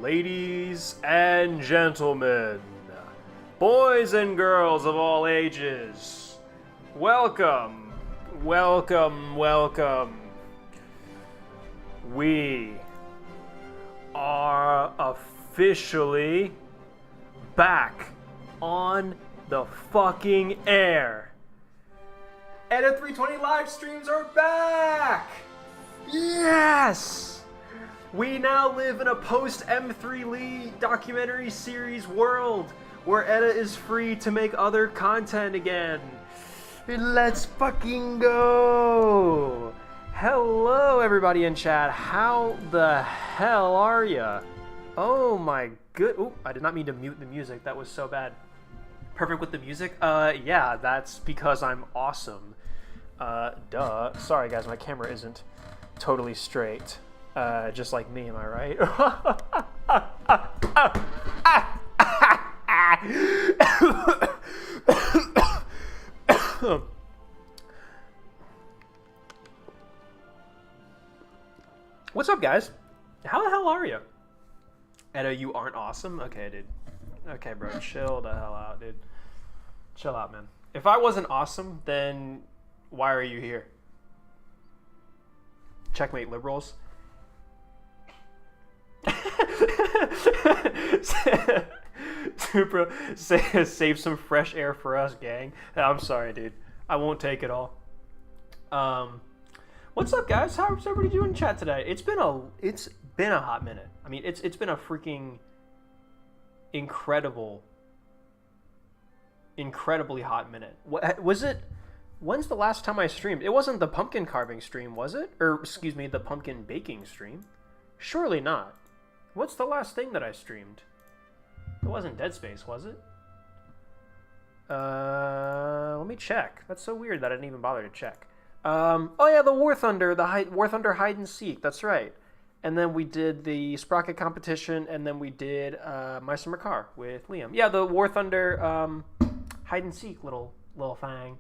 Ladies and gentlemen, boys and girls of all ages, welcome, welcome, welcome. We are officially back on the fucking air. Edit 320 live streams are back! Yes! We now live in a post-M3 Lee documentary series world where Edda is free to make other content again. Let's fucking go! Hello everybody in chat, how the hell are ya? Oh my good, oop, I did not mean to mute the music, that was so bad. Perfect with the music? Yeah, that's because I'm awesome. Duh. Sorry guys, my camera isn't totally straight. Just like me, am I right? What's up, guys? How the hell are you? Edda, you aren't awesome? Okay, dude. Okay, bro, chill the hell out, dude. Chill out, man. If I wasn't awesome, then why are you here? Checkmate, liberals. Supra, save some fresh air for us, gang. I'm sorry, dude. I won't take it all. What's up, guys? How's everybody doing in chat today? It's been a hot minute. I mean, it's been a freaking incredibly hot minute. What was it? When's the last time I streamed? It wasn't the pumpkin carving stream, was it? Or excuse me, the pumpkin baking stream. Surely not. What's the last thing that I streamed? It wasn't Dead Space, was it? Let me check. That's so weird that I didn't even bother to check. Oh yeah, the War Thunder, War Thunder hide and seek. That's right. And then we did the Sprocket competition, and then we did My Summer Car with Liam. Yeah, the War Thunder hide and seek little thing.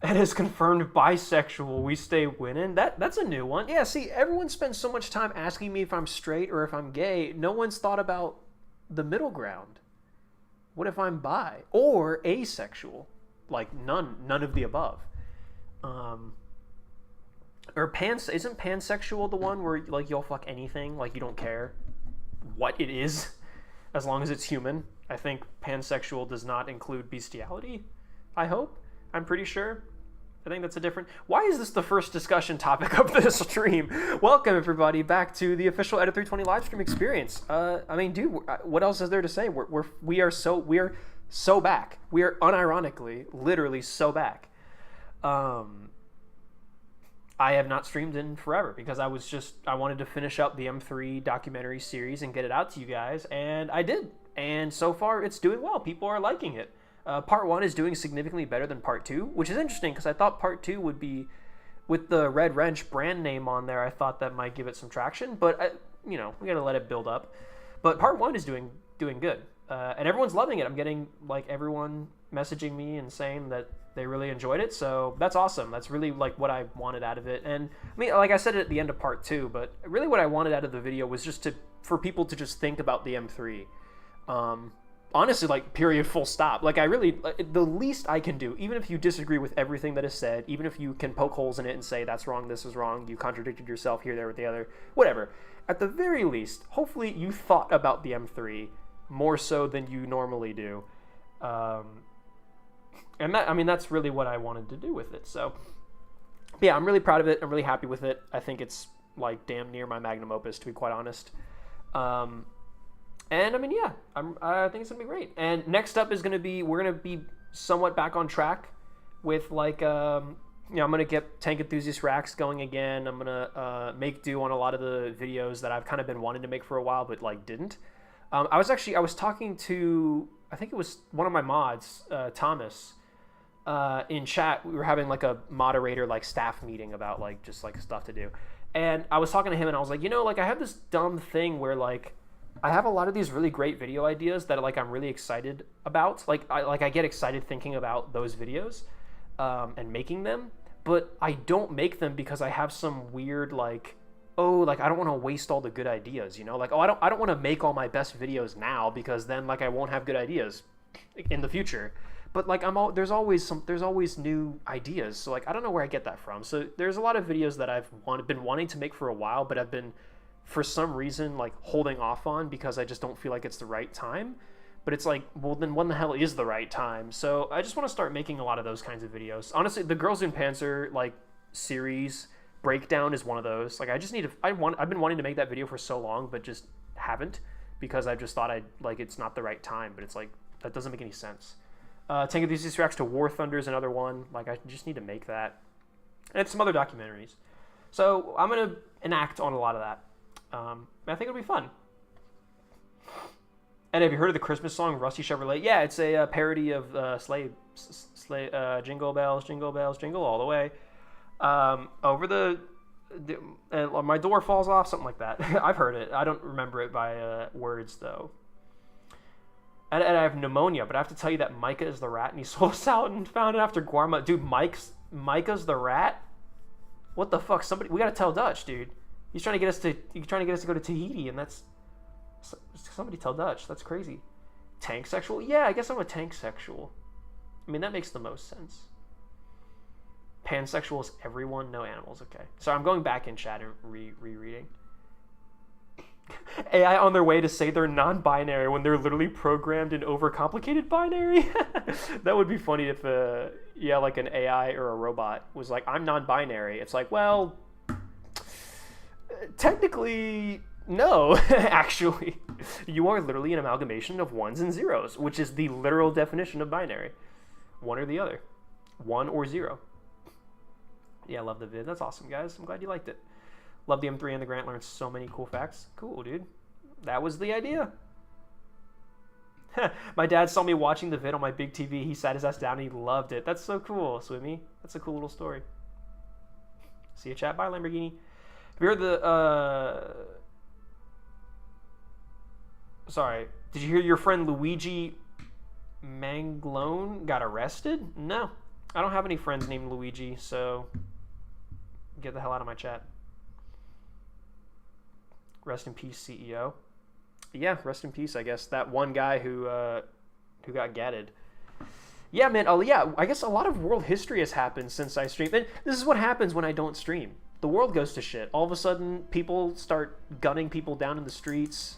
It is confirmed bisexual. We stay winning. That's a new one. Yeah, see, everyone spends so much time asking me if I'm straight or if I'm gay. No one's thought about the middle ground. What if I'm bi or asexual? Like none of the above. Or isn't pansexual the one where like you'll fuck anything, like you don't care what it is as long as it's human? I think pansexual does not include bestiality. I hope. I'm pretty sure. I think that's a different... Why is this the first discussion topic of this stream? Welcome, everybody, back to the official Edit 320 live stream experience. I mean, dude, what else is there to say? We are so back. We are unironically, literally so back. I have not streamed in forever because I wanted to finish up the M3 documentary series and get it out to you guys, and I did. And so far, it's doing well. People are liking it. Part 1 is doing significantly better than Part 2, which is interesting because I thought Part 2 would be, with the Red Wrench brand name on there, I thought that might give it some traction, but, we gotta let it build up. But Part 1 is doing good, and everyone's loving it. I'm getting, like, everyone messaging me and saying that they really enjoyed it, so that's awesome. That's really, like, what I wanted out of it. And, I mean, like I said at the end of Part 2, but really what I wanted out of the video was just for people to just think about the M3. Honestly, like, period, full stop. Like, the least I can do, even if you disagree with everything that is said, even if you can poke holes in it and say, that's wrong, this is wrong, you contradicted yourself here, there, with the other, whatever. At the very least, hopefully you thought about the M3 more so than you normally do. And that's really what I wanted to do with it. So, yeah, I'm really proud of it. I'm really happy with it. I think it's, like, damn near my magnum opus, to be quite honest. And I mean, yeah, I think it's gonna be great. And next up is we're gonna be somewhat back on track with like, I'm gonna get Tank Enthusiast Racks going again. I'm gonna make do on a lot of the videos that I've kind of been wanting to make for a while, but like didn't. I was talking to, I think it was one of my mods, Thomas, in chat. We were having like a moderator like staff meeting about like just like stuff to do, and I was talking to him and I was like, like I have this dumb thing where like I have a lot of these really great video ideas that like I'm really excited about. Like I get excited thinking about those videos and making them, but I don't make them because I have some weird like oh, like I don't want to waste all the good ideas, you know? Like, oh, I don't want to make all my best videos now because then like I won't have good ideas in the future. But like there's always new ideas. So like I don't know where I get that from. So there's a lot of videos that been wanting to make for a while, but I've been for some reason like holding off on because I just don't feel like it's the right time. But it's like, well, then when the hell is the right time? So I just want to start making a lot of those kinds of videos. Honestly, the Girls in Panzer like series breakdown is one of those. Like I just need to. I've been wanting to make that video for so long, but just haven't because I just thought it's not the right time. But it's like that doesn't make any sense. Tank Enthusiast to War Thunder is another one. Like I just need to make that, and some other documentaries. So I'm gonna enact on a lot of that. I think it'll be fun. And have you heard of the Christmas song Rusty Chevrolet? Yeah, it's a parody of Jingle Bells, Jingle Bells, Jingle All the Way. Over my door falls off, something like that. I've heard it. I don't remember it by words, though. And I have pneumonia, but I have to tell you that Micah is the rat, and he sold us out and found it after Guarma. Dude, Micah's the rat? What the fuck? We gotta tell Dutch, dude. He's trying to get us to go to Tahiti, and that's... Somebody tell Dutch. That's crazy. Tank sexual? Yeah, I guess I'm a tank sexual. I mean, that makes the most sense. Pansexual is everyone, no animals. Okay. So I'm going back in chat and rereading. AI on their way to say they're non-binary when they're literally programmed in overcomplicated binary. That would be funny if, like an AI or a robot was like, I'm non-binary. It's like, well, technically... No, actually, you are literally an amalgamation of ones and zeros, which is the literal definition of binary. One or the other. 1 or 0. Yeah, I love the vid. That's awesome, guys. I'm glad you liked it. Love the M3 and the Grant. Learned so many cool facts. Cool, dude. That was the idea. My dad saw me watching the vid on my big TV. He sat his ass down and he loved it. That's so cool, Swimmy. That's a cool little story. See you, chat. Bye, Lamborghini. Have you heard the... Sorry, did you hear your friend Luigi Manglone got arrested? No, I don't have any friends named Luigi, so get the hell out of my chat. Rest in peace, CEO. Yeah, rest in peace, I guess. That one guy who got gatted. Yeah, man, I guess a lot of world history has happened since I streamed. And this is what happens when I don't stream. The world goes to shit. All of a sudden, people start gunning people down in the streets.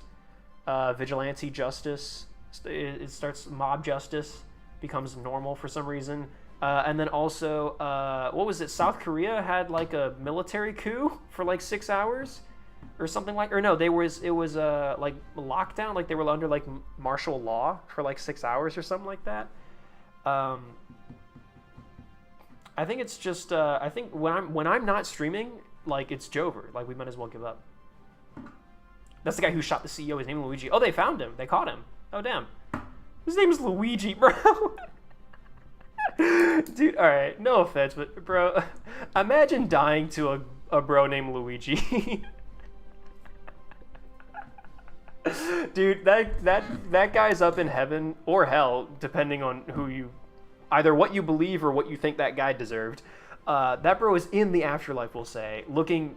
Vigilante justice, it starts, mob justice becomes normal for some reason, and then also what was it, South Korea had like a military coup for like 6 hours or something, like, or no, it was like lockdown, like they were under like martial law for like 6 hours or something like that. I think it's just I think when I'm not streaming, like, it's Jover, like we might as well give up. That's the guy who shot the CEO. His name is Luigi. Oh, they found him. They caught him. Oh, damn. His name is Luigi, bro. Dude, all right. No offense, but, bro, imagine dying to a bro named Luigi. Dude, that guy's up in heaven or hell, depending on either what you believe or what you think that guy deserved. That bro is in the afterlife, we'll say, looking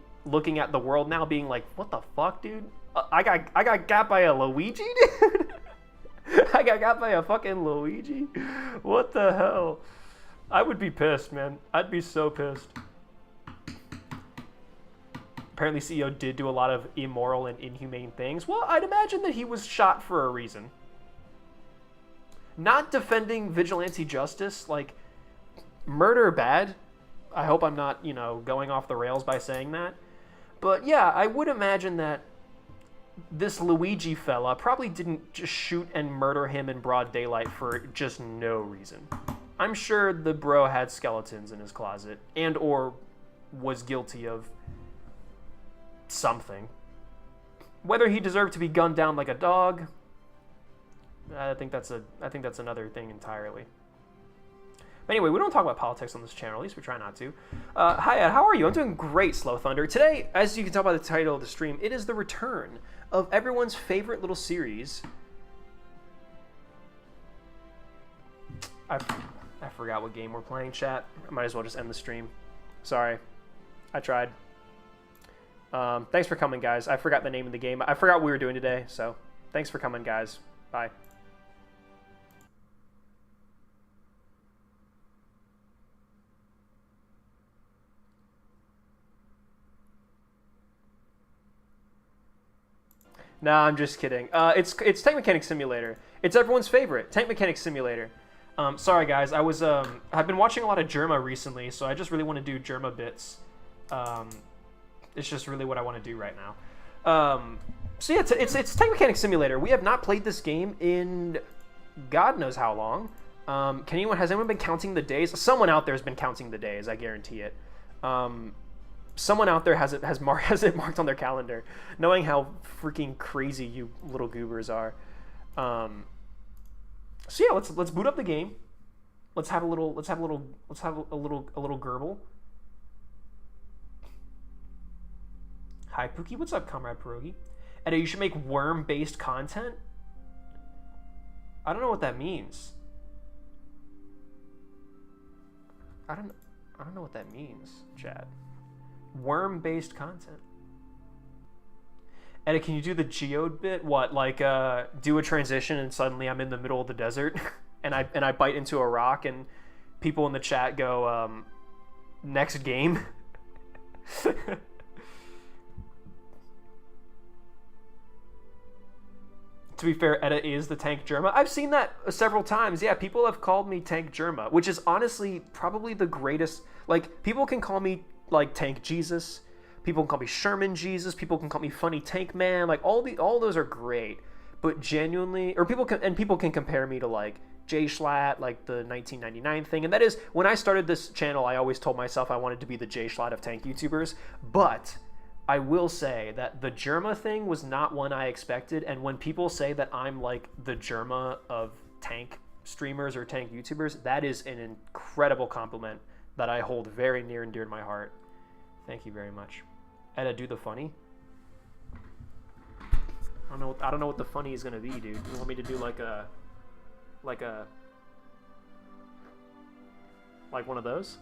at the world now, being like, what the fuck, dude? I got by a Luigi, dude. I got by a fucking Luigi. What the hell? I would be pissed, man. I'd be so pissed. Apparently, CEO did do a lot of immoral and inhumane things. Well, I'd imagine that he was shot for a reason. Not defending vigilante justice, like, murder bad. I hope I'm not, going off the rails by saying that. But yeah, I would imagine that this Luigi fella probably didn't just shoot and murder him in broad daylight for just no reason. I'm sure the bro had skeletons in his closet and or was guilty of something. Whether he deserved to be gunned down like a dog, I think that's another thing entirely. But anyway, we don't talk about politics on this channel. At least we try not to. Hi, Ed. How are you? I'm doing great, Slow Thunder. Today, as you can tell by the title of the stream, it is the return of everyone's favorite little series. I forgot what game we're playing, chat. I might as well just end the stream. Sorry. I tried. Thanks for coming, guys. I forgot the name of the game. I forgot what we were doing today, so thanks for coming, guys. Bye. Nah, I'm just kidding. It's Tank Mechanic Simulator. It's everyone's favorite, Tank Mechanic Simulator. Sorry guys, I've been watching a lot of Germa recently, so I just really want to do Germa bits. It's just really what I want to do right now. So yeah, it's Tank Mechanic Simulator. We have not played this game in God knows how long. Has anyone been counting the days? Someone out there has been counting the days. I guarantee it. Someone out there has it marked on their calendar, knowing how freaking crazy you little goobers are. So yeah, let's boot up the game. Let's have a little gerbil. Hi Pookie, what's up, Comrade Pierogi? Edo, you should make worm-based content. I don't know what that means. I don't know what that means, Chad. Worm-based content. Eddie, can you do the geode bit? What, like do a transition and suddenly I'm in the middle of the desert and I bite into a rock and people in the chat go, next game? To be fair, Edda is the Tank Germa. I've seen that several times. Yeah, people have called me Tank Germa, which is honestly probably the greatest. Like, people can call me like Tank Jesus. People can call me Sherman Jesus. People can call me Funny Tank Man. Like all those are great. But genuinely, or people can compare me to like Jay Schlatt, like the 1999 thing. And that is, when I started this channel, I always told myself I wanted to be the Jay Schlatt of tank YouTubers. But I will say that the Germa thing was not one I expected. And when people say that I'm like the Germa of tank streamers or tank YouTubers, that is an incredible compliment that I hold very near and dear to my heart. Thank you very much. Edda, do the funny. I don't know what the funny is gonna be, dude. You want me to do like one of those?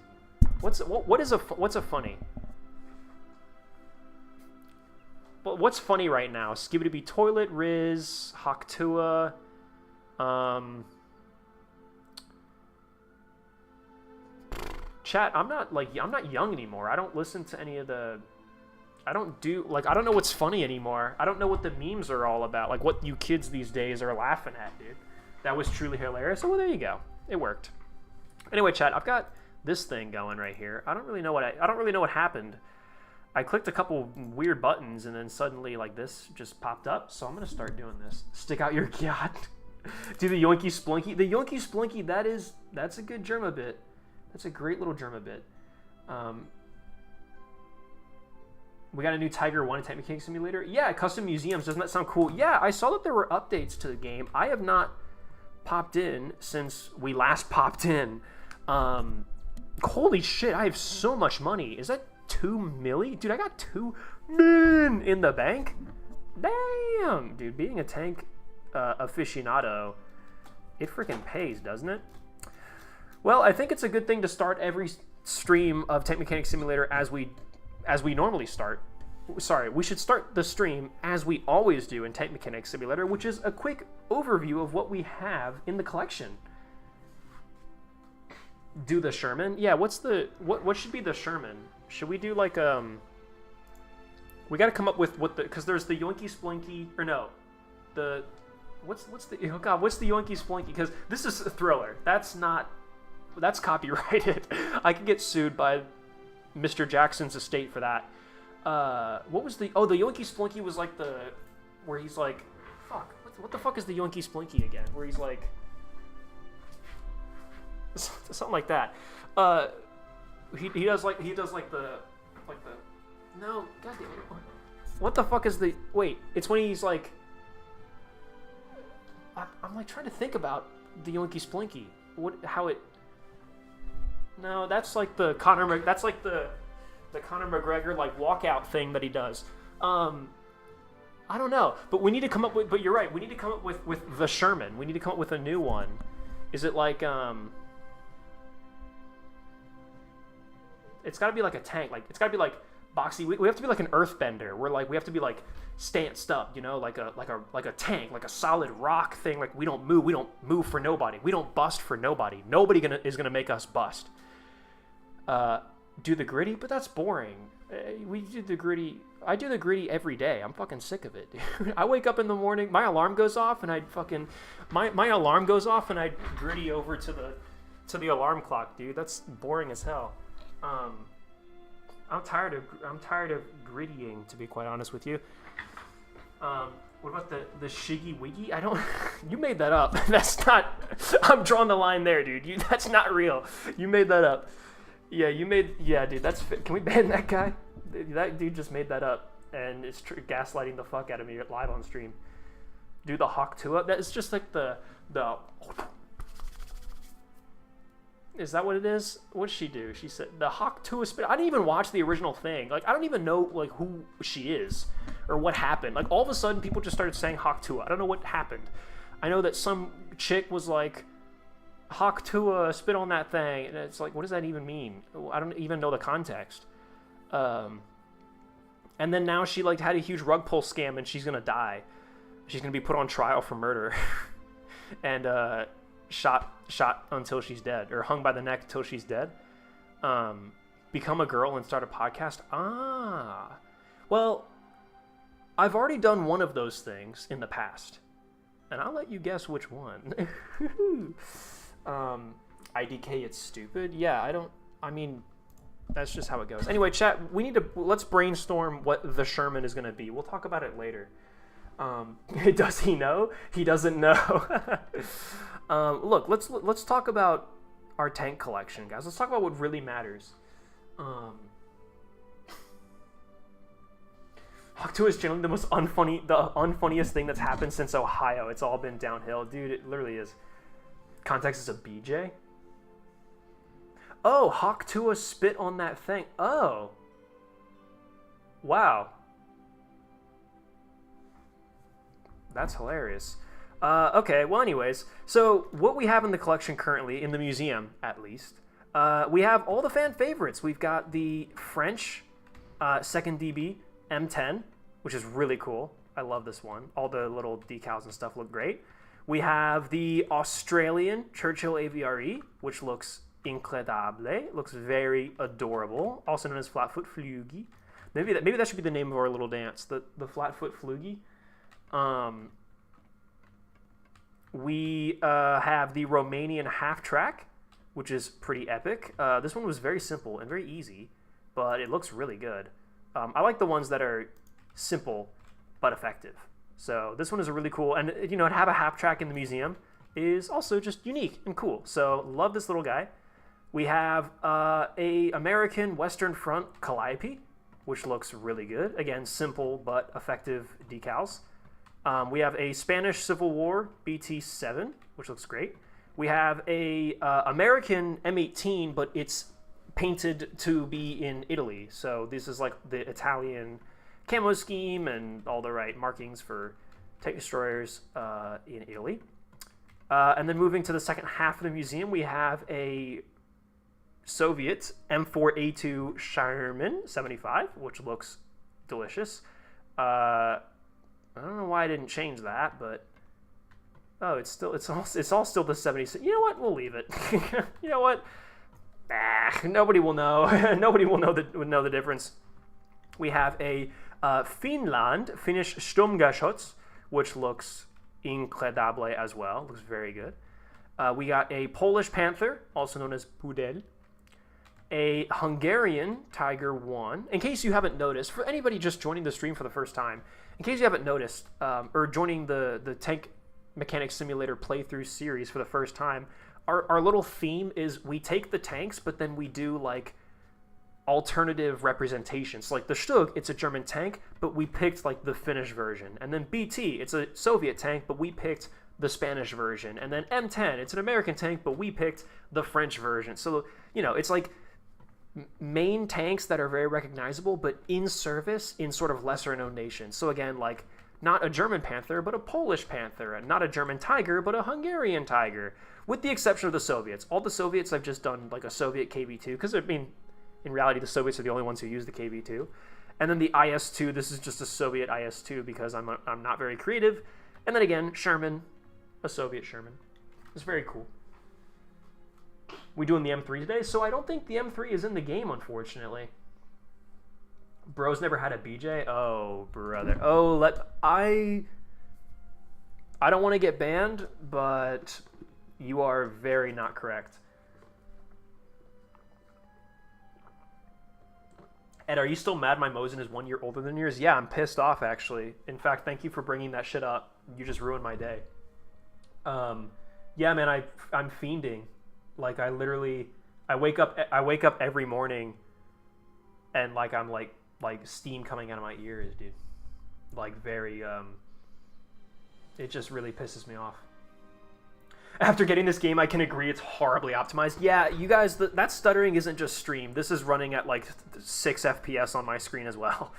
What's a funny? But what's funny right now? Skibidi Toilet, Riz, Haktua, Chat, I'm not young anymore. I don't listen to any of the... I don't know what's funny anymore. I don't know what the memes are all about. Like, what you kids these days are laughing at, dude. That was truly hilarious. So, well, there you go. It worked. Anyway, chat, I've got this thing going right here. I don't really know what happened. I clicked a couple weird buttons, and then suddenly, like, this just popped up. So I'm going to start doing this. Stick out your yacht. Do the Yoinky Splunky. The Yoinky Splunky, that's a good Germa bit. That's a great little Germa bit. We got a new Tiger 1 Tank Mechanic Simulator. Yeah, custom museums. Doesn't that sound cool? Yeah, I saw that there were updates to the game. I have not popped in since we last popped in. Holy shit, I have so much money. Is that 2 milli? Dude, I got 2 million in the bank. Damn, dude, being a tank aficionado, it freaking pays, doesn't it? Well, I think it's a good thing to start every stream of Tank Mechanic Simulator as we normally start. Sorry, we should start the stream as we always do in Tank Mechanic Simulator, which is a quick overview of what we have in the collection. Do the Sherman? Yeah, what should be the Sherman? Should we do like we got to come up with because there's the Yoinky Splinky, or no, what's the Yoinky Splinky? Because this is a thriller. That's copyrighted. I could get sued by Mr. Jackson's estate for that. What was the Yoinky Splinky was like where he's like, fuck, what the fuck is the Yoinky Splinky again? Where he's like, something like that. He does like the no, goddamn it. What the fuck is the, wait, it's when he's like, I'm like trying to think about the Yoinky Splinky. No, that's like the Conor McGregor like walkout thing that he does. I don't know, but we need to come up with. But you're right, we need to come up with the Sherman. We need to come up with a new one. Is it like It's got to be like a tank. Like it's got to be like boxy. We have to be like an earthbender. We're like, we have to be like stanced up, you know, like a tank, like a solid rock thing. Like we don't move for nobody. We don't bust for nobody. Nobody is gonna make us bust. Do the gritty, but that's boring. We do the gritty. I do the gritty every day. I'm fucking sick of it, dude. I wake up in the morning, my alarm goes off, and my alarm goes off, and I gritty over to the alarm clock, dude. That's boring as hell. I'm tired of grittying, to be quite honest with you. What about the shiggy wiggy? I don't. You made that up. That's not. I'm drawing the line there, dude. That's not real. You made that up. Yeah, dude. That's. Can we ban that guy? That dude just made that up, and it's gaslighting the fuck out of me live on stream. Do the hawk to up. That's just like the. Is that what it is? What did she do? She said the hawk to a spit. I didn't even watch the original thing. Like I don't even know like who she is or what happened. Like all of a sudden people just started saying hawk to. I don't know what happened. I know that some chick was like hawk to spit on that thing, and it's like, what does that even mean? I don't even know the context. And then now she like had a huge rug pull scam, and she's gonna die. She's gonna be put on trial for murder, and shot until she's dead, or hung by the neck until she's dead. Become a girl and start a podcast. Well, I've already done one of those things in the past, and I'll let you guess which one. IDK, it's stupid. Yeah, I mean, that's just how it goes. Anyway, chat, let's brainstorm what the Sherman is going to be. We'll talk about it later. Does he know? He doesn't know. Look, let's talk about our tank collection, guys. Let's talk about what really matters. Hawk 2 is generally the unfunniest thing that's happened since Ohio. It's all been downhill. Dude, it literally is. Context is a BJ? Oh, Hawk 2 spit on that thing. Oh. Wow. That's hilarious. Okay, well anyways, so what we have in the collection currently, in the museum at least, we have all the fan favorites. We've got the French 2nd DB M10, which is really cool. I love this one. All the little decals and stuff look great. We have the Australian Churchill AVRE, which looks incredibile. Looks very adorable, also known as Flatfoot Flugy. Maybe that should be the name of our little dance, the Flatfoot Flugy. We have the Romanian half track, which is pretty epic. This one was very simple and very easy, but it looks really good. I like the ones that are simple but effective. So this one is a really cool, and you know, to have a half track in the museum is also just unique and cool. So love this little guy. We have a American Western Front Calliope, which looks really good. Again, simple but effective decals. We have a Spanish Civil War BT7, which looks great. We have a American M18, but it's painted to be in Italy. So this is like the Italian camo scheme and all the right markings for tank destroyers in Italy. And then moving to the second half of the museum, we have a Soviet M4A2 Sherman 75, which looks delicious. I don't know why I didn't change that, but it's all still the 76. You know what? We'll leave it. You know what? Nobody will know. Nobody will know the difference. We have a Finnish Sturmgeschütz, which looks incredibile as well. Looks very good. We got a Polish Panther, also known as Pudel. A Hungarian Tiger 1. In case you haven't noticed, for anybody just joining the stream for the first time, in case you haven't noticed, or joining the Tank Mechanic Simulator playthrough series for the first time, our little theme is we take the tanks, but then we do like alternative representations. So, like the Stug, it's a German tank, but we picked like the Finnish version. And then BT, it's a Soviet tank, but we picked the Spanish version. And then M10, it's an American tank, but we picked the French version. So, you know, it's like main tanks that are very recognizable, but in service in sort of lesser known nations. So again, like not a German Panther, but a Polish Panther, and not a German Tiger, but a Hungarian Tiger, with the exception of the Soviets. All the Soviets, I've just done like a Soviet KV2, because I mean, In reality, the Soviets are the only ones who use the KV-2. And then the IS-2, this is just a Soviet IS-2 because I'm not very creative. And then again, Sherman, a Soviet Sherman. It's very cool. We doing the M3 today, so I don't think the M3 is in the game, unfortunately. Bro's never had a BJ? Oh, brother. Oh, I don't want to get banned, but you are very not correct. Ed, are you still mad my Mosin is 1 year older than yours? Yeah, I'm pissed off, actually. In fact, thank you for bringing that shit up. You just ruined my day. Yeah, man, I'm fiending. Like, I wake up every morning and, like, I'm, like steam coming out of my ears, dude. Like, very, it just really pisses me off. After getting this game, I can agree it's horribly optimized. Yeah, you guys, that stuttering isn't just streamed. This is running at like 6 FPS on my screen as well.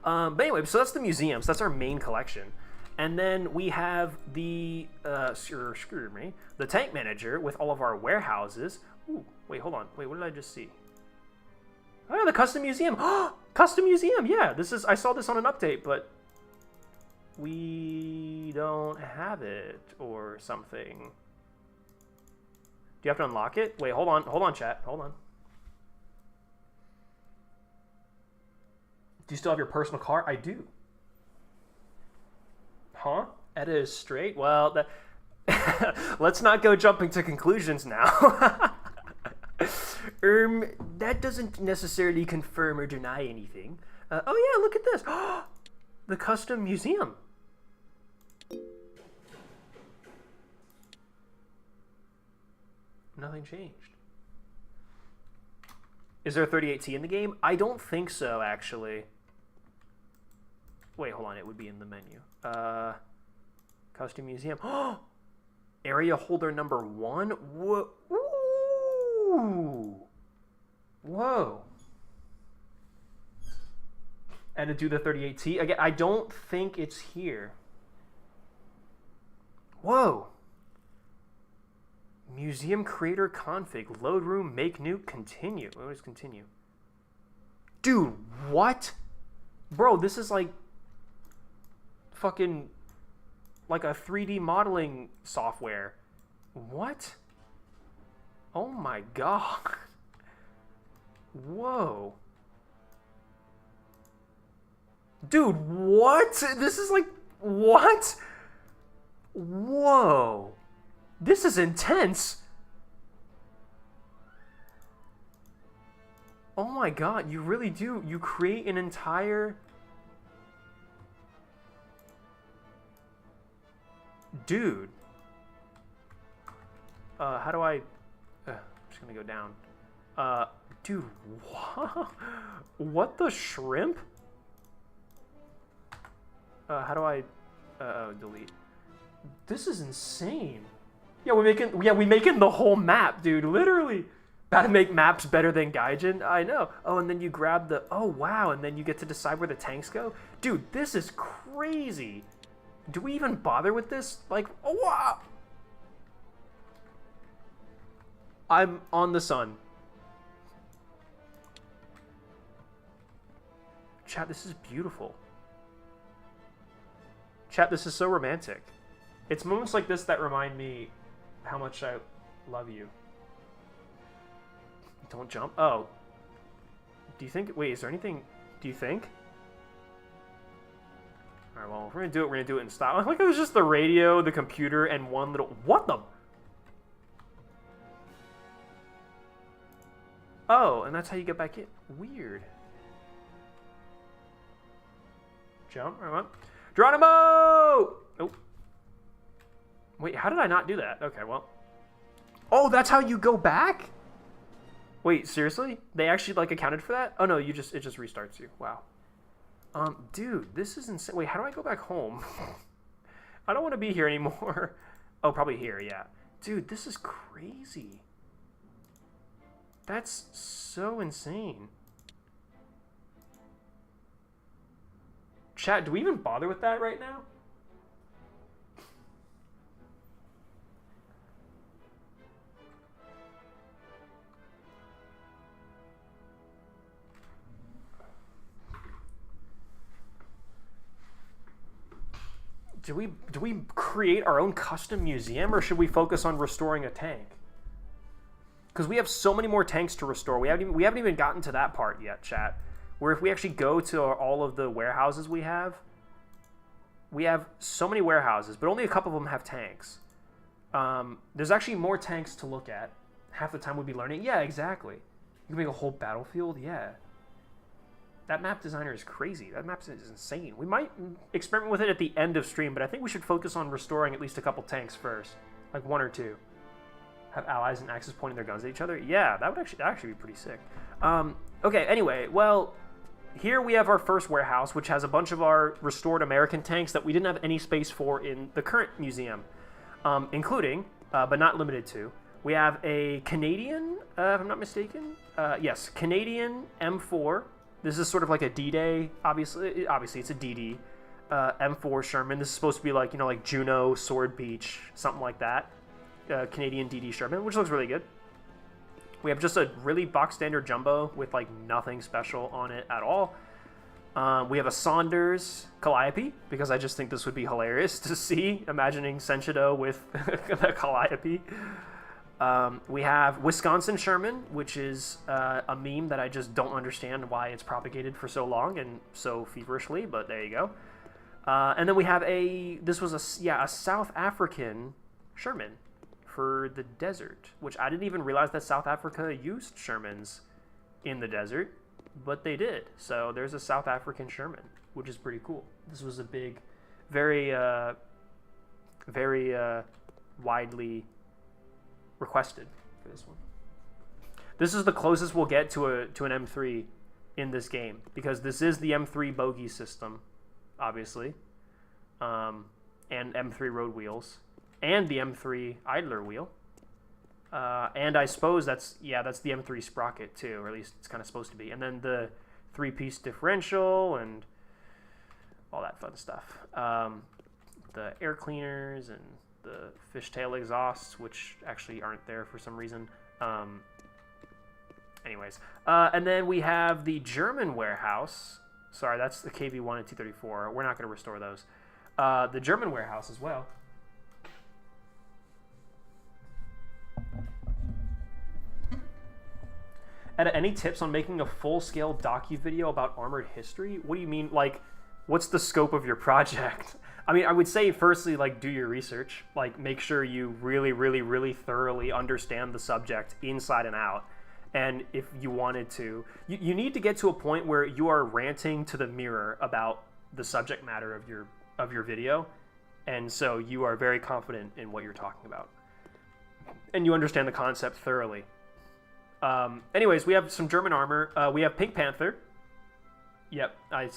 But anyway, so that's the museum. So that's our main collection. And then we have the, the tank manager with all of our warehouses. Ooh, wait, hold on. Wait, what did I just see? Oh, yeah, the custom museum. Custom museum, yeah. I saw this on an update, but we don't have it or something. Do you have to unlock it? Wait, hold on, chat. Hold on. Do you still have your personal car? I do. Huh? Etta is straight? Well, let's not go jumping to conclusions now. That doesn't necessarily confirm or deny anything. Oh yeah, look at this. The custom museum. Nothing changed. Is there a 38T in the game? I don't think so, actually. Wait, hold on. It would be in the menu. Custom museum. Area holder number 1? Whoa. Ooh. Whoa. And to do the 38T. Again, I don't think it's here. Whoa. Museum creator config. Load room, make new, continue. What is continue? Dude, what? Bro, this is like fucking like a 3D modeling software. What? Oh my god. Whoa. Dude, what? This is like, what? Whoa. This is intense. Oh my god, you really do. You create an entire... Dude. How do I... I'm just gonna go down. Dude, what? What the shrimp? How do I... delete. This is insane. Yeah, we making the whole map, dude. Literally. About to make maps better than Gaijin. I know. Oh, and then you grab the... Oh, wow. And then you get to decide where the tanks go. Dude, this is crazy. Do we even bother with this? Like, oh, wow. I'm on the sun. Chat, this is beautiful. Chat, this is so romantic. It's moments like this that remind me how much I love you. Don't jump. Oh. Do you think... Wait, is there anything... Do you think? Alright, well, if we're gonna do it in style. I like it was just the radio, the computer, and one little... What the... Oh, and that's how you get back in. Weird. Jump. All right. Geronimo! Oh. Wait, how did I not do that? Okay, well. Oh, that's how you go back? Wait, seriously? They actually, like, accounted for that? Oh, no, it just restarts you. Wow. Dude, this is insane. Wait, how do I go back home? I don't want to be here anymore. Oh, probably here, yeah. Dude, this is crazy. That's so insane. Chat, do we even bother with that right now? do we create our own custom museum, or should we focus on restoring a tank? Because we have so many more tanks to restore. We haven't even gotten to that part yet, chat. Where if we actually go to all of the warehouses we have so many warehouses, but only a couple of them have tanks. There's actually more tanks to look at. Half the time we'd be learning. Yeah, exactly. You can make a whole battlefield. Yeah. That map designer is crazy. That map is insane. We might experiment with it at the end of stream, but I think we should focus on restoring at least a couple tanks first. Like 1 or 2. Have allies and axes pointing their guns at each other? Yeah, that would actually be pretty sick. Okay, anyway, well, here we have our first warehouse, which has a bunch of our restored American tanks that we didn't have any space for in the current museum, including, but not limited to, we have a Canadian, if I'm not mistaken, yes, Canadian M4. This is sort of like a D-Day, obviously it's a DD, M4 Sherman. This is supposed to be like, like Juno, Sword Beach, something like that. Canadian DD Sherman, which looks really good. We have just a really box standard jumbo with like nothing special on it at all. We have a Saunders Calliope, because I just think this would be hilarious to see, imagining Senshido with the Calliope. We have Wisconsin Sherman, which is a meme that I just don't understand why it's propagated for so long and so feverishly, but there you go. And then we have this was a South African Sherman for the desert, which I didn't even realize that South Africa used Shermans in the desert, but they did. So there's a South African Sherman, which is pretty cool. This was a big, very widely requested for this one. This is the closest we'll get to an M3 in this game, because this is the M3 bogey system, obviously, and M3 road wheels, and the M3 idler wheel, and I suppose that's the M3 sprocket too, or at least it's kind of supposed to be, and then the 3-piece differential and all that fun stuff. The air cleaners and the fishtail exhausts, which actually aren't there for some reason. Anyways, and then we have the German warehouse. Sorry, that's the KV1 and 234. We're not going to restore those. The German warehouse as well. Any tips on making a full-scale docu-video about Armored history? What do you mean? Like, what's the scope of your project? I mean, I would say, firstly, like, do your research. Like, make sure you really, really, really thoroughly understand the subject inside and out. And if you wanted to, you need to get to a point where you are ranting to the mirror about the subject matter of your video. And so you are very confident in what you're talking about. And you understand the concept thoroughly. Anyways, we have some German armor. We have Pink Panther. Yep,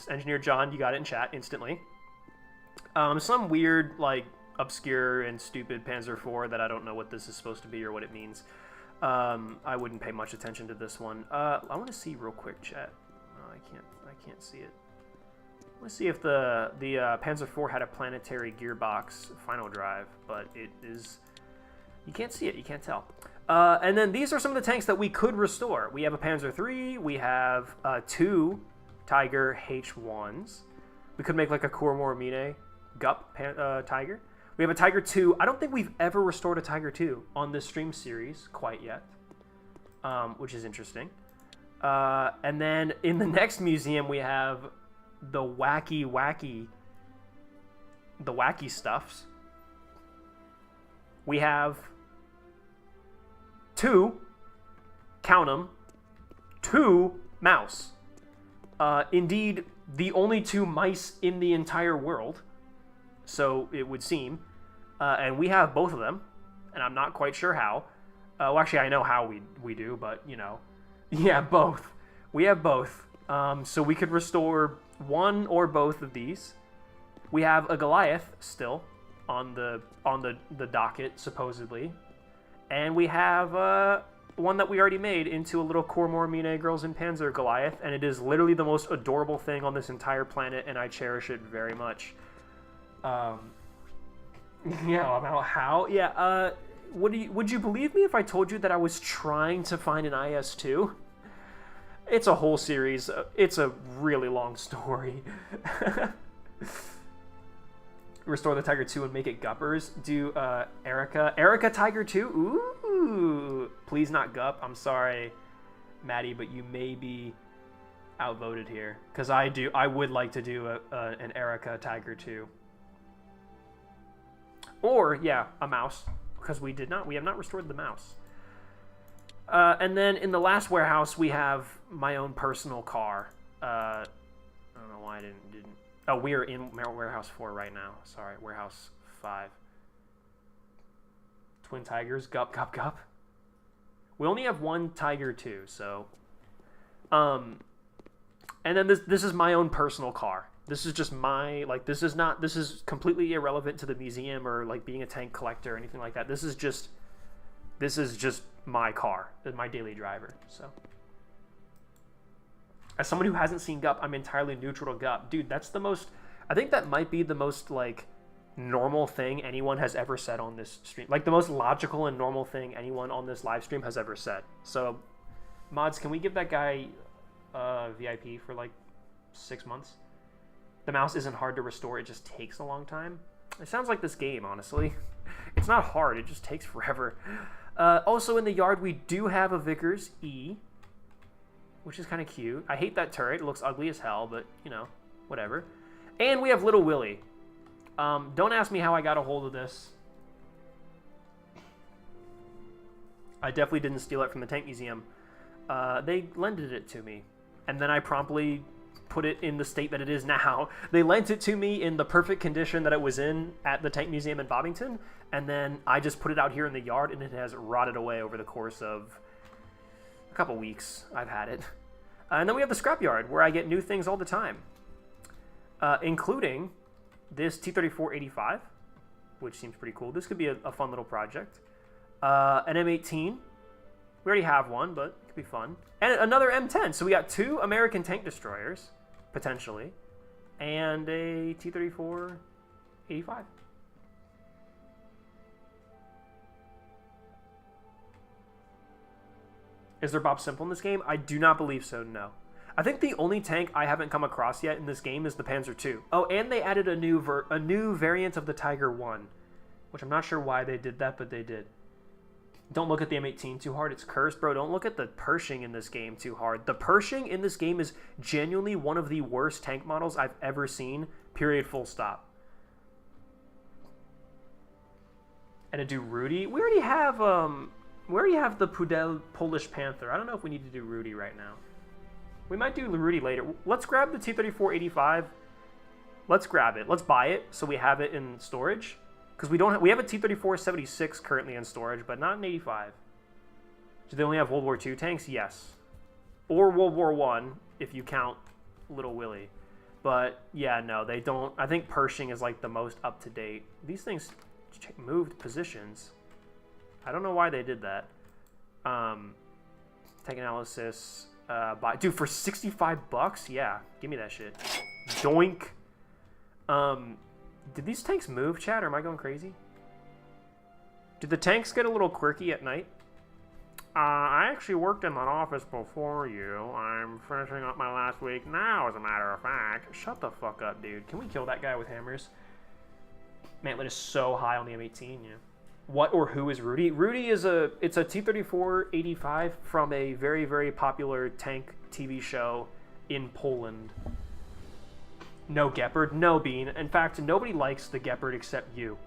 Engineer John, you got it in chat instantly. Some weird, like, obscure and stupid Panzer IV that I don't know what this is supposed to be or what it means. I wouldn't pay much attention to this one. I want to see real quick, chat. No, I can't see it. Let's see if the Panzer IV had a planetary gearbox final drive, but it is. You can't see it. You can't tell. And then these are some of the tanks that we could restore. We have a Panzer III. We have 2 Tiger H1s. We could make like a Kuromori Mine Gup Tiger. We have a Tiger II. I don't think we've ever restored a Tiger II on this stream series quite yet, which is interesting. And then in the next museum, we have the wacky stuffs. We have 2, count them, 2 mouse. Indeed, the only 2 mice in the entire world, so it would seem. And we have both of them, and I'm not quite sure how. Well, actually, I know how we do, but, you know. Yeah, both. We have both. So we could restore one or both of these. We have a Goliath still on the docket, supposedly. And we have one that we already made into a little Kuromori Mine Girls in Panzer Goliath, and it is literally the most adorable thing on this entire planet, and I cherish it very much. Yeah, about how? Yeah, would you believe me if I told you that I was trying to find an IS-2? It's a whole series. It's a really long story. Restore the Tiger 2 and make it Guppers. Do Erica Tiger 2? Ooh. Please not Gup. I'm sorry, Maddie, but you may be outvoted here. Because I would like to do an Erica Tiger 2. Or, yeah, a mouse. Because we have not restored the mouse. And then in the last warehouse, we have my own personal car. I don't know why I didn't. Oh, we're in warehouse 4 right now. Sorry, warehouse 5. Twin tigers, gup. We only have one tiger too, so. And then this is my own personal car. This is just my, like, this is completely irrelevant to the museum or like being a tank collector or anything like that. This is just my car, my daily driver. So. As someone who hasn't seen Gup, I'm entirely neutral to Gup. Dude, that's the most... I think that might be the most, like, normal thing anyone has ever said on this stream. Like, the most logical and normal thing anyone on this live stream has ever said. So, mods, can we give that guy VIP for, like, 6 months? The mouse isn't hard to restore. It just takes a long time. It sounds like this game, honestly. It's not hard. It just takes forever. Also, in the yard, we do have a Vickers E, which is kind of cute. I hate that turret. It looks ugly as hell, but, you know, whatever. And we have Little Willie. Don't ask me how I got a hold of this. I definitely didn't steal it from the Tank Museum. They lended it to me. And then I promptly put it in the state that it is now. They lent it to me in the perfect condition that it was in at the Tank Museum in Bobington. And then I just put it out here in the yard, and it has rotted away over the course of a couple weeks. I've had it. And then we have the scrapyard, where I get new things all the time, including this T-34-85, which seems pretty cool. This could be a fun little project. An M18. We already have one, but it could be fun. And another M10. So we got 2 American tank destroyers, potentially, and a T-34-85. Is there Bob Simple in this game? I do not believe so, no. I think the only tank I haven't come across yet in this game is the Panzer II. Oh, and they added a new variant of the Tiger 1, which I'm not sure why they did that, but they did. Don't look at the M18 too hard. It's cursed, bro. Don't look at the Pershing in this game too hard. The Pershing in this game is genuinely one of the worst tank models I've ever seen, period, full stop. And to do Rudy, we already have the Pudel Polish Panther. I don't know if we need to do Rudy right now. We might do Rudy later. Let's grab the T-34-85. Let's grab it. Let's buy it so we have it in storage. Because we have a T-34-76 currently in storage, but not an 85. Do they only have World War II tanks? Yes. Or World War I, if you count Little Willie. But, yeah, no, they don't. I think Pershing is, like, the most up-to-date. These things moved positions. I don't know why they did that. Tank analysis. Dude, for $65? Yeah, give me that shit. Doink. Did these tanks move, chat, or am I going crazy? Did the tanks get a little quirky at night? I actually worked in that office before you. I'm finishing up my last week now, as a matter of fact. Shut the fuck up, dude. Can we kill that guy with hammers? Mantlet is so high on the M18, yeah. What or who is Rudy? Rudy is it's a T-34-85 from a very, very popular tank TV show in Poland. No Gepard, no Bean. In fact, nobody likes the Gepard except you.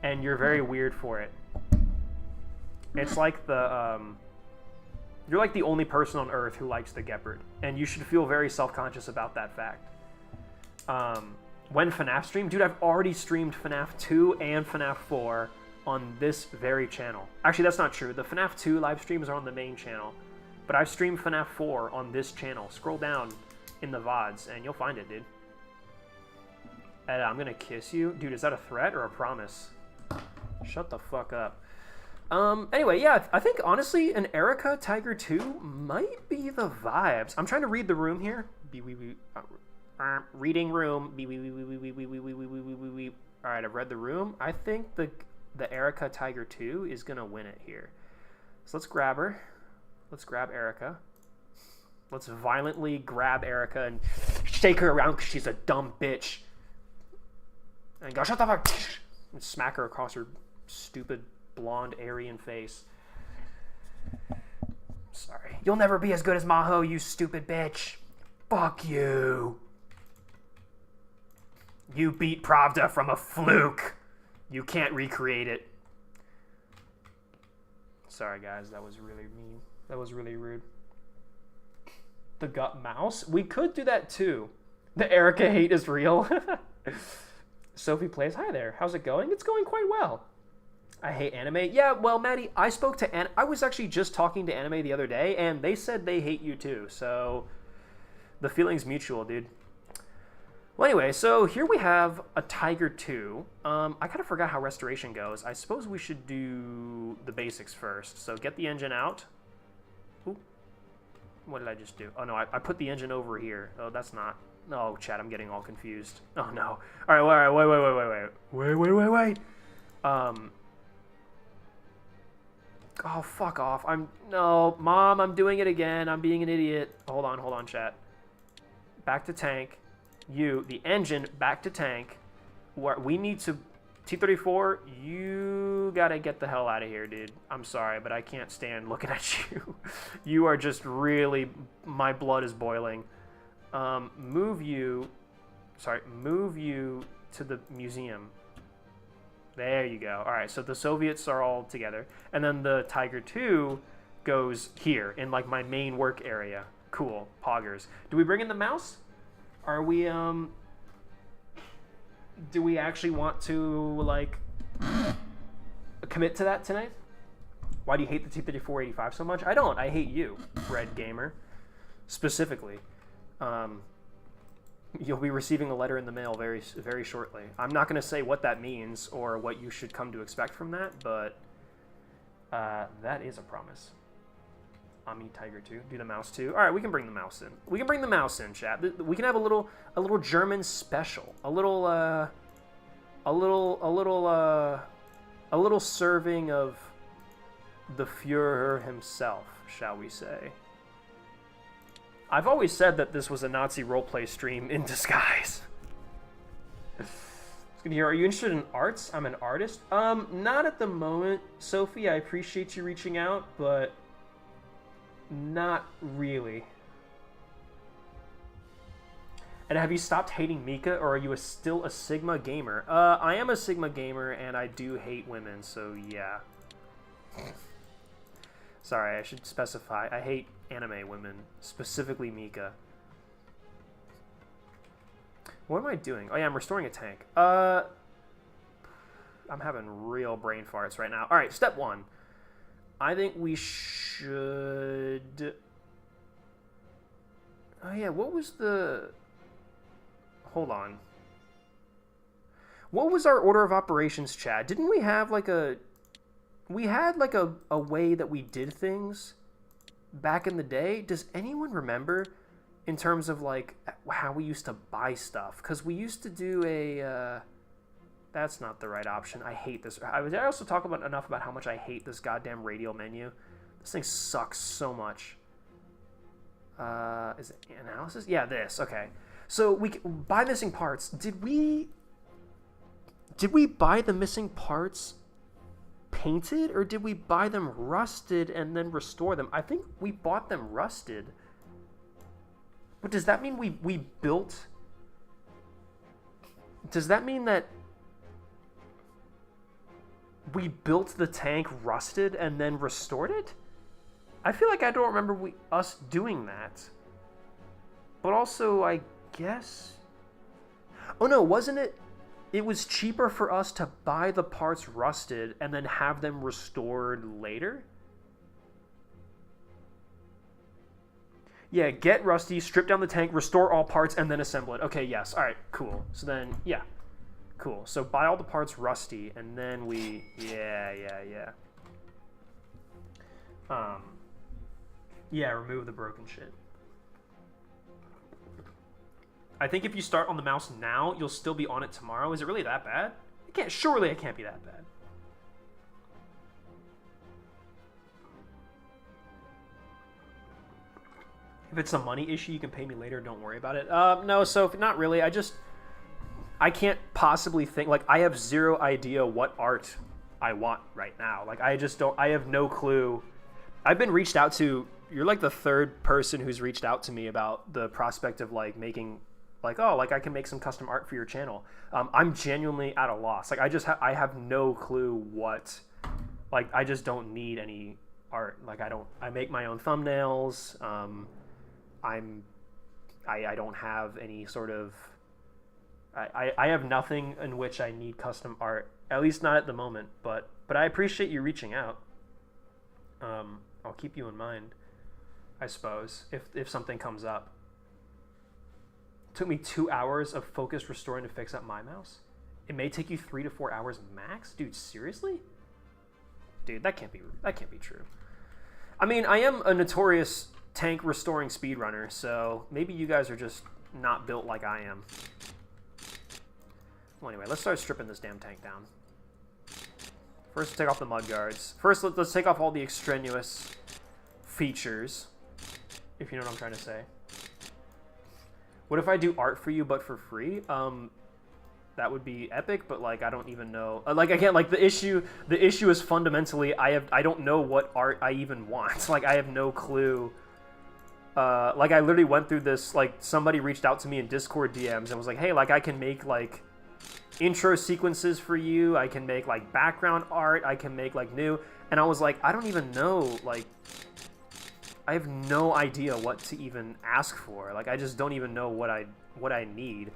And you're very weird for it. It's like the, you're like the only person on Earth who likes the Gepard. And you should feel very self-conscious about that fact. When FNAF stream? Dude, I've already streamed FNAF 2 and FNAF 4 on this very channel. Actually, that's not true. The FNAF 2 live streams are on the main channel. But I've streamed FNAF 4 on this channel. Scroll down in the VODs and you'll find it, dude. And I'm gonna kiss you. Dude, is that a threat or a promise? Shut the fuck up. Anyway, yeah, I think, honestly, an Erica Tiger 2 might be the vibes. I'm trying to read the room here. Reading room. Alright, I've read the room. I think the Erica Tiger 2 is gonna win it here. So let's grab her. Let's grab Erica. Let's violently grab Erica and shake her around because she's a dumb bitch. And go, shut the fuck, and smack her across her stupid blonde Aryan face. Sorry. You'll never be as good as Maho, you stupid bitch. Fuck you. You beat Pravda from a fluke. You can't recreate it. Sorry, guys. That was really mean. That was really rude. The gut mouse? We could do that, too. The Erica hate is real. Sophie plays. Hi there. How's it going? It's going quite well. I hate anime. Yeah, well, Maddie, I spoke to... I was actually just talking to anime the other day, and they said they hate you, too. So, the feeling's mutual, dude. Well, anyway, so here we have a Tiger 2. I kind of forgot how restoration goes. I suppose we should do the basics first. So get the engine out. Ooh. What did I just do? Oh, no, I put the engine over here. Oh, that's not... Oh, chat, I'm getting all confused. Oh, no. All right, wait. Oh, fuck off. No, Mom, I'm doing it again. I'm being an idiot. Hold on, chat. Back to tank. The engine, back to tank. We need to... T-34, you gotta get the hell out of here, dude. I'm sorry, but I can't stand looking at you. You are just really... My blood is boiling. Move you to the museum. There you go. All right, so the Soviets are all together. And then the Tiger 2 goes here in, like, my main work area. Cool. Poggers. Do we bring in the mouse? Are we, do we actually want to, like, commit to that tonight? Why do you hate the T-3485 so much? I don't. I hate you, Red Gamer. Specifically. You'll be receiving a letter in the mail very, very shortly. I'm not going to say what that means or what you should come to expect from that, but that is a promise. Ami Tiger 2. Do the mouse too. All right, we can bring the mouse in. We can bring the mouse in, chat. We can have a little German special. A little serving of the Führer himself, shall we say. I've always said that this was a Nazi roleplay stream in disguise. Are you interested in arts? I'm an artist. Not at the moment, Sophie. I appreciate you reaching out, but not really. And have you stopped hating Mika, or are you still a Sigma gamer? I am a Sigma gamer, and I do hate women, so yeah. Sorry, I should specify. I hate anime women, specifically Mika. What am I doing? Oh yeah, I'm restoring a tank. I'm having real brain farts right now. All right, step 1. I think we should... Oh yeah, what was the... Hold on. What was our order of operations, Chad? Didn't we have like a... We had like a way that we did things back in the day. Does anyone remember in terms of like how we used to buy stuff? Because we used to do a... That's not the right option. I hate this. I also talk enough about how much I hate this goddamn radial menu. This thing sucks so much. Is it analysis? Yeah, this. Okay. So we buy missing parts. Did we buy the missing parts painted, or did we buy them rusted and then restore them? I think we bought them rusted. But does that mean we built... Does that mean that we built the tank rusted and then restored it? I feel like I don't remember us doing that. But also, I guess... Oh no, wasn't it... It was cheaper for us to buy the parts rusted and then have them restored later? Yeah, get rusty, strip down the tank, restore all parts, and then assemble it. Okay, yes. All right, cool. So then, yeah. Cool. So buy all the parts rusty, and then we... Yeah. Yeah, remove the broken shit. I think if you start on the mouse now, you'll still be on it tomorrow. Is it really that bad? Surely it can't be that bad. If it's a money issue, you can pay me later. Don't worry about it. No, so not really. I can't possibly think, like, I have zero idea what art I want right now. Like, I just don't, I have no clue. I've been reached out to, you're like the third person who's reached out to me about the prospect of like making, like, oh, like I can make some custom art for your channel. I'm genuinely at a loss. Like, I have no clue what, like, I just don't need any art. Like, I make my own thumbnails. I don't have any sort of, I have nothing in which I need custom art, at least not at the moment, but I appreciate you reaching out. I'll keep you in mind, I suppose, if something comes up. It took me 2 hours of focused restoring to fix up my mouse. It may take you 3 to 4 hours max? Dude, seriously? Dude, that can't be true. I mean, I am a notorious tank restoring speedrunner, so maybe you guys are just not built like I am. Well, anyway, let's start stripping this damn tank down. First, take off the mud guards. First, let's take off all the extraneous features, if you know what I'm trying to say. What if I do art for you, but for free? That would be epic, but like I don't even know. Like again, like the issue is fundamentally I don't know what art I even want. Like I have no clue. Like I literally went through this. Like somebody reached out to me in Discord DMs and was like, "Hey, like I can make like intro sequences for you. I can make like background art. I can make like new." And I was like, I don't even know. Like I have no idea what to even ask for. Like I just don't even know what I need.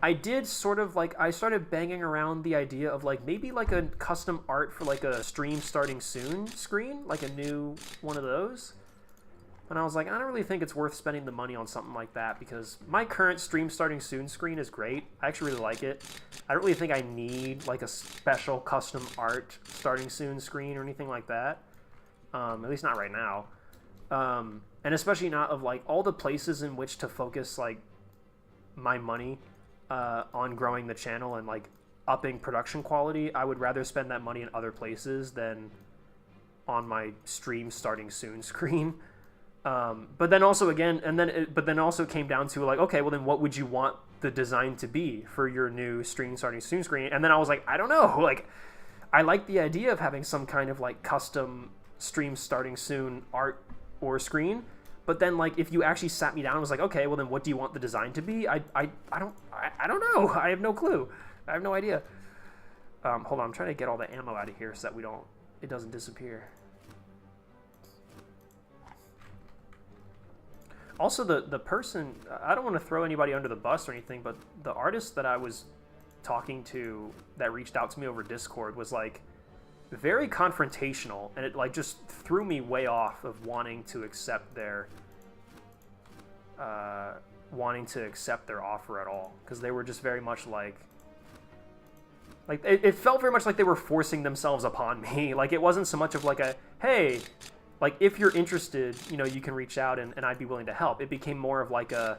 I did sort of like, I started banging around the idea of like maybe like a custom art for like a stream starting soon screen, like a new one of those. And I was like, I don't really think it's worth spending the money on something like that because my current stream starting soon screen is great. I actually really like it. I don't really think I need like a special custom art starting soon screen or anything like that. At least not right now. And especially not of like all the places in which to focus like my money on growing the channel and like upping production quality. I would rather spend that money in other places than on my stream starting soon screen. But then also again, but then also came down to like, okay, well then what would you want the design to be for your new stream starting soon screen? And then I was like, I don't know. Like, I like the idea of having some kind of like custom stream starting soon art or screen. But then like if you actually sat me down and was like, okay, well then what do you want the design to be? I don't know. I have no clue. I have no idea. Hold on, I'm trying to get all the ammo out of here so that it doesn't disappear. Also, the person, I don't want to throw anybody under the bus or anything, but the artist that I was talking to that reached out to me over Discord was like very confrontational, and it like just threw me way off of wanting to accept their offer at all, because they were just very much like it felt very much like they were forcing themselves upon me. Like it wasn't so much of like a, hey, like if you're interested, you know, you can reach out and I'd be willing to help. It became more of like a,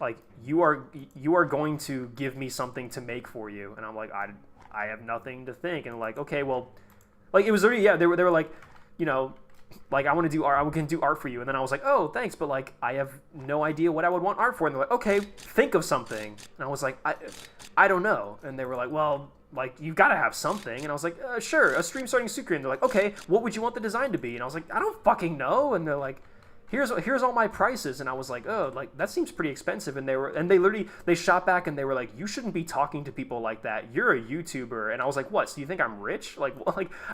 like you are going to give me something to make for you, and I'm like, I have nothing to think. And like, okay, well, like it was already, yeah, they were like, you know, like I want to do art, I can do art for you. And then I was like, oh, thanks, but like I have no idea what I would want art for. And they're like, okay, think of something. And I was like, I don't know. And they were like, well, like you gotta have something. And I was like, sure, a stream starting secret. And they're like, okay, what would you want the design to be? And I was like, I don't fucking know. And they're like, here's all my prices. And I was like, oh, like that seems pretty expensive. And they literally shot back and they were like, you shouldn't be talking to people like that. You're a YouTuber. And I was like, what? So you think I'm rich? Like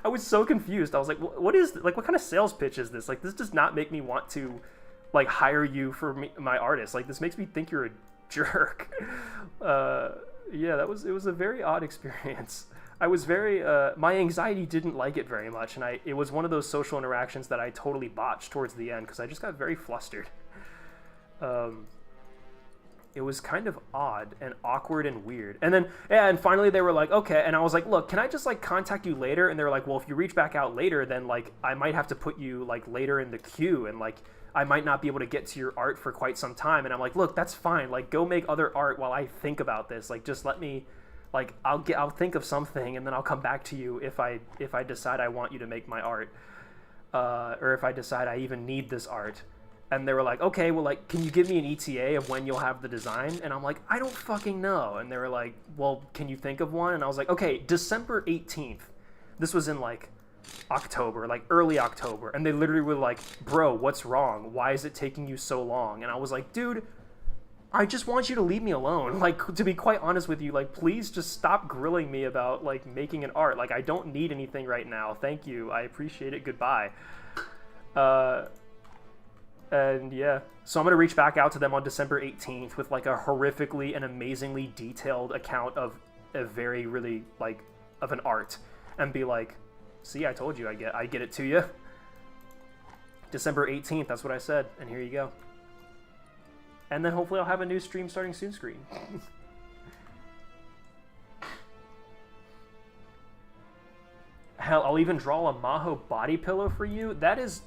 I was so confused. I was like, what kind of sales pitch is this? Like, this does not make me want to like hire you for my artist. Like, this makes me think you're a jerk. Yeah, it was a very odd experience. I was very, my anxiety didn't like it very much, and it was one of those social interactions that I totally botched towards the end, because I just got very flustered. It was kind of odd and awkward and weird. And then, yeah, and finally they were like, okay, and I was like, look, can I just, like, contact you later? And they were like, well, if you reach back out later, then, like, I might have to put you, like, later in the queue, and, like, I might not be able to get to your art for quite some time. And I'm like, look, that's fine. Like, go make other art while I think about this. Like, just let me, like, I'll think of something, and then I'll come back to you if I decide I want you to make my art, or if I decide I even need this art. And they were like, okay, well, like, can you give me an ETA of when you'll have the design? And I'm like, I don't fucking know. And they were like, well, can you think of one? And I was like, okay, December 18th. This was in, like, October, like, early October. And they literally were like, bro, what's wrong? Why is it taking you so long? And I was like, dude, I just want you to leave me alone. Like, to be quite honest with you, like, please just stop grilling me about, like, making an art. Like, I don't need anything right now. Thank you. I appreciate it. Goodbye. And yeah, so I'm going to reach back out to them on December 18th with like a horrifically and amazingly detailed account of a very, really like, of an art and be like, see, I told you I get it to you. December 18th, that's what I said. And here you go. And then hopefully I'll have a new stream starting soon screen. Hell, I'll even draw a Maho body pillow for you. That is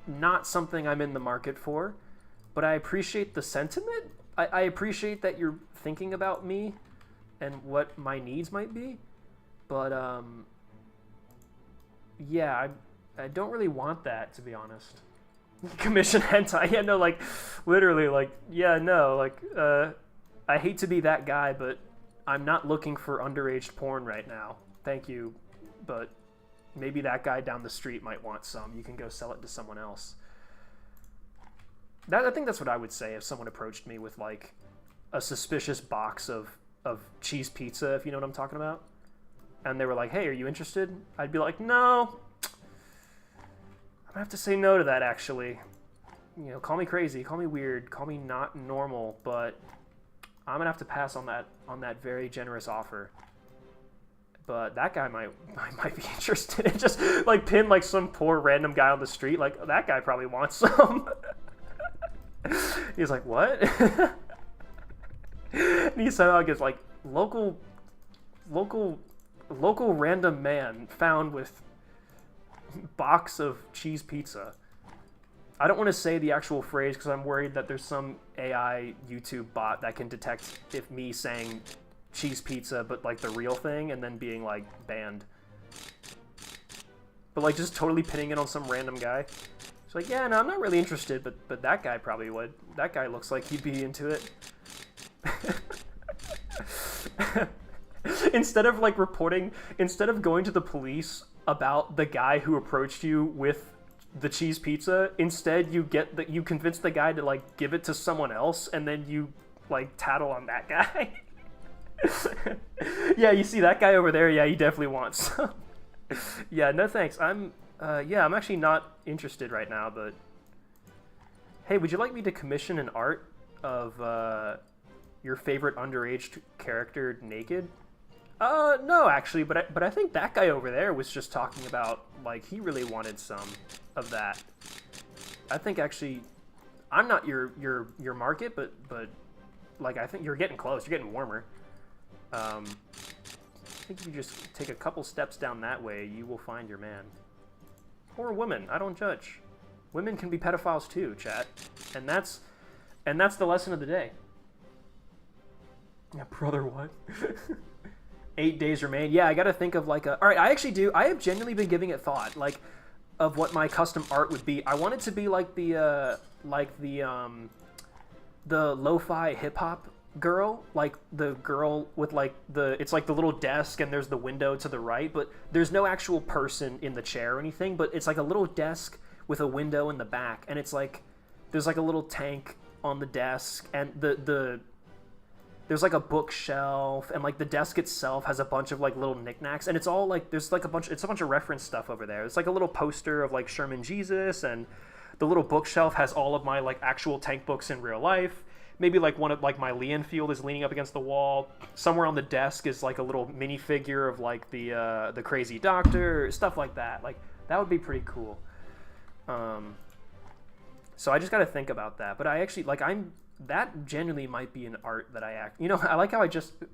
not something I'm in the market for, but I appreciate the sentiment. I appreciate that you're thinking about me and what my needs might be, but yeah, I don't really want that, to be honest. Commission hentai, yeah, no, like, literally, like, yeah, no, like, I hate to be that guy, but I'm not looking for underage porn right now. Thank you, but maybe that guy down the street might want some. You can go sell it to someone else. I think that's what I would say if someone approached me with, like, a suspicious box of cheese pizza, if you know what I'm talking about. And they were like, hey, are you interested? I'd be like, no. I'm gonna have to say no to that, actually. You know, call me crazy, call me weird, call me not normal, but I'm gonna have to pass on that very generous offer. But that guy might be interested in just, like, pin, like, some poor random guy on the street. Like, that guy probably wants some. He's like, what? And he somehow gets, like, local random man found with box of cheese pizza. I don't want to say the actual phrase because I'm worried that there's some AI YouTube bot that can detect if me saying cheese pizza, but like the real thing, and then being like banned. But like just totally pinning it on some random guy. It's like, yeah, no, I'm not really interested, but that guy probably would. That guy looks like he'd be into it. Instead of like instead of going to the police about the guy who approached you with the cheese pizza, instead you convince the guy to like give it to someone else, and then you like tattle on that guy. Yeah, you see that guy over there? Yeah, he definitely wants some. Yeah, no thanks. I'm actually not interested right now, but hey, would you like me to commission an art of your favorite underage character naked? No, actually, but I think that guy over there was just talking about, like, he really wanted some of that. I think actually, I'm not your market, but like, I think you're getting close. You're getting warmer. I think if you just take a couple steps down that way, you will find your man. Or women. I don't judge. Women can be pedophiles too, chat. And that's the lesson of the day. Yeah, brother, what? 8 days remain. Yeah, I gotta think of like a... Alright, I have genuinely been giving it thought, like, of what my custom art would be. I want it to be like the lo-fi hip-hop girl, like the girl with like it's like the little desk and there's the window to the right, but there's no actual person in the chair or anything, but it's like a little desk with a window in the back, and it's like there's like a little tank on the desk, and there's like a bookshelf, and like the desk itself has a bunch of like little knickknacks, and it's all like it's a bunch of reference stuff over there. It's like a little poster of like Sherman Jesus, and the little bookshelf has all of my like actual tank books in real life. Maybe like one of like my Leonfield is leaning up against the wall. Somewhere on the desk is like a little minifigure of like the crazy doctor, stuff like that. Like that would be pretty cool. So I just got to think about that. But I actually like that genuinely might be an art that I like how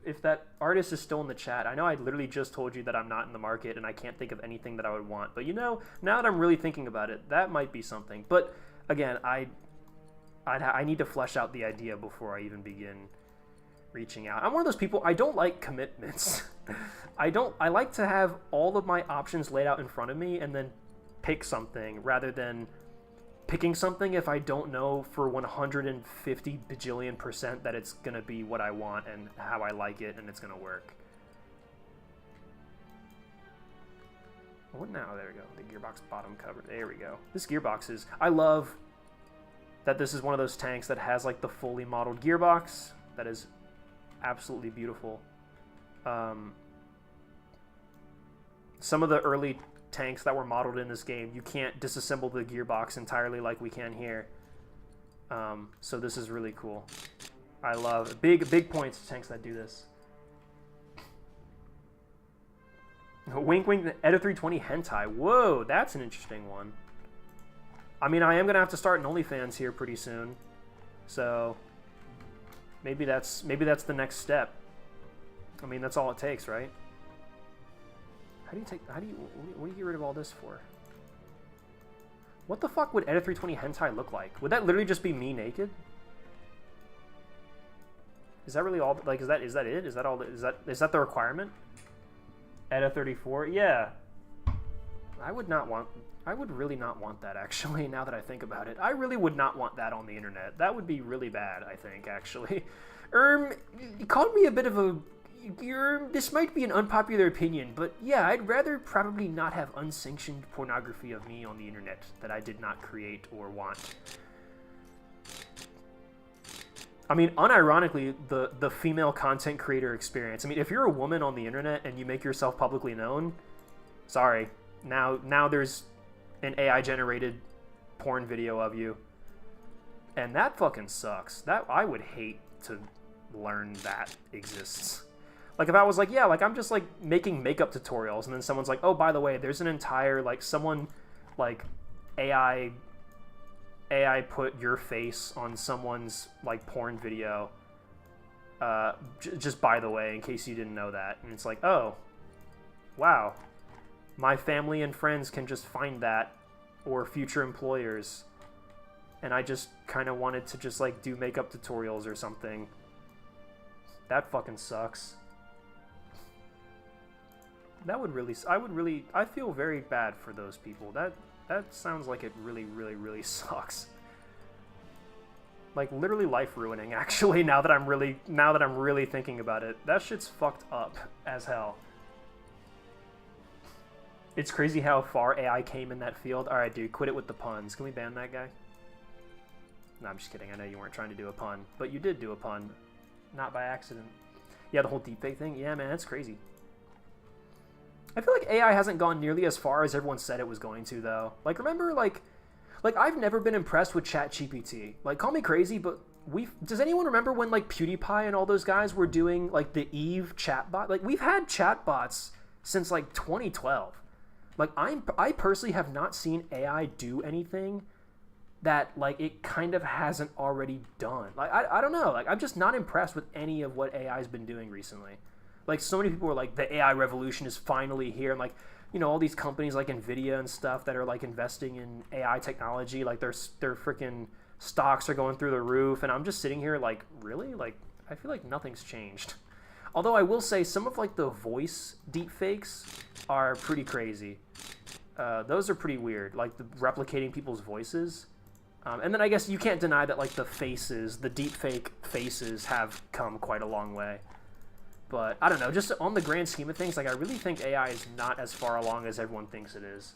if that artist is still in the chat, I know I literally just told you that I'm not in the market and I can't think of anything that I would want. But now that I'm really thinking about it, that might be something. But again, I need to flesh out the idea before I even begin reaching out. I'm one of those people, I don't like commitments. I like to have all of my options laid out in front of me and then pick something rather than picking something if I don't know for 150 bajillion% that it's gonna be what I want and how I like it and it's gonna work. What now? There we go. The gearbox bottom cover. There we go. This gearbox is... I love that this is one of those tanks that has like the fully modeled gearbox. That is absolutely beautiful. Some of the early tanks that were modeled in this game, you can't disassemble the gearbox entirely like we can here. So this is really cool. I love big points to tanks that do this. Wink wink, Edda 320 hentai. Whoa, that's an interesting one. I mean, I am gonna have to start an OnlyFans here pretty soon, so maybe that's the next step. I mean, that's all it takes, right? What do you get rid of all this for? What the fuck would Edda 320 hentai look like? Would that literally just be me naked? Is that really all? Like, is that it? Is that all? Is that the requirement? Edda 34, yeah. I would really not want that, actually, now that I think about it. I really would not want that on the internet. That would be really bad, I think, actually. You called me a bit of a... this might be an unpopular opinion, but yeah, I'd rather probably not have unsanctioned pornography of me on the internet that I did not create or want. I mean, unironically, the female content creator experience. I mean, if you're a woman on the internet and you make yourself publicly known, sorry. Now there's an AI-generated porn video of you. And that fucking sucks. I would hate to learn that exists. Like, if I was like, yeah, like, I'm just, like, making makeup tutorials, and then someone's like, oh, by the way, there's an entire, like, someone, like, AI put your face on someone's, like, porn video, just by the way, in case you didn't know that. And it's like, oh, wow. My family and friends can just find that, or future employers. And I just kind of wanted to just, like, do makeup tutorials or something. That fucking sucks. I feel very bad for those people. That sounds like it really sucks. Like, literally life ruining, actually, now that I'm really thinking about it. That shit's fucked up as hell. It's crazy how far AI came in that field. Alright, dude, quit it with the puns. Can we ban that guy? No, I'm just kidding. I know you weren't trying to do a pun. But you did do a pun. Not by accident. Yeah, the whole deepfake thing? Yeah, man, that's crazy. I feel like AI hasn't gone nearly as far as everyone said it was going to, though. Like, remember, like I've never been impressed with ChatGPT. Like, call me crazy, but does anyone remember when, like, PewDiePie and all those guys were doing, like, the Eve chatbot? Like, we've had chatbots since, like, 2012. Like, I personally have not seen AI do anything that, like, it kind of hasn't already done. Like, I don't know. Like, I'm just not impressed with any of what AI's been doing recently. Like, so many people are like, the AI revolution is finally here. And, like, you know, all these companies like NVIDIA and stuff that are, like, investing in AI technology, like, their freaking stocks are going through the roof. And I'm just sitting here like, really? Like, I feel like nothing's changed. Although I will say some of, like, the voice deepfakes are pretty crazy. Those are pretty weird, like the replicating people's voices. And then I guess you can't deny that, like, the deepfake faces have come quite a long way. But, I don't know, just on the grand scheme of things, like, I really think AI is not as far along as everyone thinks it is.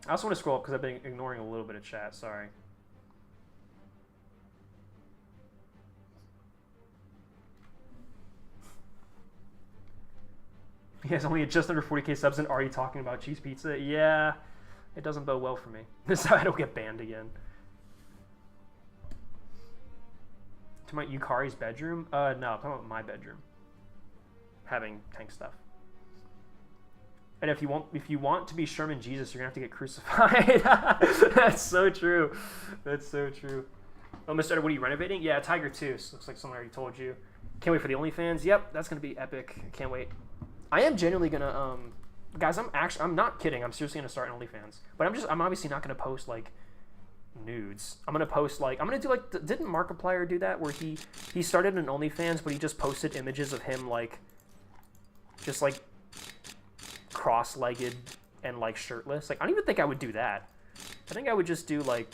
I also want to scroll up because I've been ignoring a little bit of chat, sorry. He has only just under 40k subs and already talking about cheese pizza. Yeah, it doesn't bode well for me. This is how I don't get banned again. To my Yukari's bedroom? No, I'm talking about my bedroom. Having tank stuff. And if you want to be Sherman Jesus, you're gonna have to get crucified. That's so true. That's so true. Oh, Mr. Edward, what are you renovating? Yeah, Tiger 2. So looks like someone already told you. Can't wait for the OnlyFans. Yep, that's gonna be epic. Can't wait. I am genuinely gonna guys, I'm not kidding. I'm seriously gonna start an OnlyFans. But I'm obviously not gonna post, like, nudes. I'm gonna post, like, I'm gonna do, like, didn't Markiplier do that where he started an OnlyFans, but he just posted images of him, like, just, like, cross-legged and like shirtless. Like I don't even think I would do that. I think I would just do like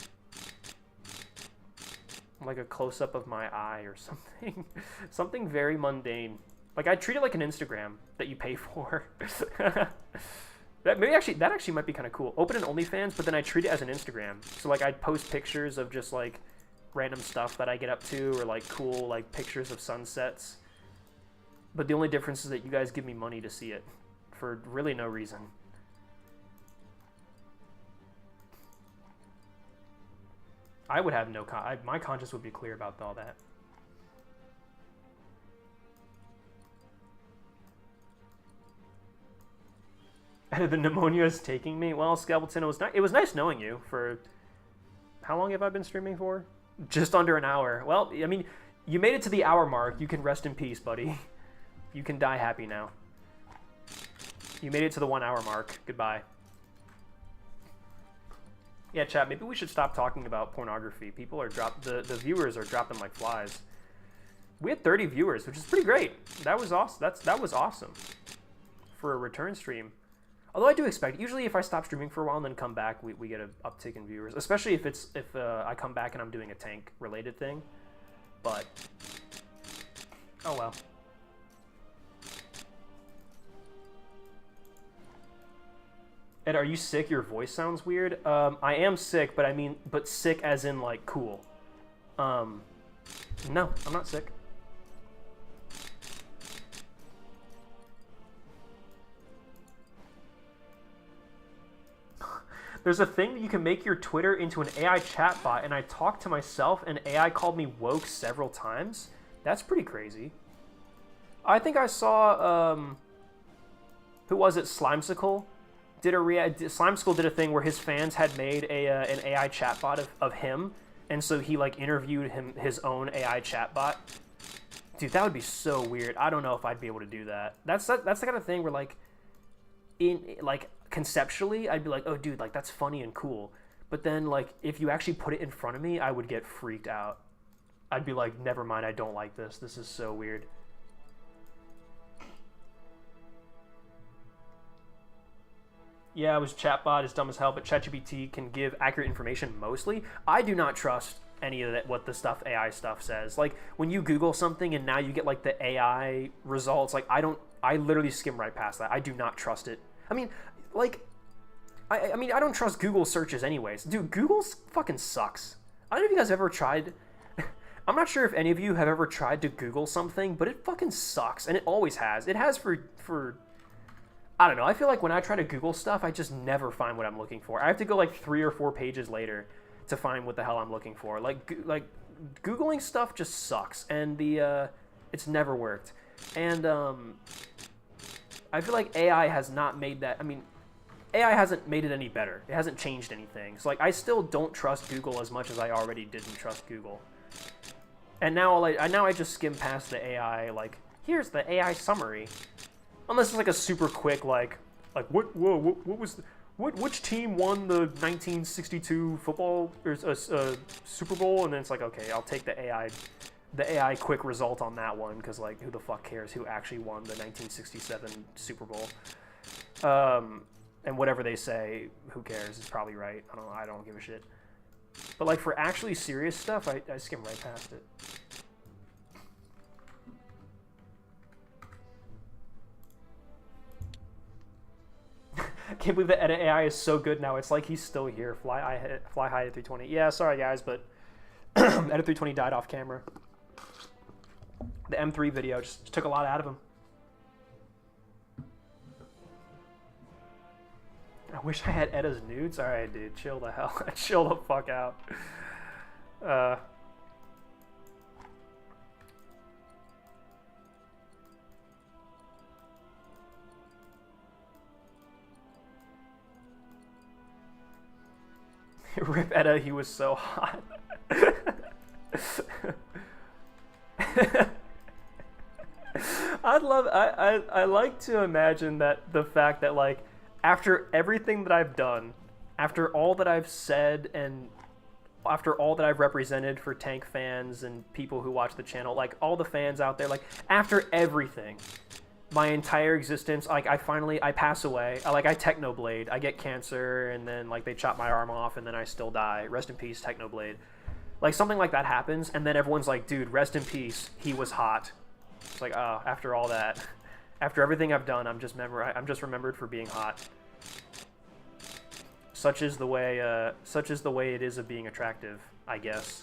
a close-up of my eye or something. Something very mundane. Like I'd treat it like an Instagram that you pay for. That actually might be kind of cool. Open an OnlyFans, but then I treat it as an Instagram. So like I'd post pictures of just like random stuff that I get up to, or like cool like pictures of sunsets. But the only difference is that you guys give me money to see it for really no reason. I would have no my conscience would be clear about all that. The pneumonia is taking me. Well, Skeleton, it was nice knowing you for... How long have I been streaming for? Just under an hour. Well, I mean, you made it to the hour mark. You can rest in peace, buddy. You can die happy now. You made it to the 1 hour mark. Goodbye. Yeah, chat, maybe we should stop talking about pornography. People are the viewers are dropping like flies. We had 30 viewers, which is pretty great. That was awesome. That was awesome for a return stream. Although I do expect, usually if I stop streaming for a while and then come back, we get an uptick in viewers. Especially if I come back and I'm doing a tank related thing. But oh well. Ed, are you sick? Your voice sounds weird. I am sick, but sick as in like cool. No, I'm not sick. There's a thing that you can make your Twitter into an AI chatbot, and I talked to myself, and AI called me woke several times. That's pretty crazy. I think I saw, who was it? Slimesicle Slimesicle did a thing where his fans had made an AI chatbot of him, and so he like interviewed his own AI chatbot. Dude, that would be so weird. I don't know if I'd be able to do that. That's the kind of thing where like conceptually I'd be like, oh dude, like that's funny and cool, but then like if you actually put it in front of me, I would get freaked out. I'd be like, never mind, I don't like this is so weird. Yeah, it was chatbot is dumb as hell, but ChatGPT can give accurate information mostly. I do not trust any of that, what the stuff AI stuff says. Like when you Google something and now you get like the AI results, like I literally skim right past that. I do not trust it. I mean, like, I mean, I don't trust Google searches anyways. Dude, Google fucking sucks. I don't know if you guys ever tried... I'm not sure if any of you have ever tried to Google something, but it fucking sucks, and it always has. It has for I don't know. I feel like when I try to Google stuff, I just never find what I'm looking for. I have to go like 3 or 4 pages later to find what the hell I'm looking for. Like Googling stuff just sucks, and it's never worked. And I feel like AI has not made that. I mean, AI hasn't made it any better. It hasn't changed anything. So like, I still don't trust Google as much as I already didn't trust Google. And now I just skim past the AI. Like, here's the AI summary. Unless it's like a super quick like which team won the 1962 football or Super Bowl, and then it's like, okay, I'll take the AI quick result on that one, because like who the fuck cares who actually won the 1967 Super Bowl. And whatever they say, who cares? It's probably right. I don't give a shit. But like for actually serious stuff, I skim right past it. I can't believe the edit AI is so good now. It's like he's still here. Fly high at 320. Yeah, sorry guys, but edit 320 died off camera. The M3 video just took a lot out of him. I wish I had Edda's nudes. All right, dude, chill the hell, chill the fuck out. Rip Edda, he was so hot. I like to imagine that the fact that like after everything that I've done, after all that I've said, and after all that I've represented for Tank fans and people who watch the channel, like all the fans out there, like after everything, my entire existence, like I pass away, I Technoblade, I get cancer, and then like they chop my arm off, and then I still die. Rest in peace, Technoblade. Like something like that happens, and then everyone's like, dude, rest in peace, he was hot. It's like, oh, after all that, after everything I've done, I'm just remembered for being hot. Such is the way it is of being attractive, I guess.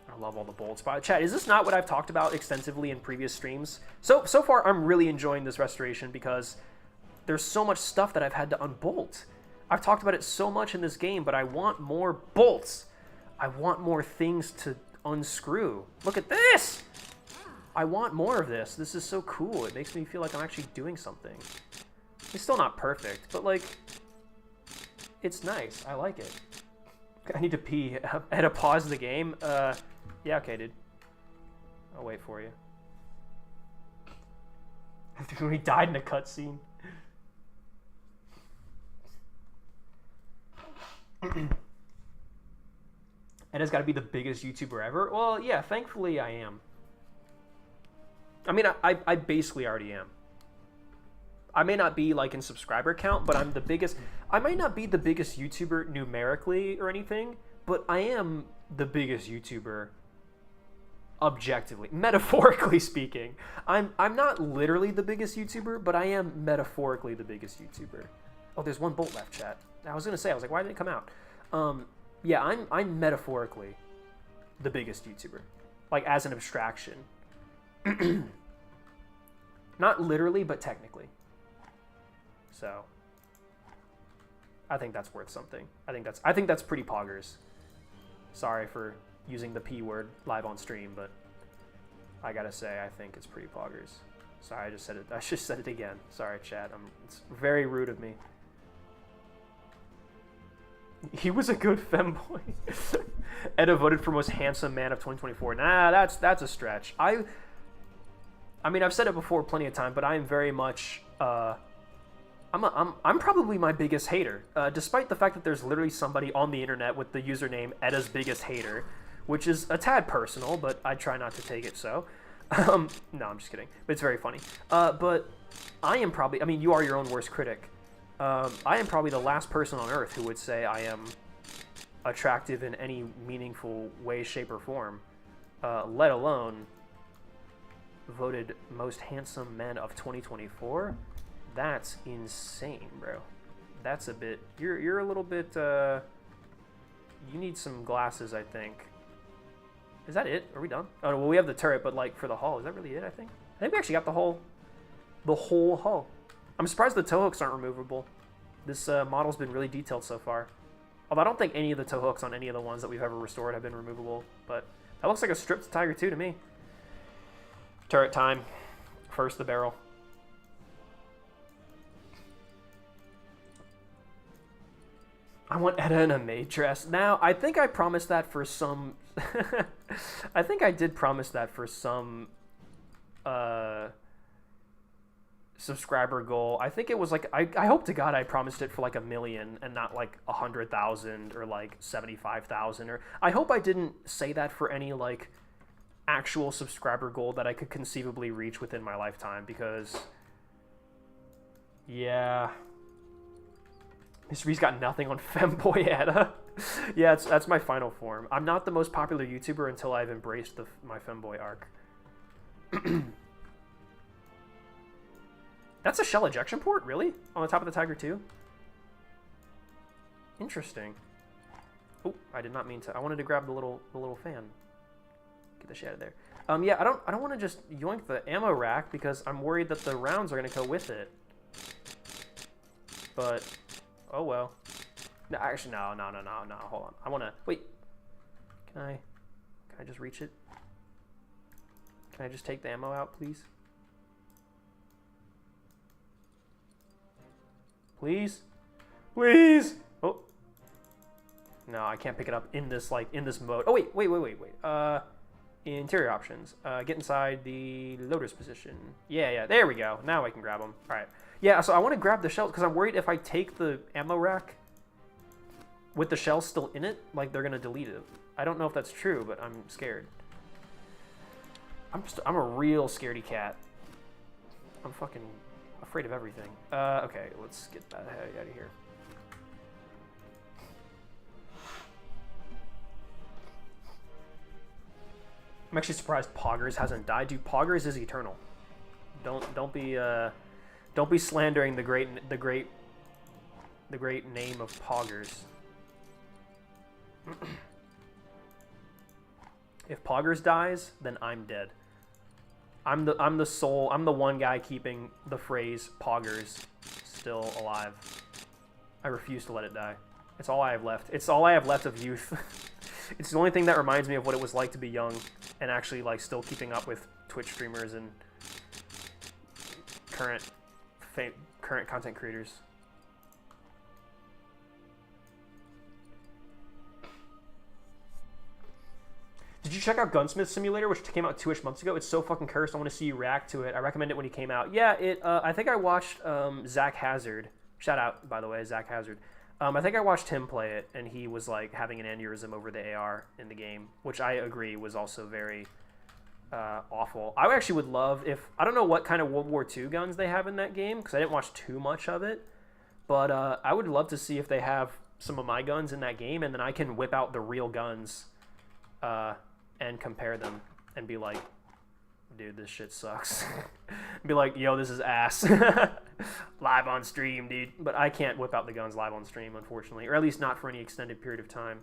I love all the bold spots. Chat, is this not what I've talked about extensively in previous streams? So far, I'm really enjoying this restoration because there's so much stuff that I've had to unbolt. I've talked about it so much in this game, but I want more bolts. I want more things to unscrew. Look at this! I want more of this. This is so cool. It makes me feel like I'm actually doing something. It's still not perfect, but like, it's nice. I like it. I need to pee. I had to pause the game. Yeah, okay, dude. I'll wait for you. I think we died in a cutscene. Edda's got to be the biggest YouTuber ever. Well, yeah, thankfully I am. I mean, I basically already am. I may not be like in subscriber count, but I'm the biggest. I might not be the biggest YouTuber numerically or anything, but I am the biggest YouTuber objectively, metaphorically speaking. I'm not literally the biggest YouTuber, but I am metaphorically the biggest YouTuber. Oh, there's one bolt left, chat. I was gonna say, I was like, why didn't it come out? Yeah, I'm metaphorically the biggest YouTuber, like as an abstraction. Not literally, but technically. So I think that's worth something. I think that's pretty poggers. Sorry for using the P word live on stream, but I gotta say I think it's pretty poggers. Sorry, I just said it. I just said it again. Sorry, chat. It's very rude of me. He was a good femboy. Edda voted for most handsome man of 2024. Nah, that's a stretch. I mean, I've said it before plenty of time, but I am very much. I'm probably my biggest hater, despite the fact that there's literally somebody on the internet with the username Edda's biggest hater, which is a tad personal, but I try not to take it so. No, I'm just kidding. But it's very funny. But I am probably. I mean, you are your own worst critic. I am probably the last person on earth who would say I am attractive in any meaningful way, shape, or form, let alone voted most handsome men of 2024. That's insane, bro. That's a bit. You're a little bit. You need some glasses, I think. Is that it? Are we done? Oh no, well, we have the turret, but like for the hull, is that really it? I think we actually got the whole hull. I'm surprised the tow hooks aren't removable. This model's been really detailed so far. Although I don't think any of the tow hooks on any of the ones that we've ever restored have been removable. But that looks like a stripped Tiger 2 to me. Turret time. First the barrel. I want Edda in a maid dress. Now, I think I promised that for some... I think I did promise that for some... subscriber goal. I think it was like I hope to God I promised it for like 1 million and not like 100,000 or like 75,000, or I hope I didn't say that for any like actual subscriber goal that I could conceivably reach within my lifetime, because yeah, Mr. B's got nothing on femboy Edda. Yeah, that's my final form. I'm not the most popular YouTuber until I've embraced my femboy arc. That's a shell ejection port, really? On the top of the Tiger 2? Interesting. Oh, I did not mean to. I wanted to grab the little fan. Get the shit out of there. Yeah, I don't want to just yoink the ammo rack because I'm worried that the rounds are gonna go with it. But oh well. No, actually, no. Hold on. I wanna wait. Can I just reach it? Can I just take the ammo out, please? Please? Please! Oh. No, I can't pick it up in this, like, in this mode. Oh, wait. Interior options. Get inside the loader's position. Yeah, there we go. Now I can grab them. All right. Yeah, so I want to grab the shells, because I'm worried if I take the ammo rack with the shells still in it, like, they're going to delete it. I don't know if that's true, but I'm scared. I'm a real scaredy cat. I'm fucking afraid of everything. Okay, let's get that out of here. I'm actually surprised Poggers hasn't died. Dude, Poggers is eternal. Don't be slandering the great name of Poggers. If Poggers dies, then I'm dead. I'm the one guy keeping the phrase Poggers still alive. I refuse to let it die. It's all I have left. It's all I have left of youth. It's the only thing that reminds me of what it was like to be young and actually like still keeping up with Twitch streamers and current content creators. Did you check out Gunsmith Simulator, which came out 2-ish months ago? It's so fucking cursed. I want to see you react to it. I recommend it when he came out. Yeah, I think I watched Zach Hazard. Shout out, by the way, Zach Hazard. I think I watched him play it, and he was like having an aneurysm over the AR in the game, which I agree was also very awful. I actually would love if... I don't know what kind of World War II guns they have in that game, because I didn't watch too much of it, but I would love to see if they have some of my guns in that game, and then I can whip out the real guns and compare them and be like, dude, this shit sucks. Be like, yo, this is ass. Live on stream, dude. But I can't whip out the guns live on stream, unfortunately, or at least not for any extended period of time.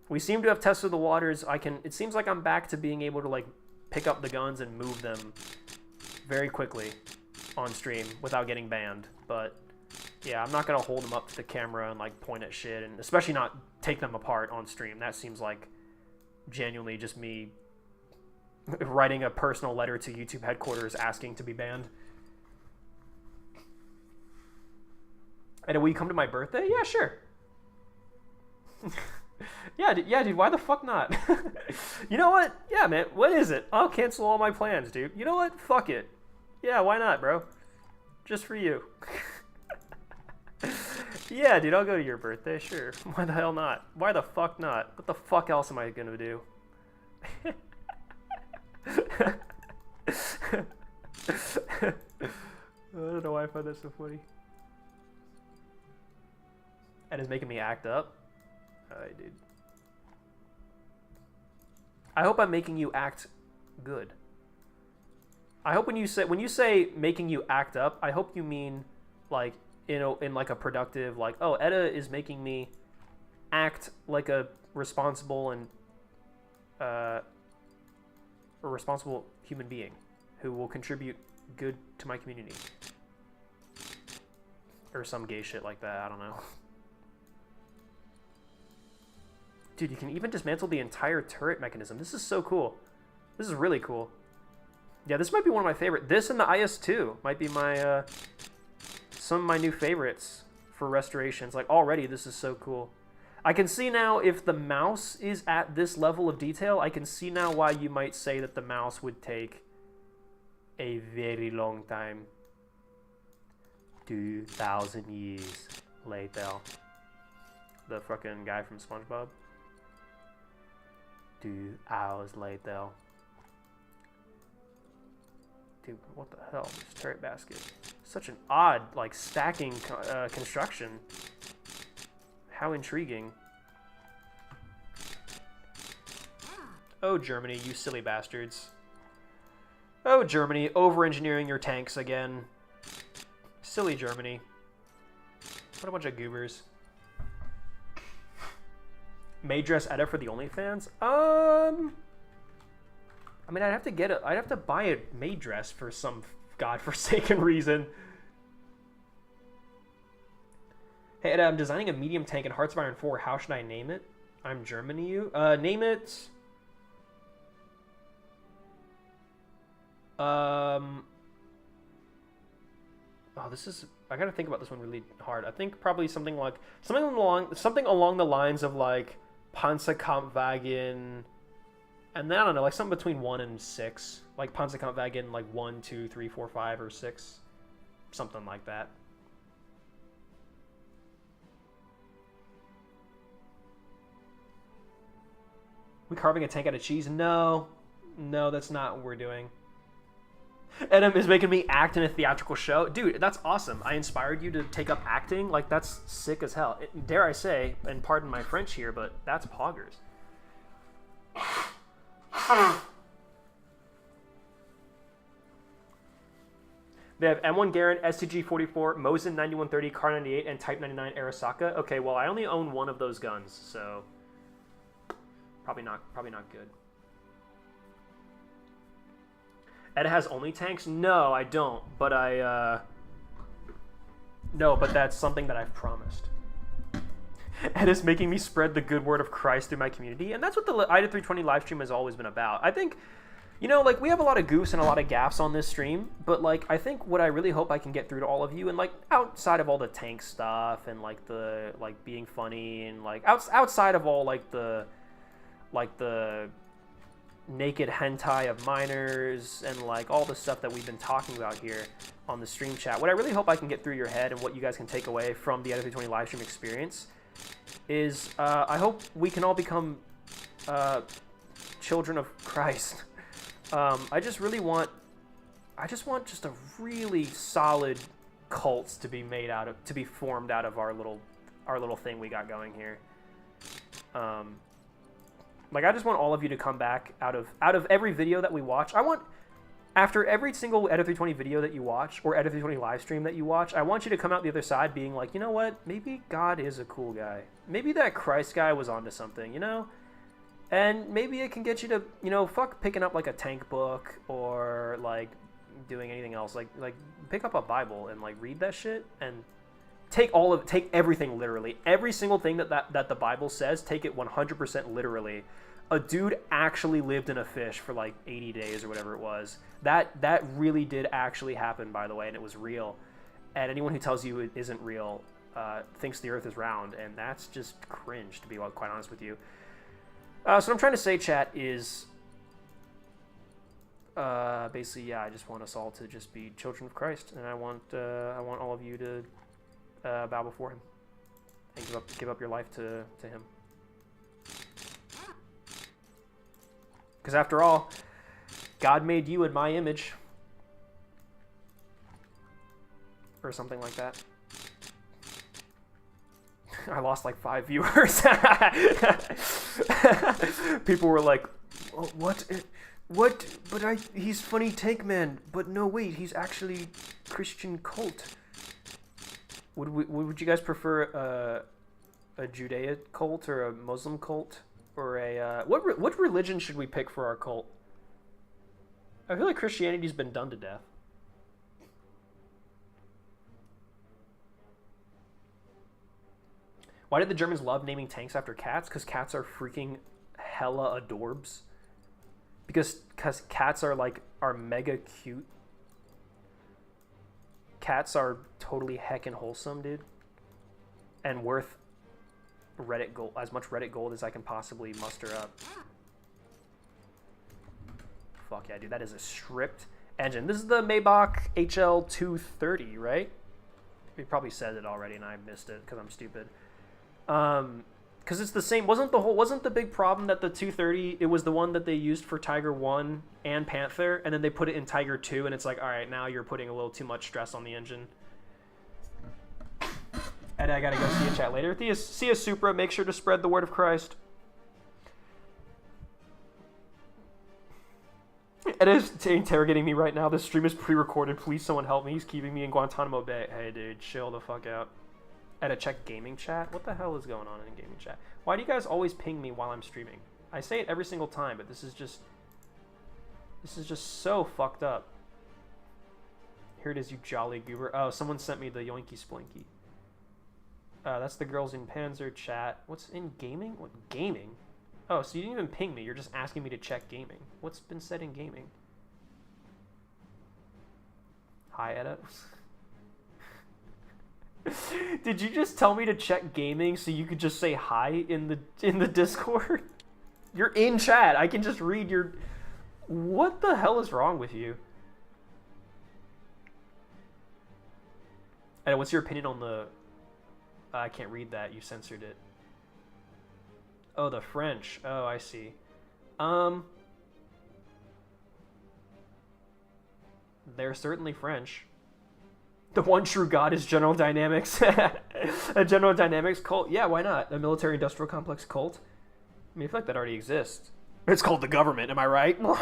We seem to have tested the waters. It seems like I'm back to being able to like pick up the guns and move them very quickly on stream without getting banned. But yeah, I'm not gonna hold them up to the camera and like point at shit, and especially not take them apart on stream. That seems like genuinely just me writing a personal letter to YouTube headquarters asking to be banned. And will you come to my birthday? Yeah, sure. yeah, dude, why the fuck not? You know what? Yeah, man, what is it? I'll cancel all my plans, dude. You know what? Fuck it. Yeah, why not, bro? Just for you. Yeah, dude, I'll go to your birthday, sure. Why the hell not? Why the fuck not? What the fuck else am I gonna do? I don't know why I find that so funny. And it's making me act up. Alright, dude. I hope I'm making you act good. I hope when you say making you act up, I hope you mean like in like a productive, like, oh, Edda is making me act like a responsible and a responsible human being who will contribute good to my community. Or some gay shit like that, I don't know. Dude, you can even dismantle the entire turret mechanism. This is so cool. This is really cool. Yeah, this might be one of my favorite. This and the IS-2 might be my some of my new favorites for restorations. Like, already, this is so cool. I can see now if the mouse is at this level of detail, I can see now why you might say that the mouse would take a very long time. 2,000 years later. The fucking guy from SpongeBob. 2 hours later. Dude, what the hell? This turret basket. Such an odd, like, stacking construction. How intriguing. Oh, Germany, you silly bastards. Oh, Germany, over-engineering your tanks again. Silly Germany. What a bunch of goobers. Maid dress Edda for the OnlyFans? I mean, I'd have to buy a maid dress for some godforsaken reason. Hey, Edda, I'm designing a medium tank in Hearts of Iron 4. How should I name it? I'm Germany you. Name it... Oh, this is... I gotta think about this one really hard. I think probably something like... Something along the lines of, like, Panzerkampfwagen... And then, I don't know, like something between 1 and 6. Like Panzerkampfwagen, like 1, 2, 3, 4, 5, or 6. Something like that. We carving a tank out of cheese? No. No, that's not what we're doing. Adam is making me act in a theatrical show. Dude, that's awesome. I inspired you to take up acting. Like, that's sick as hell. Dare I say, and pardon my French here, but that's poggers. They have M1 Garand, STG-44, Mosin 9130, Car 98, and Type 99 Arasaka. Okay, well, I only own one of those guns, so probably not good. Ed has only tanks? No, I don't. But no, but that's something that I've promised. Ed is making me spread the good word of Christ through my community, and that's what the IDA 320 live stream has always been about. I think, you know, like, we have a lot of goofs and a lot of gaffes on this stream, but, like, I think what I really hope I can get through to all of you, and, like, outside of all the tank stuff and, like, the, like, being funny and, like, outside of all, like, the naked hentai of minors and, like, all the stuff that we've been talking about here on the stream chat, what I really hope I can get through your head and what you guys can take away from the IDA 320 live stream experience is I hope we can all become children of Christ. I just want just a really solid cult to be formed out of our little thing we got going here. Like, I just want all of you to come back out of every video that we watch. I want, after every single IDA 320 video that you watch, or IDA 320 live stream that you watch, I want you to come out the other side being like, you know what? Maybe God is a cool guy. Maybe that Christ guy was onto something, you know? And maybe it can get you to, you know, fuck picking up, like, a tank book or, like, doing anything else. Like pick up a Bible and, like, read that shit and take everything literally. Every single thing that the Bible says, take it 100% literally. A dude actually lived in a fish for, like, 80 days or whatever it was. That really did actually happen, by the way, and it was real. And anyone who tells you it isn't real thinks the earth is round, and that's just cringe, to be quite honest with you. So what I'm trying to say, chat, is basically, yeah, I just want us all to just be children of Christ, and I want all of you to bow before him and give up your life to him. Because after all, God made you in my image, or something like that. I lost like 5 viewers. People were like, oh, what? But he's funny tank man. But no, wait, he's actually Christian cult. Would you guys prefer a Judea cult or a Muslim cult or a what religion should we pick for our cult? I feel like Christianity's been done to death. Why did the Germans love naming tanks after cats? Because cats are freaking hella adorbs. Because cats are mega cute. Cats are totally heckin' wholesome, dude. And worth Reddit gold, as much Reddit gold as I can possibly muster up. Fuck yeah, dude, that is a stripped engine. This is the Maybach HL230, right? We probably said it already and I missed it because I'm stupid. Because it's the same. Wasn't the big problem that the 230, it was the one that they used for Tiger 1 and Panther, and then they put it in Tiger 2, and it's like, all right, now you're putting a little too much stress on the engine. And I gotta go see a chat later. See you, Supra. Make sure to spread the word of Christ. Ed is interrogating me right now. This stream is pre-recorded. Please, someone help me. He's keeping me in Guantanamo Bay. Hey, dude, chill the fuck out. Ed, check gaming chat. What the hell is going on in gaming chat? Why do you guys always ping me while I'm streaming? I say it every single time, but this is just so fucked up. Here it is, you jolly goober. Oh, someone sent me the yoinky splinky. That's the girls in Panzer chat. What's in gaming? What gaming? Oh, so you didn't even ping me. You're just asking me to check gaming. What's been said in gaming? Hi, Edda. Did you just tell me to check gaming so you could just say hi in the Discord? You're in chat. I can just read your... What the hell is wrong with you? And what's your opinion on the... I can't read that. You censored it. Oh, the French. Oh, I see. Um, they're certainly French. The one true god is General Dynamics. A General Dynamics cult? Yeah, why not? A military-industrial complex cult? I mean, I feel like that already exists. It's called the government, am I right? What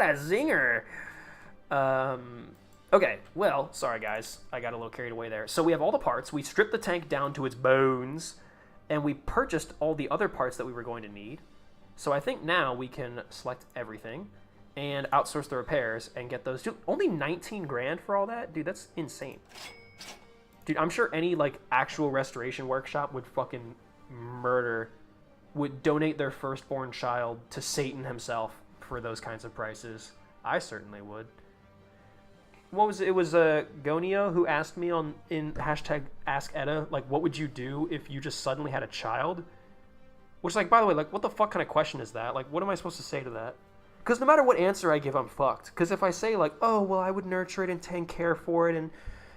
a zinger. Okay, well, sorry guys. I got a little carried away there. So we have all the parts. We stripped the tank down to its bones, and we purchased all the other parts that we were going to need. So I think now we can select everything and outsource the repairs and get those. Dude, only 19 grand for all that? Dude, that's insane. Dude, I'm sure any, like, actual restoration workshop would fucking would donate their firstborn child to Satan himself for those kinds of prices. I certainly would. What was it? It was Gonio who asked me in hashtag AskEdda, like, what would you do if you just suddenly had a child? Which, like, by the way, like, what the fuck kind of question is that? Like, what am I supposed to say to that? Because no matter what answer I give, I'm fucked. Because if I say, like, oh, well, I would nurture it and take care for it and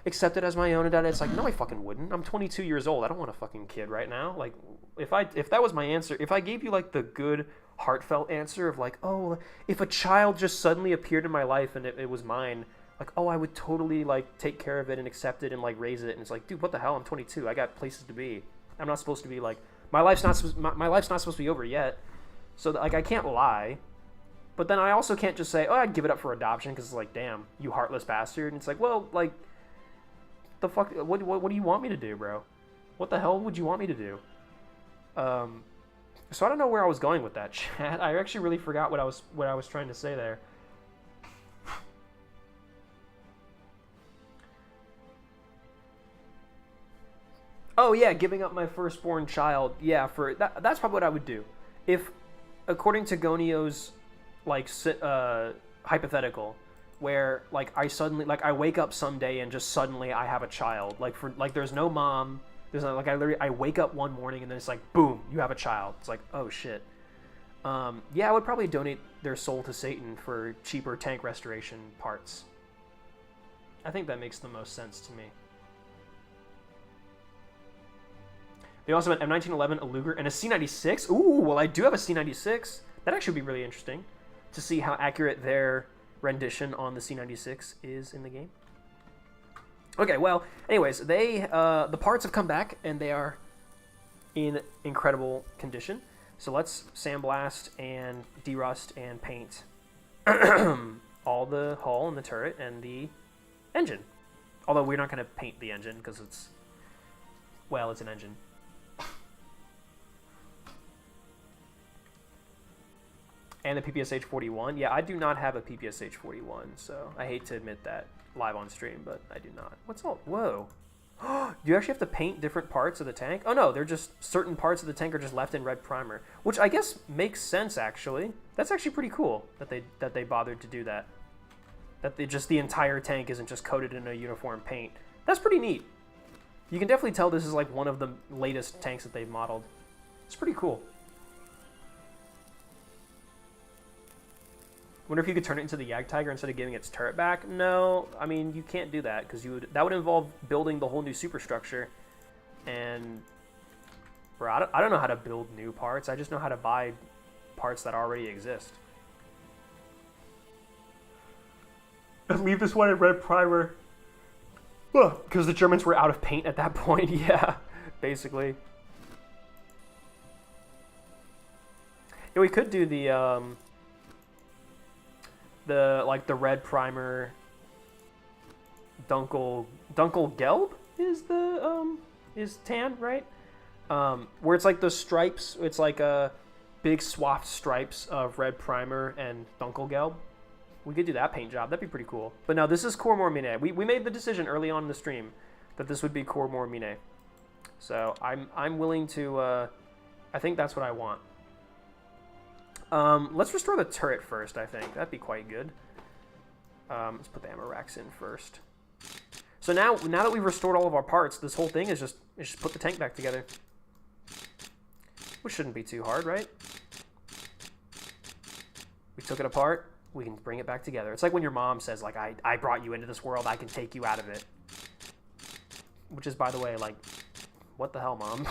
accept it as my own and that, it's like, no, I fucking wouldn't. I'm 22 years old. I don't want a fucking kid right now. Like, if that was my answer, if I gave you, like, the good, heartfelt answer of, like, oh, if a child just suddenly appeared in my life and it was mine, like, oh, I would totally, like, take care of it and accept it and, like, raise it. And it's like, dude, what the hell? I'm 22. I got places to be. I'm not supposed to be, like, my life's not supposed to be over yet. So, like, I can't lie. But then I also can't just say, oh, I'd give it up for adoption because it's like, damn, you heartless bastard. And it's like, well, like, the fuck, what do you want me to do, bro? What the hell would you want me to do? So I don't know where I was going with that, chat. I actually really forgot what I was trying to say there. Oh yeah, giving up my firstborn child. Yeah, for that's probably what I would do. If, according to Gonio's, like, hypothetical, where, like, I wake up someday and just suddenly I have a child. Like, there's no mom. There's not, like, I wake up one morning and then it's like, boom, you have a child. It's like, oh shit. Yeah, I would probably donate their soul to Satan for cheaper tank restoration parts. I think that makes the most sense to me. They also have an M1911, a Luger, and a C96. Ooh, well, I do have a C96. That actually would be really interesting to see how accurate their rendition on the C96 is in the game. Okay, well, anyways, the parts have come back, and they are in incredible condition. So let's sandblast and derust and paint all the hull and the turret and the engine. Although we're not going to paint the engine because it's an engine. And the PPSH-41. Yeah, I do not have a PPSH-41, so I hate to admit that live on stream, but I do not. What's all? Whoa. Do you actually have to paint different parts of the tank? Oh no, they're just certain parts of the tank are just left in red primer, which I guess makes sense actually. That's actually pretty cool that they bothered to do that. That the entire tank isn't just coated in a uniform paint. That's pretty neat. You can definitely tell this is like one of the latest tanks that they've modeled. It's pretty cool. Wonder if you could turn it into the Jagdtiger instead of giving its turret back? No, I mean, you can't do that, because that would involve building the whole new superstructure. And, bro, I don't know how to build new parts. I just know how to buy parts that already exist. And leave this one in red primer. Because the Germans were out of paint at that point. Yeah, basically. Yeah, we could do the red primer Dunkel Gelb is tan, right? Where it's like the stripes, it's like a big swath stripes of red primer and Dunkel Gelb. We could do that paint job. That'd be pretty cool. But no, this is Cormor Mine. We made the decision early on in the stream that this would be Cormor Mine. So I'm willing to. I think that's what I want. Let's restore the turret first. I think that'd be quite good. Let's put the ammo racks in first. So now that we've restored all of our parts, this whole thing is just put the tank back together, which shouldn't be too hard, right? We took it apart. We can bring it back together. It's like when your mom says, like, I brought you into this world, I can take you out of it. Which is, by the way, like, what the hell, Mom?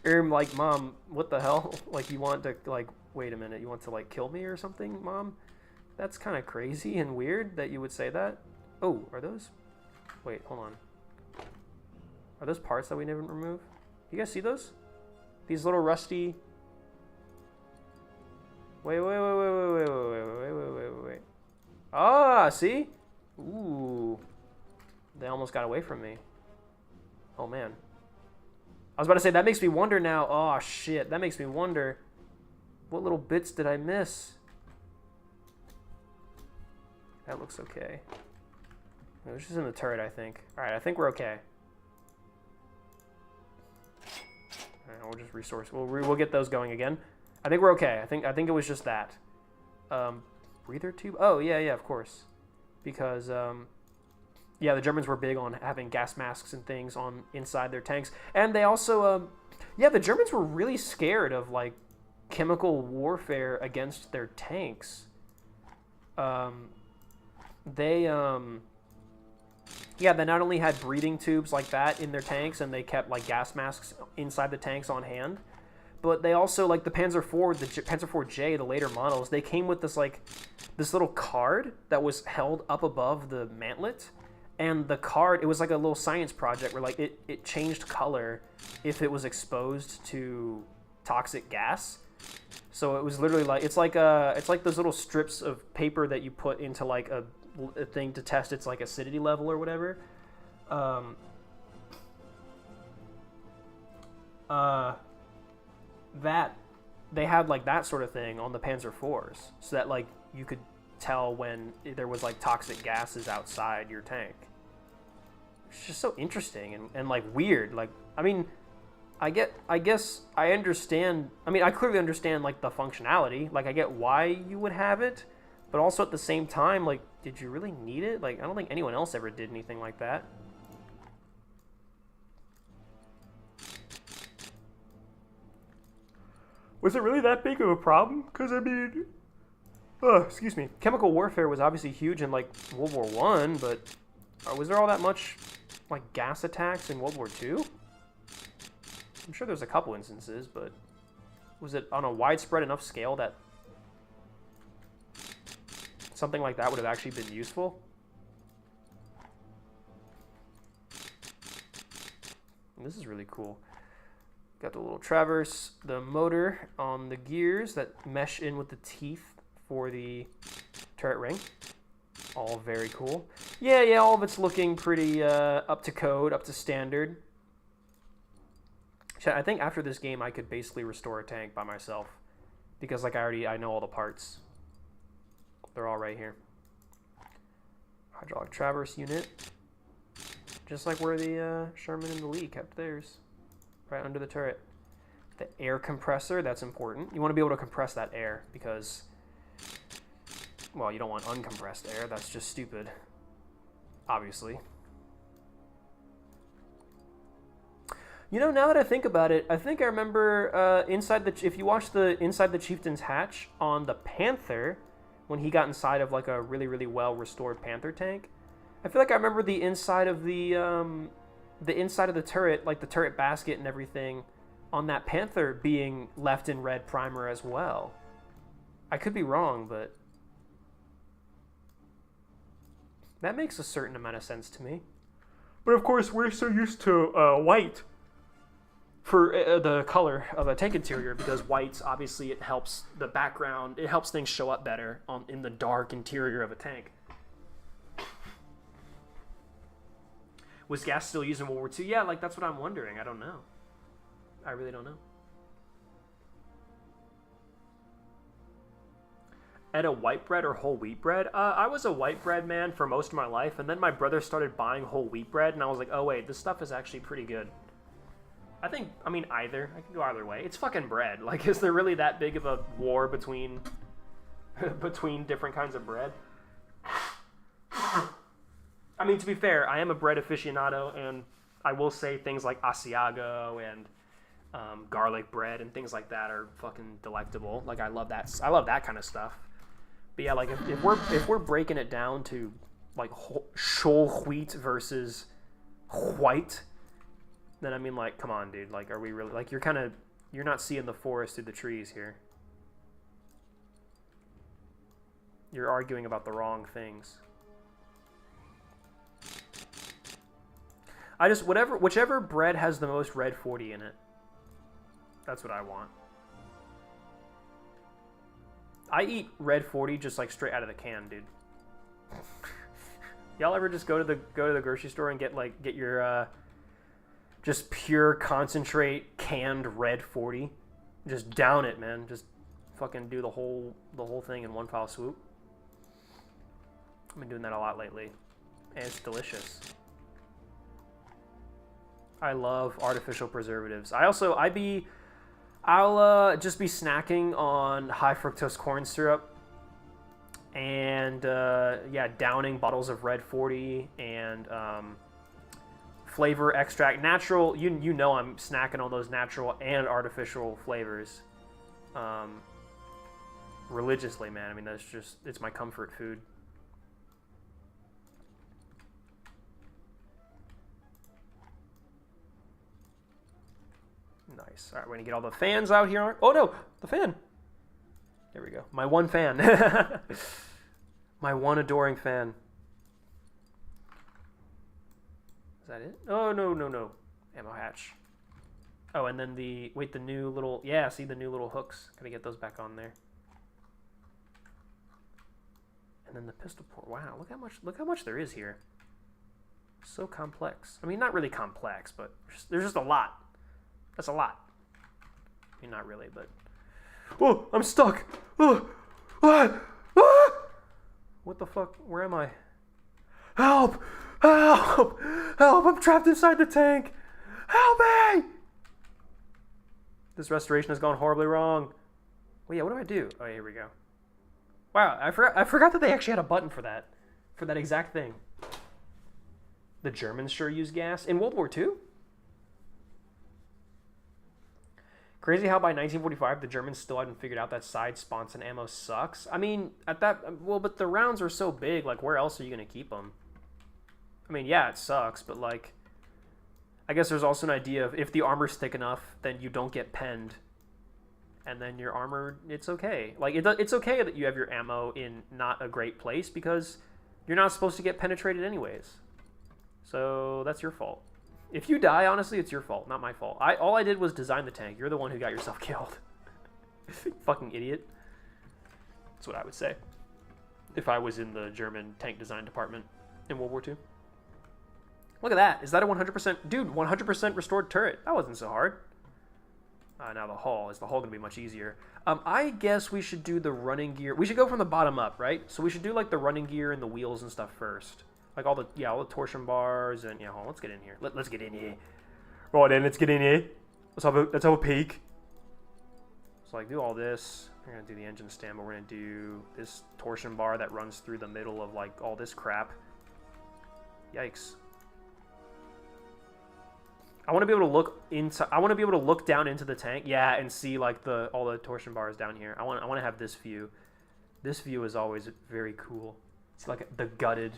Like, Mom, what the hell? Like, you want to, like, wait a minute, you want to, like, kill me or something, Mom? That's kind of crazy and weird that you would say that. Oh, are those? Wait, hold on. Are those parts that we didn't remove? You guys see those? These little rusty... Wait. Ah, see? Ooh. They almost got away from me. Oh, man. I was about to say, that makes me wonder now. Oh, shit. That makes me wonder. What little bits did I miss? That looks okay. It was just in the turret, I think. Alright, I think we're okay. Alright, we'll just resource. We'll get those going again. I think we're okay. I think it was just that. Breather tube? Oh, yeah, of course. Because, yeah, the Germans were big on having gas masks and things on inside their tanks. And they also, yeah, the Germans were really scared of, like, chemical warfare against their tanks. Yeah, they not only had breathing tubes like that in their tanks, and they kept, like, gas masks inside the tanks on hand, but they also, like, the Panzer IV, the Panzer IV-J, the later models, they came with this, like, this little card that was held up above the mantlet, and the card, it was like a little science project where, like, it changed color if it was exposed to toxic gas. So it was literally like, it's like those little strips of paper that you put into, like, a thing to test its, like, acidity level or whatever. That they had, like, that sort of thing on the Panzer IVs, so that, like, you could tell when there was, like, toxic gases outside your tank. It's just so interesting and like, weird. Like, I mean, I guess I understand. I mean, I clearly understand, like, the functionality. Like, I get why you would have it, but also at the same time, like, did you really need it? Like, I don't think anyone else ever did anything like that. Was it really that big of a problem? Because, I mean, excuse me. Chemical warfare was obviously huge in, like, World War I, but was there all that much, like, gas attacks in World War II? I'm sure there's a couple instances, but was it on a widespread enough scale that something like that would have actually been useful? And this is really cool. Got the little traverse, the motor on the gears that mesh in with the teeth for the turret ring. All very cool. Yeah, all of it's looking pretty up to code, up to standard. I think after this game I could basically restore a tank by myself, because, like, I know all the parts. They're all right here. Hydraulic traverse unit, just like where the Sherman and the Lee kept theirs, right under the turret. The air compressor, that's important. You want to be able to compress that air because, well, you don't want uncompressed air. That's just stupid, obviously. You know, now that I think about it, I think I remember if you watch the Inside the Chieftain's Hatch on the Panther, when he got inside of, like, a really, really well restored Panther tank, I feel like I remember the inside of the inside of the turret, like the turret basket and everything, on that Panther being left in red primer as well. I could be wrong, but that makes a certain amount of sense to me. But of course, we're so used to white for the color of a tank interior, because white, obviously, it helps the background, it helps things show up better in the dark interior of a tank. Was gas still used in World War II? Yeah, like, that's what I'm wondering. I don't know. I really don't know. At a white bread or whole wheat bread? I was a white bread man for most of my life, and then my brother started buying whole wheat bread, and I was like, oh wait, this stuff is actually pretty good. I mean, either. I can go either way. It's fucking bread. Like, is there really that big of a war between different kinds of bread? I mean, to be fair, I am a bread aficionado, and I will say things like Asiago and garlic bread and things like that are fucking delectable. Like, I love that. I love that kind of stuff. But yeah, like, if we're breaking it down to, like, whole wheat versus white, then I mean, like, come on, dude. Like, are we really... Like, you're not seeing the forest through the trees here. You're arguing about the wrong things. Whichever bread has the most red 40 in it. That's what I want. I eat red 40 just like straight out of the can, dude. Y'all ever just go to the grocery store and get your just pure concentrate canned red 40? Just down it, man. Just fucking do the whole thing in one foul swoop. I've been doing that a lot lately, and it's delicious. I love artificial preservatives. I'll just be snacking on high fructose corn syrup, and yeah, downing bottles of red 40 and flavor extract, natural. You know I'm snacking on those natural and artificial flavors, religiously, man. I mean, it's my comfort food. Nice. All right, we're gonna get all the fans out here. Oh no, the fan. There we go. My one fan. My one adoring fan. Is that it? Oh, no. Ammo hatch. Oh, and then the new little, yeah, see the new little hooks. Gotta get those back on there. And then the pistol port. Wow, look how much there is here. So complex. I mean, not really complex, but there's just a lot. That's a lot. I mean, not really, but... Oh, I'm stuck! Oh, ah, ah! What the fuck? Where am I? Help! Help! Help! I'm trapped inside the tank! Help me! This restoration has gone horribly wrong. Well, yeah, what do I do? Oh, here we go. Wow, I forgot that they actually had a button for that exact thing. The Germans sure used gas. In World War II? Crazy how by 1945 the Germans still hadn't figured out that side sponson ammo sucks. I mean, but the rounds are so big, like, where else are you going to keep them? I mean, yeah, it sucks, but, like, I guess there's also an idea of if the armor's thick enough, then you don't get penned, and then your armor, it's okay. Like, it's okay that you have your ammo in not a great place, because you're not supposed to get penetrated anyways. So, that's your fault. If you die, honestly, it's your fault, not my fault. All I did was design the tank. You're the one who got yourself killed. Fucking idiot. That's what I would say if I was in the German tank design department in World War II. Look at that. Is that a 100%? Dude, 100% restored turret. That wasn't so hard. Now the hull. Is the hull going to be much easier? I guess we should do the running gear. We should go from the bottom up, right? So we should do, like, the running gear and the wheels and stuff first. Like all the torsion bars and hold on, let's get in here. Let's get in here. Right then, let's get in here. Let's have a peek. So like do all this. We're gonna do the engine stand, but we're gonna do this torsion bar that runs through the middle of like all this crap. Yikes. I want to be able to look inside. I want to be able to look down into the tank, yeah, and see like all the torsion bars down here. I want to have this view. This view is always very cool. It's like a gutted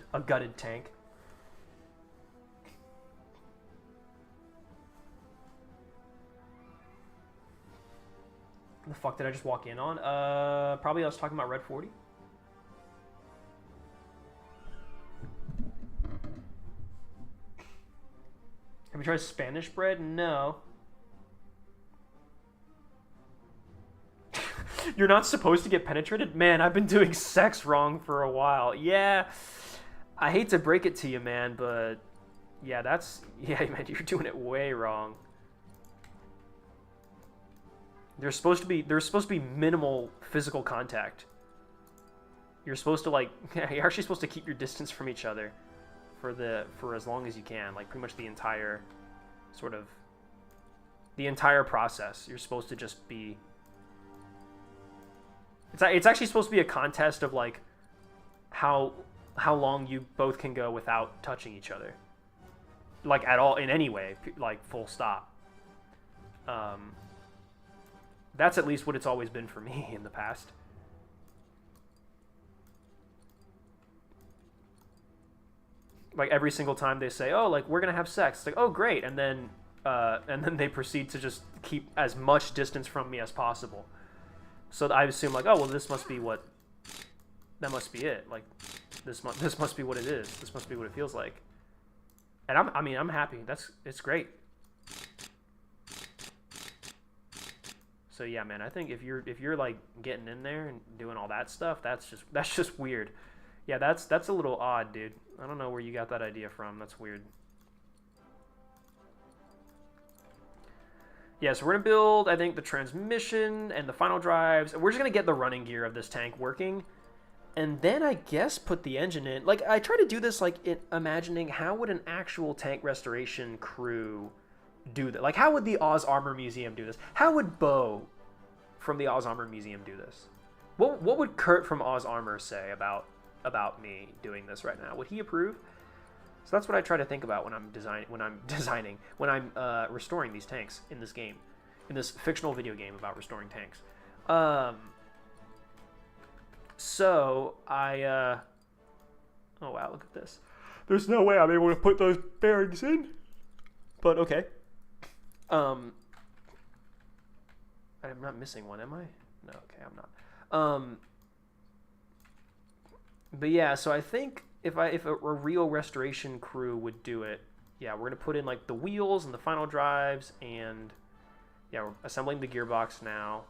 tank. The fuck did I just walk in on? Probably I was talking about Red 40. Have you tried Spanish bread? No. You're not supposed to get penetrated? Man, I've been doing sex wrong for a while. Yeah, I hate to break it to you, man, but yeah, man, you're doing it way wrong. There's supposed to be minimal physical contact. You're supposed to you're actually supposed to keep your distance from each other for as long as you can, like pretty much the entire process. You're supposed to just be. It's actually supposed to be a contest of like how long you both can go without touching each other, like at all in any way, like full stop. That's at least what it's always been for me in the past. Like every single time they say, "Oh, like we're gonna have sex," it's like, "Oh, great," and then and then they proceed to just keep as much distance from me as possible. So I assume like, oh well, this must be what. That must be it. Like, this must be what it is. This must be what it feels like. And I'm happy. It's great. So yeah, man, I think if you're like getting in there and doing all that stuff, that's just weird. Yeah, that's a little odd, dude. I don't know where you got that idea from. That's weird. Yeah, so we're gonna build, I think, the transmission and the final drives. We're just gonna get the running gear of this tank working, and then I guess put the engine in. Like, I try to do this like imagining how would an actual tank restoration crew do that. Like, how would the Oz Armor Museum do this? How would Bo from the Oz Armor Museum do this? What would Kurt from Oz Armor say about me doing this right now? Would he approve? So that's what I try to think about when I'm restoring these tanks in this game, in this fictional video game about restoring tanks. So I oh wow, look at this. There's no way I'm able to put those bearings in, but okay. I'm not missing one, am I? No, okay, I'm not. But yeah, so I think if a real restoration crew would do it, yeah, we're gonna put in like the wheels and the final drives, and yeah, we're assembling the gearbox now.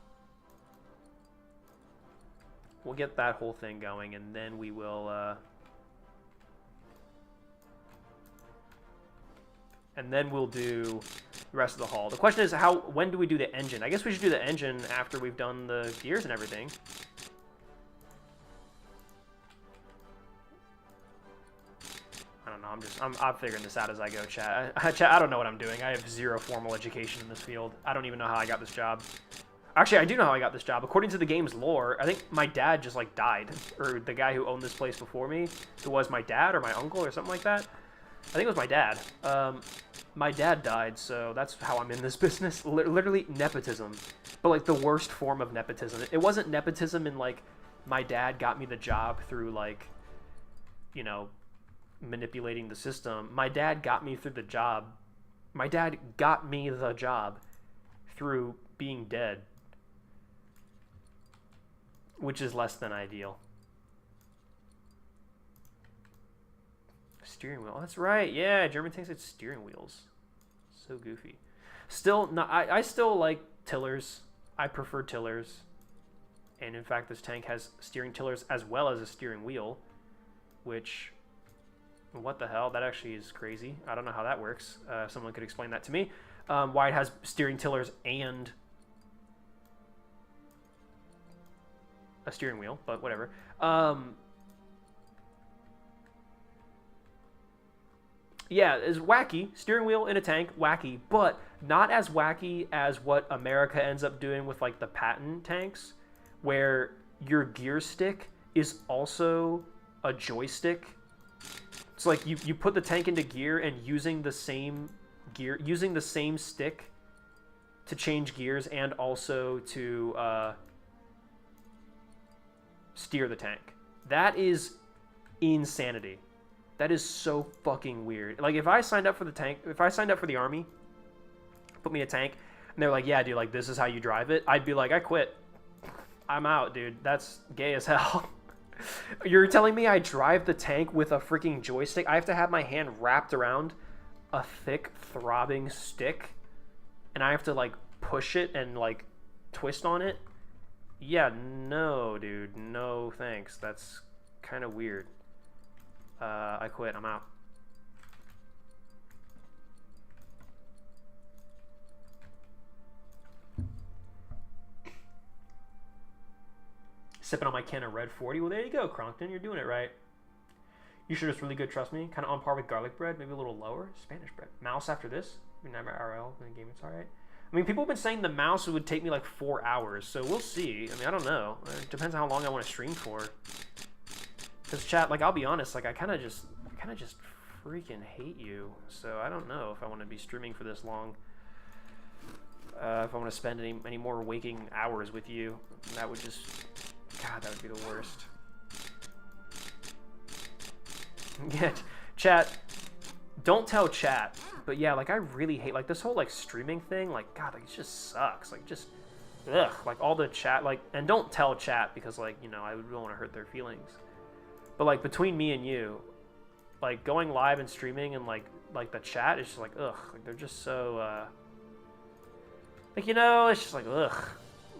We'll get that whole thing going, and then we will and then we'll do the rest of the haul. The question is, when do we do the engine? I guess we should do the engine after we've done the gears and everything. I don't know. I'm figuring this out as I go, chat. Chat, I don't know what I'm doing. I have zero formal education in this field. I don't even know how I got this job. Actually, I do know how I got this job. According to the game's lore, I think my dad just like died, or the guy who owned this place before me. It was my dad or my uncle or something like that. I think it was my dad. My dad died, so that's how I'm in this business. Literally nepotism, but like the worst form of nepotism. It wasn't nepotism in like my dad got me the job through like, you know, manipulating the system. My dad got me through the job. My dad got me the job through being dead, which is less than ideal. Steering wheel. Oh, that's right. Yeah, German tanks had steering wheels. So goofy. Still, not. I still like tillers. I prefer tillers. And in fact, this tank has steering tillers as well as a steering wheel, which, what the hell? That actually is crazy. I don't know how that works. Someone could explain that to me. Why it has steering tillers and a steering wheel, but whatever. Yeah, it's wacky. Steering wheel in a tank, wacky, but not as wacky as what America ends up doing with like the Patton tanks, where your gear stick is also a joystick. It's like you put the tank into gear, and using the same stick to change gears and also to steer the tank. That is insanity. That is so fucking weird. Like, if I signed up for the tank, if I signed up for the army, put me in a tank, and they're like, yeah, dude, like, this is how you drive it, I'd be like, I quit. I'm out, dude. That's gay as hell. You're telling me I drive the tank with a freaking joystick? I have to have my hand wrapped around a thick, throbbing stick, and I have to, like, push it and, like, twist on it? Yeah, no, dude. No thanks. That's kind of weird. I quit. I'm out. Sipping on my can of Red 40. Well, there you go, Cronkton. You're doing it right. You sure it's really good, trust me. Kind of on par with garlic bread, maybe a little lower. Spanish bread. Mouse after this. I mean, I'm RL in the game. It's all right. I mean, people have been saying the mouse would take me like 4 hours, so we'll see. I mean, I don't know. It depends on how long I want to stream for. Because chat, like, I'll be honest, like, I kind of just freaking hate you. So I don't know if I want to be streaming for this long. If I want to spend any more waking hours with you, that would just, God, that would be the worst. Yeah, chat. Don't tell chat But yeah, like I really hate like this whole like streaming thing. Like God, like it just sucks. Like just ugh. Like all the chat, like, and don't tell chat because like I don't want to hurt their feelings. But like between me and you, like going live and streaming and like the chat is just like ugh. Like they're just so like it's just like ugh.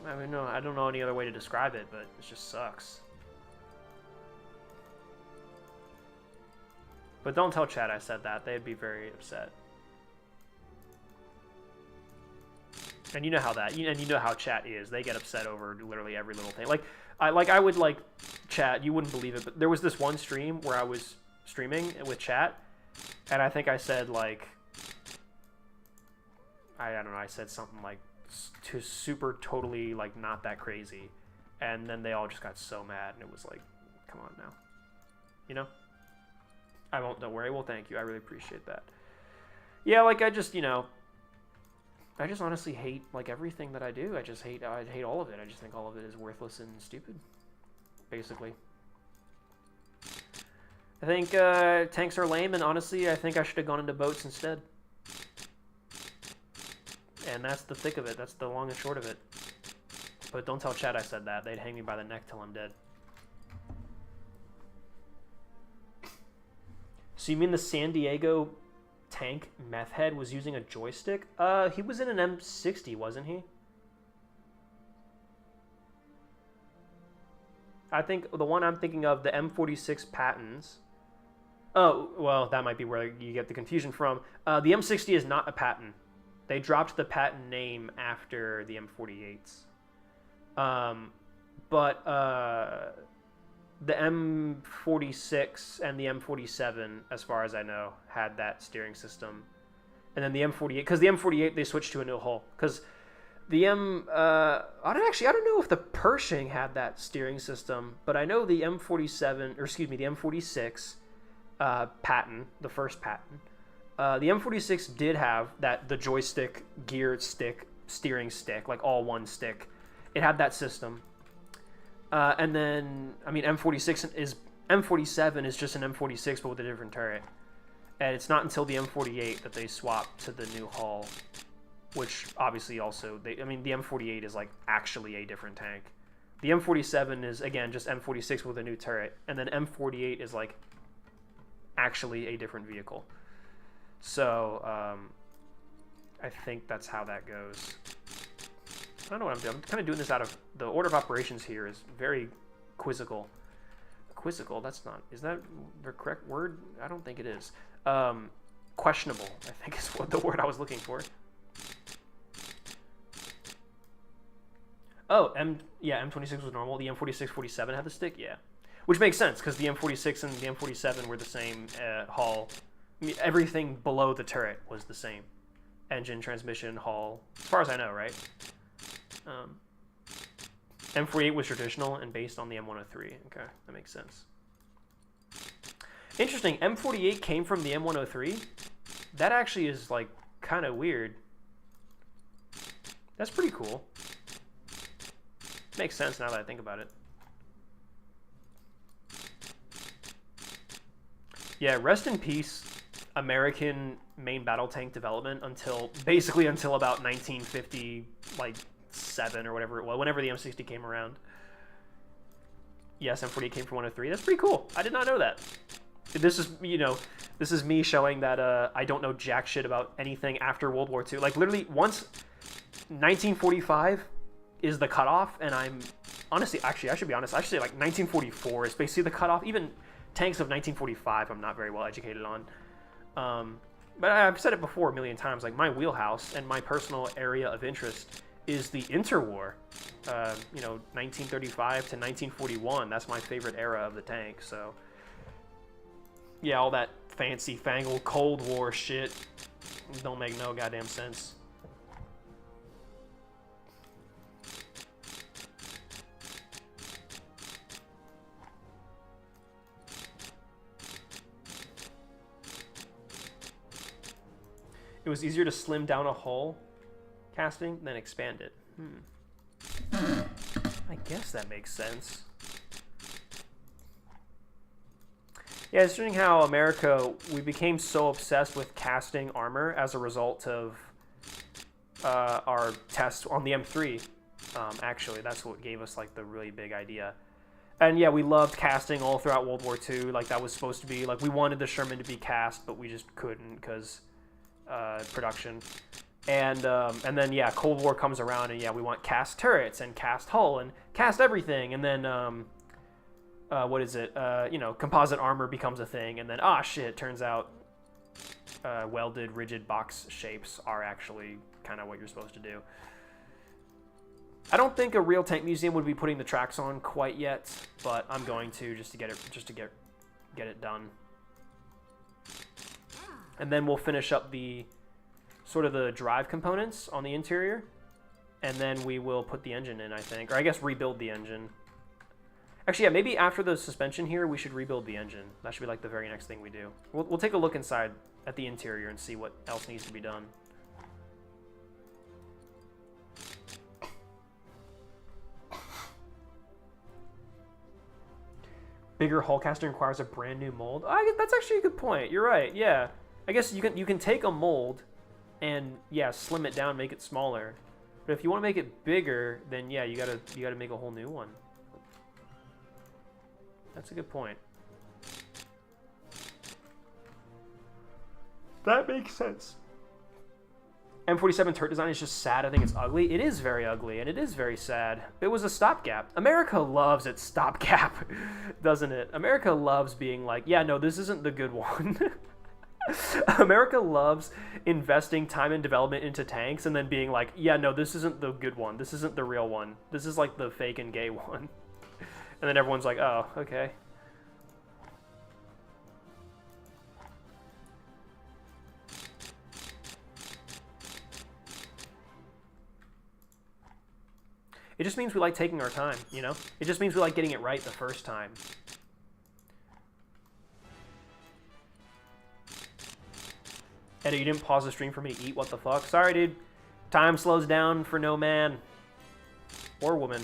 I mean, no, I don't know any other way to describe it, but it just sucks. But don't tell chat I said that. They'd be very upset. And you know how that, and you know how chat is. They get upset over literally every little thing. Like I would like chat. You wouldn't believe it, but there was this one stream where I was streaming with chat, and I think I said like, I don't know. I said something like to super totally like not that crazy, and then they all just got so mad, and it was like, come on now, I won't. Don't worry. Well, thank you. I really appreciate that. Yeah, like I just I just honestly hate like everything that I do. I hate all of it. I just think all of it is worthless and stupid, basically. I think tanks are lame, and honestly, I think I should have gone into boats instead. And that's the thick of it. That's the long and short of it. But don't tell chat I said that. They'd hang me by the neck till I'm dead. So you mean the San Diego tank meth head was using a joystick? He was in an M60, wasn't he? I think the one I'm thinking of, the M46 Pattons. Oh, well, that might be where you get the confusion from. The M60 is not a Patton. They dropped the Patton name after the M48s. But the M46 and the M47, as far as I know, had that steering system. And then the M48, because the M48, they switched to a new hull. Because the I don't know if the Pershing had that steering system, but I know the M47, or excuse me, the M46 Patton, the first Patton, the M46 did have the joystick, gear stick, steering stick, like all one stick. It had that system. And then, I mean, M47 is just an M46 but with a different turret. And it's not until the M48 that they swap to the new hull, which obviously also, the M48 is like actually a different tank. The M47 is, again, just M46 with a new turret. And then M48 is like actually a different vehicle. So, I think that's how that goes. I don't know what I'm doing. I'm kind of doing this out of... The order of operations here is very quizzical. Quizzical? That's not... Is that the correct word? I don't think it is. Questionable, I think is what the word I was looking for. Oh, M26 was normal. The M46-47 had the stick? Yeah. Which makes sense, because the M46 and the M47 were the same hull. I mean, everything below the turret was the same. Engine, transmission, hull. As far as I know, right? M48 was traditional and based on the M103. Okay, that makes sense. Interesting, M48 came from the M103? That actually is, like, kind of weird. That's pretty cool. Makes sense now that I think about it. Yeah, rest in peace, American main battle tank development basically until about 1950, like, 7 or whatever it was, whenever the M60 came around. Yes, M48 came from 103. That's pretty cool. I did not know that. This is me showing that I don't know jack shit about anything after World War II. Like, literally, once 1945 is the cutoff, and I'm... Honestly, actually, I should be honest, I should say, like, 1944 is basically the cutoff. Even tanks of 1945 I'm not very well educated on. But I've said it before a million times, like, my wheelhouse and my personal area of interest is the interwar, 1935 to 1941. That's my favorite era of the tank, so... Yeah, all that fancy fangled Cold War shit don't make no goddamn sense. It was easier to slim down a hull casting than expand it. I guess that makes sense. Yeah, it's interesting how America, we became so obsessed with casting armor as a result of our test on the M3. Actually, that's what gave us like the really big idea. And yeah, we loved casting all throughout World War II. Like that was supposed to be like we wanted the Sherman to be cast, but we just couldn't because production. And then yeah, Cold War comes around and yeah, we want cast turrets and cast hull and cast everything. And then what is it? You know, composite armor becomes a thing. And then shit, turns out welded rigid box shapes are actually kind of what you're supposed to do. I don't think a real tank museum would be putting the tracks on quite yet, but I'm going to just to get it done. And then we'll finish up the sort of the drive components on the interior, and then we will put the engine in, I think, or I guess rebuild the engine. Actually, yeah, maybe after the suspension here, we should rebuild the engine. That should be like the very next thing we do. We'll take a look inside at the interior and see what else needs to be done. Bigger hull casting requires a brand new mold. That's actually a good point. You're right. Yeah, I guess you can take a mold, and yeah, slim it down, make it smaller. But if you want to make it bigger, then yeah, you gotta make a whole new one. That's a good point. That makes sense. M47 turret design is just sad. I think it's ugly. It is very ugly, and it is very sad. It was a stopgap. America loves its stopgap, doesn't it? America loves being like, yeah, no, this isn't the good one. America loves investing time and development into tanks and then being like, yeah, no, this isn't the good one. This isn't the real one. This is like the fake and gay one. And then everyone's like, oh, okay. It just means we like taking our time, you know? It just means we like getting it right the first time. Eddie, you didn't pause the stream for me to eat? What the fuck? Sorry, dude. Time slows down for no man. Or woman.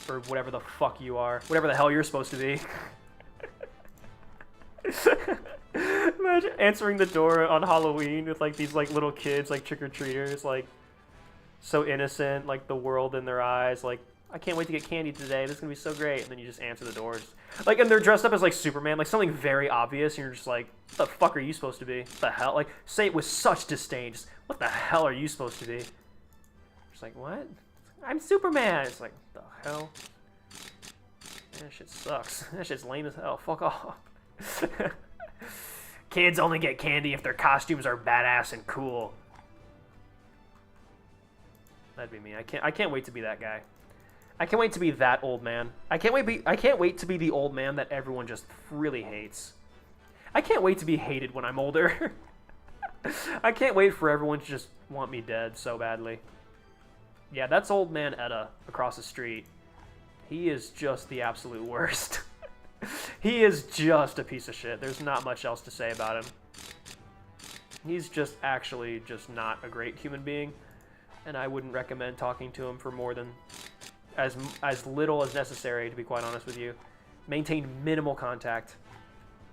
Or whatever the fuck you are. Whatever the hell you're supposed to be. Imagine answering the door on Halloween with like these like little kids, like trick-or-treaters, like so innocent, like the world in their eyes, like, I can't wait to get candy today, this is gonna be so great, and then you just answer the doors. Like, and they're dressed up as like Superman, like something very obvious, and you're just like, what the fuck are you supposed to be? What the hell? Like, say it with such disdain, just, what the hell are you supposed to be? Just like, what? I'm Superman! It's like, what the hell? That shit sucks. That shit's lame as hell. Fuck off. Kids only get candy if their costumes are badass and cool. That'd be me. I can't wait to be that guy. I can't wait to be that old man. I can't wait to be the old man that everyone just really hates. I can't wait to be hated when I'm older. I can't wait for everyone to just want me dead so badly. Yeah, that's old man Edda across the street. He is just the absolute worst. He is just a piece of shit. There's not much else to say about him. He's just actually just not a great human being. And I wouldn't recommend talking to him for more than as little as necessary, to be quite honest with you. Maintain minimal contact.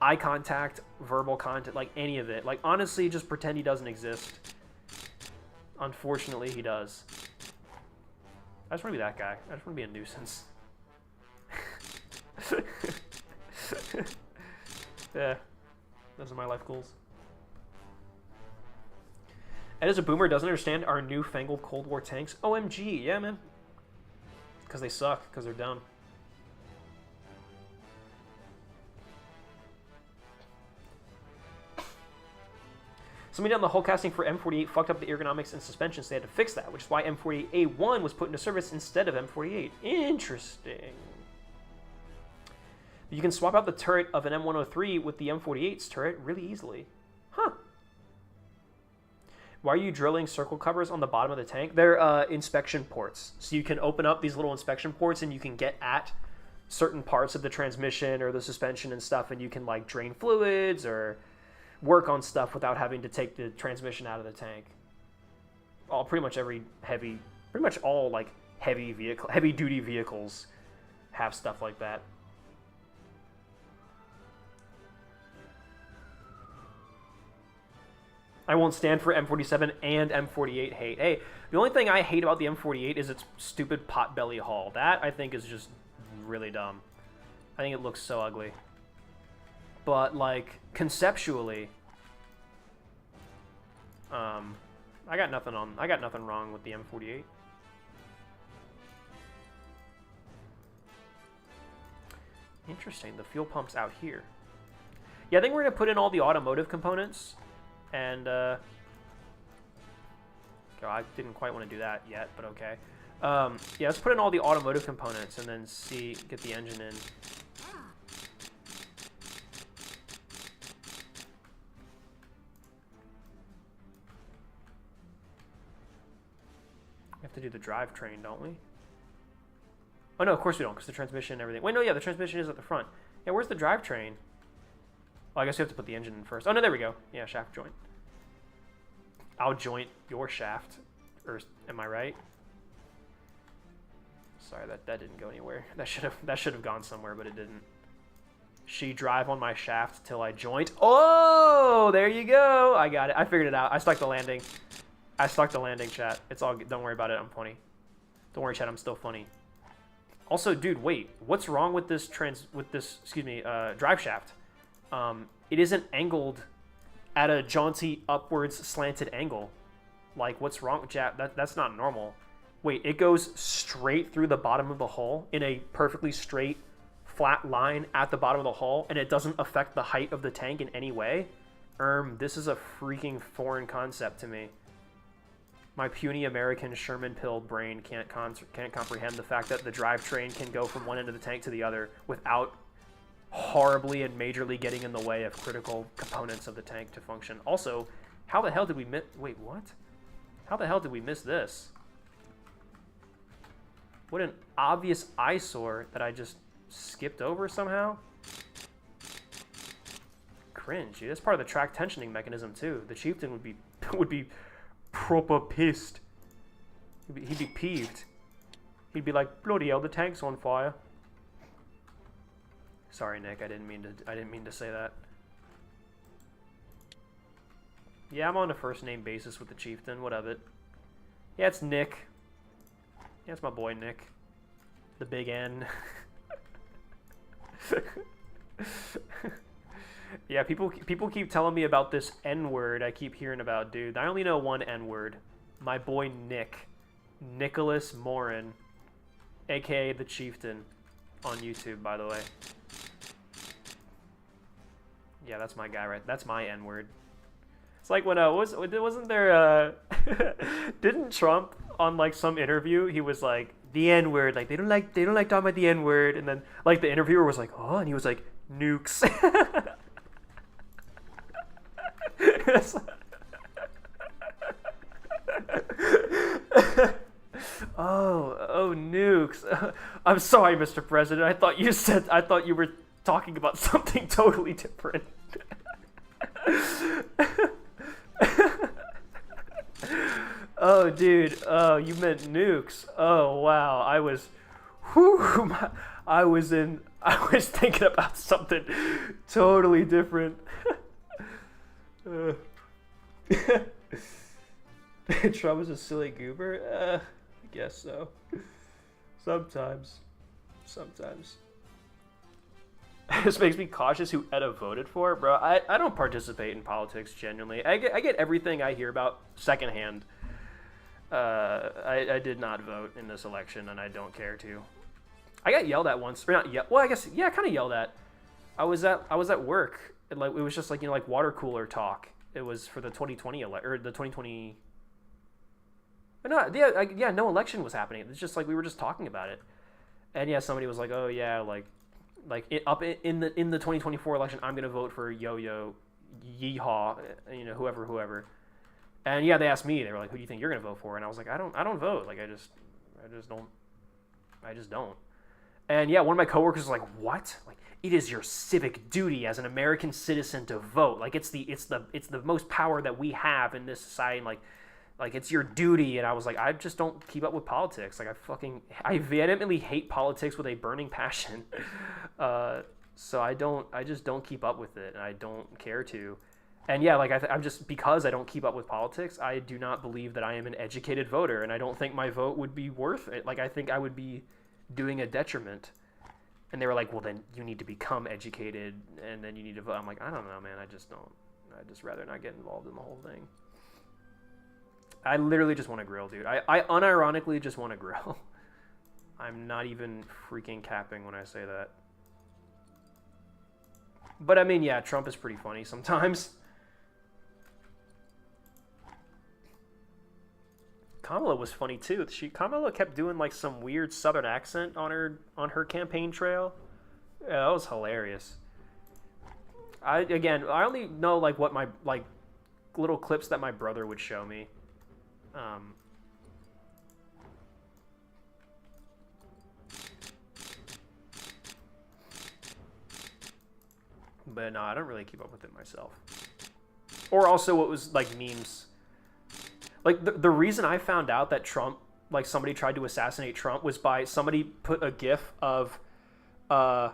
Eye contact, verbal contact, like any of it. Like, honestly, just pretend he doesn't exist. Unfortunately, he does. I just want to be that guy. I just want to be a nuisance. Yeah, those are my life goals. Ed as a boomer doesn't understand our newfangled Cold War tanks. OMG, yeah, man. Because they suck, because they're dumb. Somebody done the hull casting for M48 fucked up the ergonomics and suspension, so they had to fix that, which is why M48A1 was put into service instead of M48. Interesting. You can swap out the turret of an M103 with the M48's turret really easily. Huh. Why are you drilling circle covers on the bottom of the tank? They're inspection ports. So you can open up these little inspection ports and you can get at certain parts of the transmission or the suspension and stuff, and you can like drain fluids or work on stuff without having to take the transmission out of the tank. Pretty much all like heavy duty vehicles have stuff like that. I won't stand for M47 and M48 hate. Hey, the only thing I hate about the M48 is its stupid potbelly hull. That, I think, is just really dumb. I think it looks so ugly. But, like, conceptually, I got nothing wrong with the M48. Interesting, the fuel pump's out here. Yeah, I think we're gonna put in all the automotive components, and I didn't quite want to do that yet, but okay. Yeah, let's put in all the automotive components and then get the engine in. We have to do the drivetrain, don't we? Oh no, of course we don't, because the transmission and everything. Wait, no, yeah, the transmission is at the front. Yeah, where's the drivetrain? Oh, I guess we have to put the engine in first. Oh no, there we go. Yeah, shaft joint. I'll joint your shaft. Or am I right? Sorry, that didn't go anywhere. That should have gone somewhere, but it didn't. She drive on my shaft till I joint. Oh, there you go. I got it. I figured it out. I stuck the landing. Chat. It's all good. Don't worry about it. I'm funny. Don't worry, chat. I'm still funny. Also, dude, wait. What's wrong with this drive shaft? It isn't angled at a jaunty upwards slanted angle. Like, what's wrong with that's not normal. Wait, it goes straight through the bottom of the hull in a perfectly straight, flat line at the bottom of the hull, and it doesn't affect the height of the tank in any way? This is a freaking foreign concept to me. My puny American Sherman Pill brain can't comprehend the fact that the drivetrain can go from one end of the tank to the other without horribly and majorly getting in the way of critical components of the tank to function. Also, how the hell did we miss... Wait, what? How the hell did we miss this? What an obvious eyesore that I just skipped over somehow. Cringe, dude. That's part of the track tensioning mechanism, too. The chieftain would be proper pissed. He'd be peeved. He'd be like, bloody hell, the tank's on fire. Sorry, Nick. I didn't mean to say that. Yeah, I'm on a first name basis with the chieftain. What of it? Yeah, it's Nick. Yeah, it's my boy Nick. The big N. Yeah, people keep telling me about this N-word I keep hearing about, dude. I only know one N-word. My boy Nick. Nicholas Morin. A.K.A. the Chieftain. On YouTube, by the way. Yeah, that's my guy, right? That's my N-word. It's like when wasn't there didn't Trump on like some interview, he was like the N-word, like they don't like talking about the N-word, and then like the interviewer was like, oh, and he was like, nukes. Oh, nukes. I'm sorry, Mr. President. I thought you were talking about something totally different. Oh, dude. Oh, you meant nukes. Oh, wow. I was thinking about something totally different. Trump is a silly goober? I guess so. Sometimes. This makes me cautious who Etta voted for. Bro, I don't participate in politics, genuinely. I get everything I hear about secondhand. I did not vote in this election, and I don't care to. I got yelled at once. Or not yelled. Well, I guess, yeah, kind of yelled at. I was at work. And like, it was just like, like water cooler talk. It was for the 2020 or the 2020. No, yeah, no election was happening. It's just like we were just talking about it. And yeah, somebody was like, "Oh yeah, like in the 2024 election, I'm gonna vote for Yo-Yo, Yeehaw, whoever." And yeah, they asked me. They were like, "Who do you think you're gonna vote for?" And I was like, "I don't vote. Like I just don't." And yeah, one of my coworkers was like, "What? Like it is your civic duty as an American citizen to vote. Like it's the most power that we have in this society. And like it's your duty." And I was like, I just don't keep up with politics. Like I vehemently hate politics with a burning passion. So I just don't keep up with it, and I don't care to. And yeah, like I'm just, because I don't keep up with politics, I do not believe that I am an educated voter, and I don't think my vote would be worth it. Like I think I would be doing a detriment. And they were like, well, then you need to become educated, and then you need to vote. I'm like, I don't know, man. I just don't. I'd just rather not get involved in the whole thing. I literally just want to grill, dude. I unironically just want to grill. I'm not even freaking capping when I say that. But I mean, yeah, Trump is pretty funny sometimes. Kamala was funny too. Kamala kept doing like some weird Southern accent on her campaign trail. Yeah, that was hilarious. I only know like what my like little clips that my brother would show me. But no, I don't really keep up with it myself. Or also what was like memes. Like the reason I found out that Trump, like somebody tried to assassinate Trump, was by somebody put a gif of the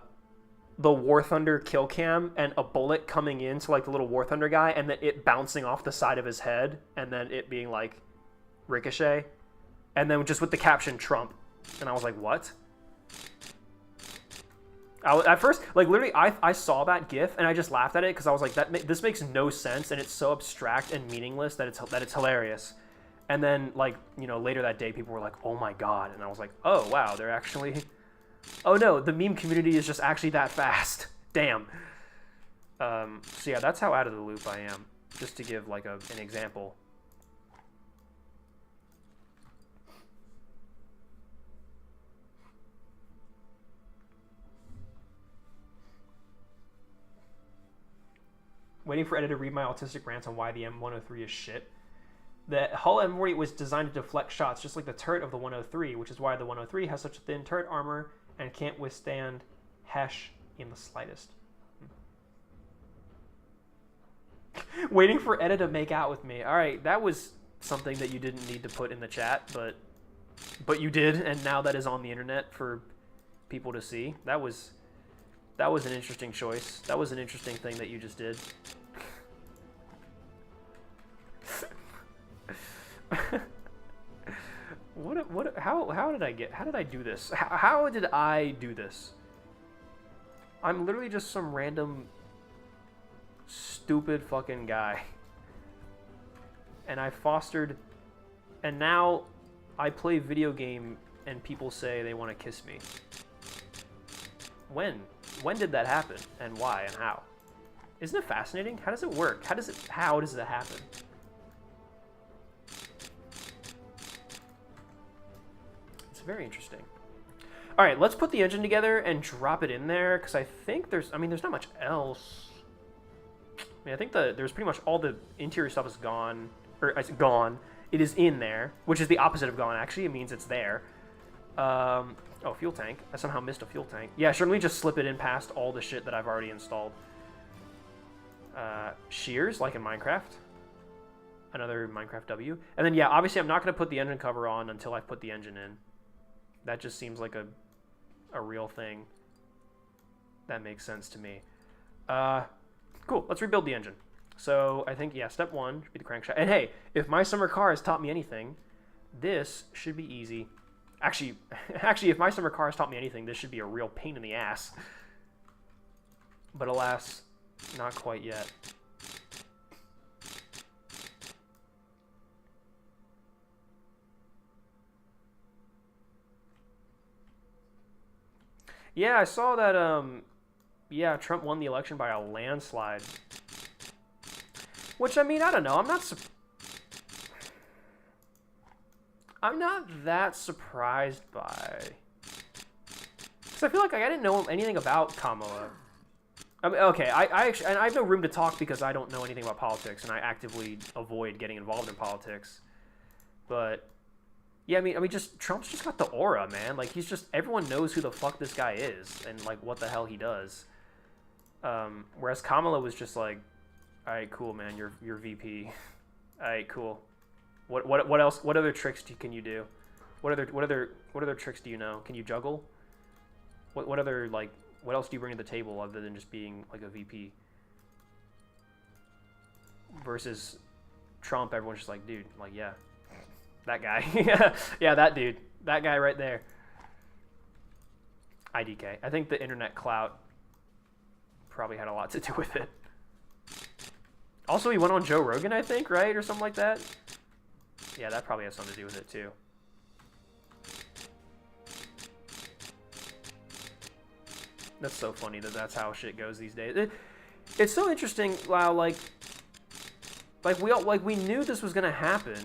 War Thunder kill cam and a bullet coming into like the little War Thunder guy, and then it bouncing off the side of his head, and then it being like ricochet, and then just with the caption Trump, and I was like, what? At first, like literally, I saw that gif and I just laughed at it because I was like, this makes no sense, and it's so abstract and meaningless that it's hilarious. And then like, you know, later that day, people were like, oh my god, and I was like, oh wow, they're actually, oh no, the meme community is just actually that fast. Damn. So yeah, that's how out of the loop I am. Just to give like an example. Waiting for Ed to read my autistic rants on why the M103 is shit. The hull M48 was designed to deflect shots, just like the turret of the 103, which is why the 103 has such thin turret armor and can't withstand HESH in the slightest. Waiting for Ed to make out with me. All right, that was something that you didn't need to put in the chat, but you did, and now that is on the internet for people to see. That was an interesting choice. That was an interesting thing that you just did. How did I do this? How did I do this? I'm literally just some random stupid fucking guy. And I fostered, and now I play video game and people say they want to kiss me. When did that happen, and why, and how? Isn't it fascinating? How does it work? How does it happen? It's very interesting. All right, let's put the engine together and drop it in there, because I think there's not much else. I mean, I think there's pretty much all the interior stuff is gone, or it's gone. It is in there, which is the opposite of gone, actually. It means it's there. Oh, fuel tank. I somehow missed a fuel tank. Yeah, sure, let me just slip it in past all the shit that I've already installed. Shears, like in Minecraft. Another Minecraft W. And then, yeah, obviously I'm not going to put the engine cover on until I put the engine in. That just seems like a real thing. That makes sense to me. Cool, let's rebuild the engine. So, I think, yeah, step one should be the crankshaft. And hey, if my summer car has taught me anything, this should be easy. Actually, if my summer car has taught me anything, this should be a real pain in the ass. But alas, not quite yet. Yeah, I saw that, yeah, Trump won the election by a landslide. Which, I mean, I don't know, I'm not that surprised by, because I feel like I didn't know anything about Kamala. I mean, okay, I have no room to talk because I don't know anything about politics, and I actively avoid getting involved in politics. But yeah, I mean, just Trump's just got the aura, man. Like he's just, everyone knows who the fuck this guy is and like what the hell he does. Whereas Kamala was just like, all right, cool, man, you're VP. All right, cool. What else? What other tricks can you do? What other tricks do you know? Can you juggle? What other, like, what else do you bring to the table other than just being like a VP? versus Trump, everyone's just like, dude, like, yeah, that guy. Yeah, that dude. That guy right there. IDK. I think the internet clout probably had a lot to do with it. Also, he went on Joe Rogan, I think, right? Or something like that. Yeah, that probably has something to do with it, too. That's so funny that that's how shit goes these days. It's so interesting, wow, like we knew this was gonna happen.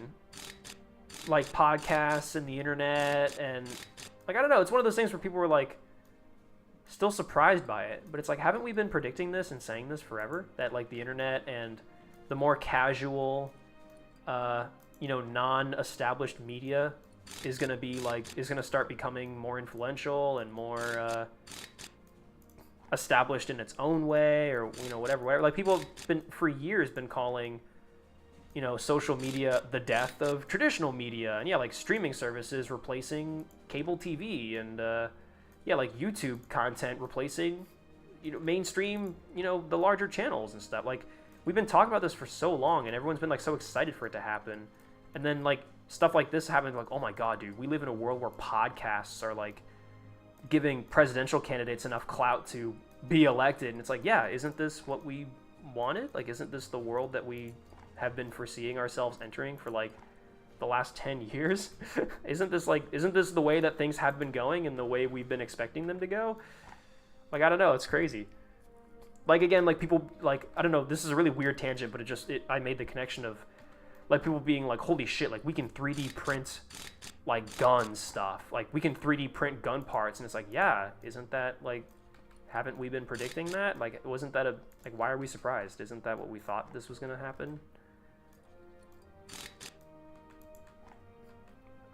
Like, podcasts and the internet, and, like, I don't know, it's one of those things where people were, like, still surprised by it. But it's like, haven't we been predicting this and saying this forever? That, like, the internet and the more casual, non-established media is going to start becoming more influential and more established in its own way, or, whatever. Like, people have been, for years, been calling, social media the death of traditional media. And, yeah, like, streaming services replacing cable TV, and, like, YouTube content replacing, mainstream, the larger channels and stuff. Like, we've been talking about this for so long, and everyone's been, like, so excited for it to happen. And then, like, stuff like this happens, like, oh my god, dude, we live in a world where podcasts are, like, giving presidential candidates enough clout to be elected. And it's like, yeah, isn't this what we wanted? Like, isn't this the world that we have been foreseeing ourselves entering for, like, the last 10 years? Isn't this the way that things have been going and the way we've been expecting them to go? Like, I don't know, it's crazy. Like, again, like, people, like, I don't know, this is a really weird tangent, but I made the connection of, like, people being like, holy shit, like, we can 3D print, like, gun stuff. Like, we can 3D print gun parts. And it's like, yeah, isn't that, like, haven't we been predicting that? Like, wasn't that like, why are we surprised? Isn't that what we thought this was going to happen?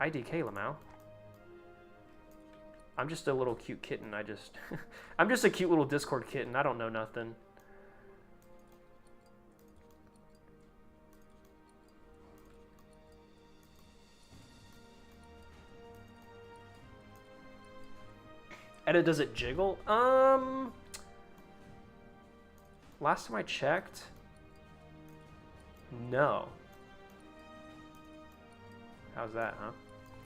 IDK, Lamau. I'm just a little cute kitten. I'm just a cute little Discord kitten. I don't know nothing. Edit, does it jiggle? Last time I checked, no. How's that, huh?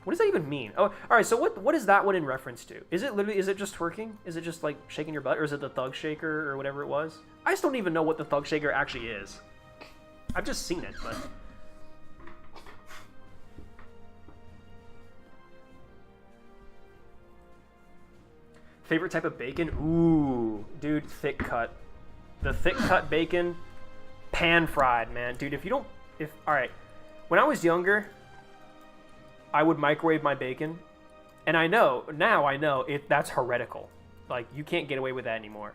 What does that even mean? Oh, all right. So what is that one in reference to? Is it just twerking? Is it just, like, shaking your butt, or is it the thug shaker or whatever it was? I still don't even know what the thug shaker actually is. I've just seen it, but. Favorite type of bacon? Ooh, dude, thick cut. The thick cut bacon, pan fried, man. Dude, all right. When I was younger, I would microwave my bacon, and I know that's heretical. Like, you can't get away with that anymore.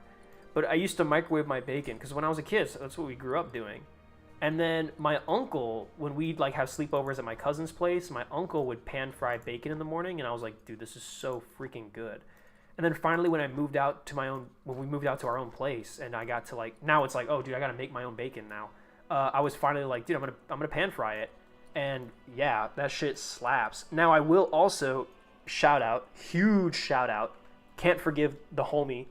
But I used to microwave my bacon because when I was a kid, so that's what we grew up doing. And then my uncle, when we'd, like, have sleepovers at my cousin's place, my uncle would pan fry bacon in the morning, and I was like, dude, this is so freaking good. And then finally, when we moved out to our own place, and I got to, like, now it's like, oh, dude, I gotta make my own bacon now. I was finally like, dude, I'm gonna pan fry it. And yeah, that shit slaps. Now, I will also huge shout out, can't forgive the homie,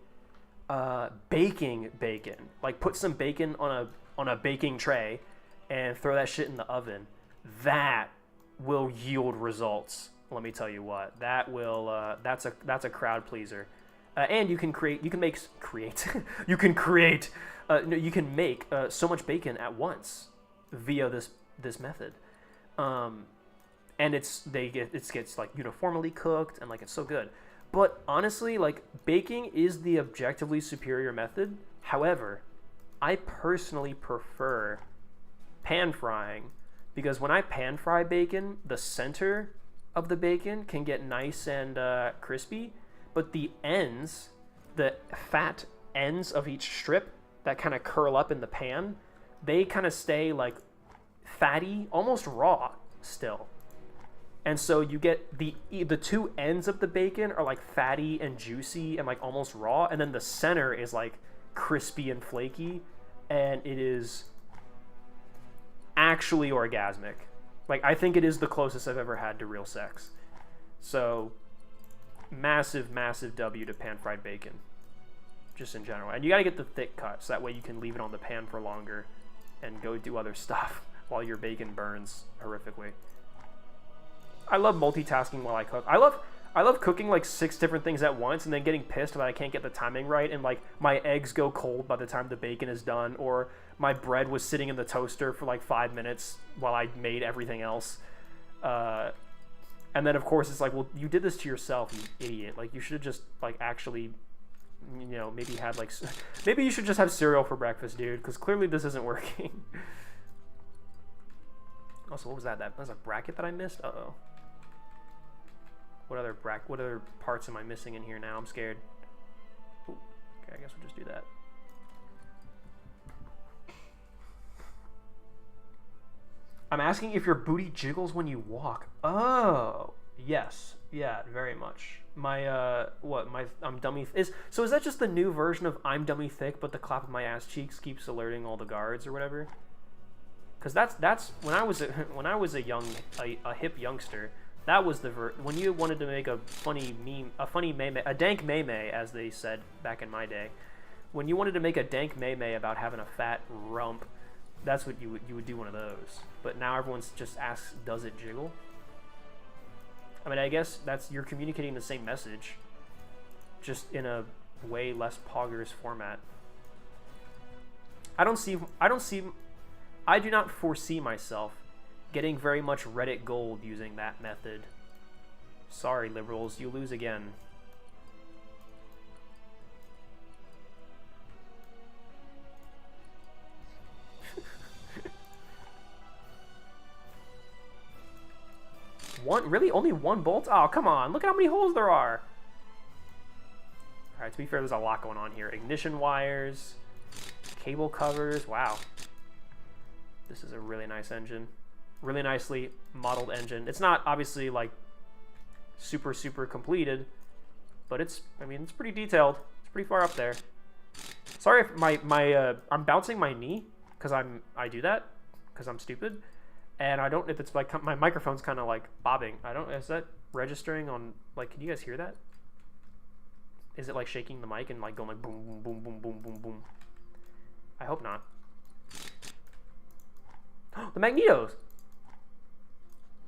baking bacon. Like, put some bacon on a baking tray and throw that shit in the oven. That will yield results. Let me tell you what. That will that's a crowd pleaser. And you can make so much bacon at once via this method. And it gets like uniformly cooked, and, like, it's so good. But honestly, like, baking is the objectively superior method. However, I personally prefer pan frying, because when I pan fry bacon, the center of the bacon can get nice and crispy, but the fat ends of each strip that kind of curl up in the pan, they kind of stay, like, fatty, almost raw still. And so you get the two ends of the bacon are, like, fatty and juicy and, like, almost raw, and then the center is, like, crispy and flaky, and it is actually orgasmic. Like, I think it is the closest I've ever had to real sex. So, massive W to pan fried bacon, just in general. And you gotta get the thick cut, so that way you can leave it on the pan for longer. and go do other stuff while your bacon burns horrifically. I love multitasking while I cook. I love cooking like 6 different things at once and then getting pissed that I can't get the timing right and like my eggs go cold by the time the bacon is done, or my bread was sitting in the toaster for like 5 minutes while I made everything else. And then of course it's like, well, you did this to yourself, you idiot. Like you should have just like actually, you know, maybe had like, maybe you should just have cereal for breakfast, dude, because clearly this isn't working. Also, what was that? That was a bracket that I missed? Uh-oh. What other parts am I missing in here now? I'm scared. Ooh, okay, I guess we'll just do that. I'm asking if your booty jiggles when you walk. Oh, yes. Yeah, very much. My, I'm dummy, is that just the new version of I'm dummy thick, but the clap of my ass cheeks keeps alerting all the guards or whatever? Because that's, when I was a hip youngster, that was the when you wanted to make a funny meme, a dank meme, as they said back in my day. When you wanted to make a dank meme about having a fat rump, that's what you would do one of those. But now everyone's just asks, does it jiggle? I mean, I guess you're communicating the same message, just in a way less poggers format. I do not foresee myself getting very much Reddit gold using that method. Sorry, liberals, you lose again. Really? Only 1 bolt? Oh, come on. Look at how many holes there are. Alright, to be fair, there's a lot going on here. Ignition wires, cable covers. Wow. This is a really nice engine. Really nicely modeled engine. It's not obviously like super completed, but it's pretty detailed. It's pretty far up there. Sorry if I'm bouncing my knee because I do that because I'm stupid, and I don't, if it's like my microphone's kind of like bobbing. Is that registering on, like, can you guys hear that? Is it like shaking the mic and like going like boom boom boom boom boom boom boom? I hope not. The Magnetos.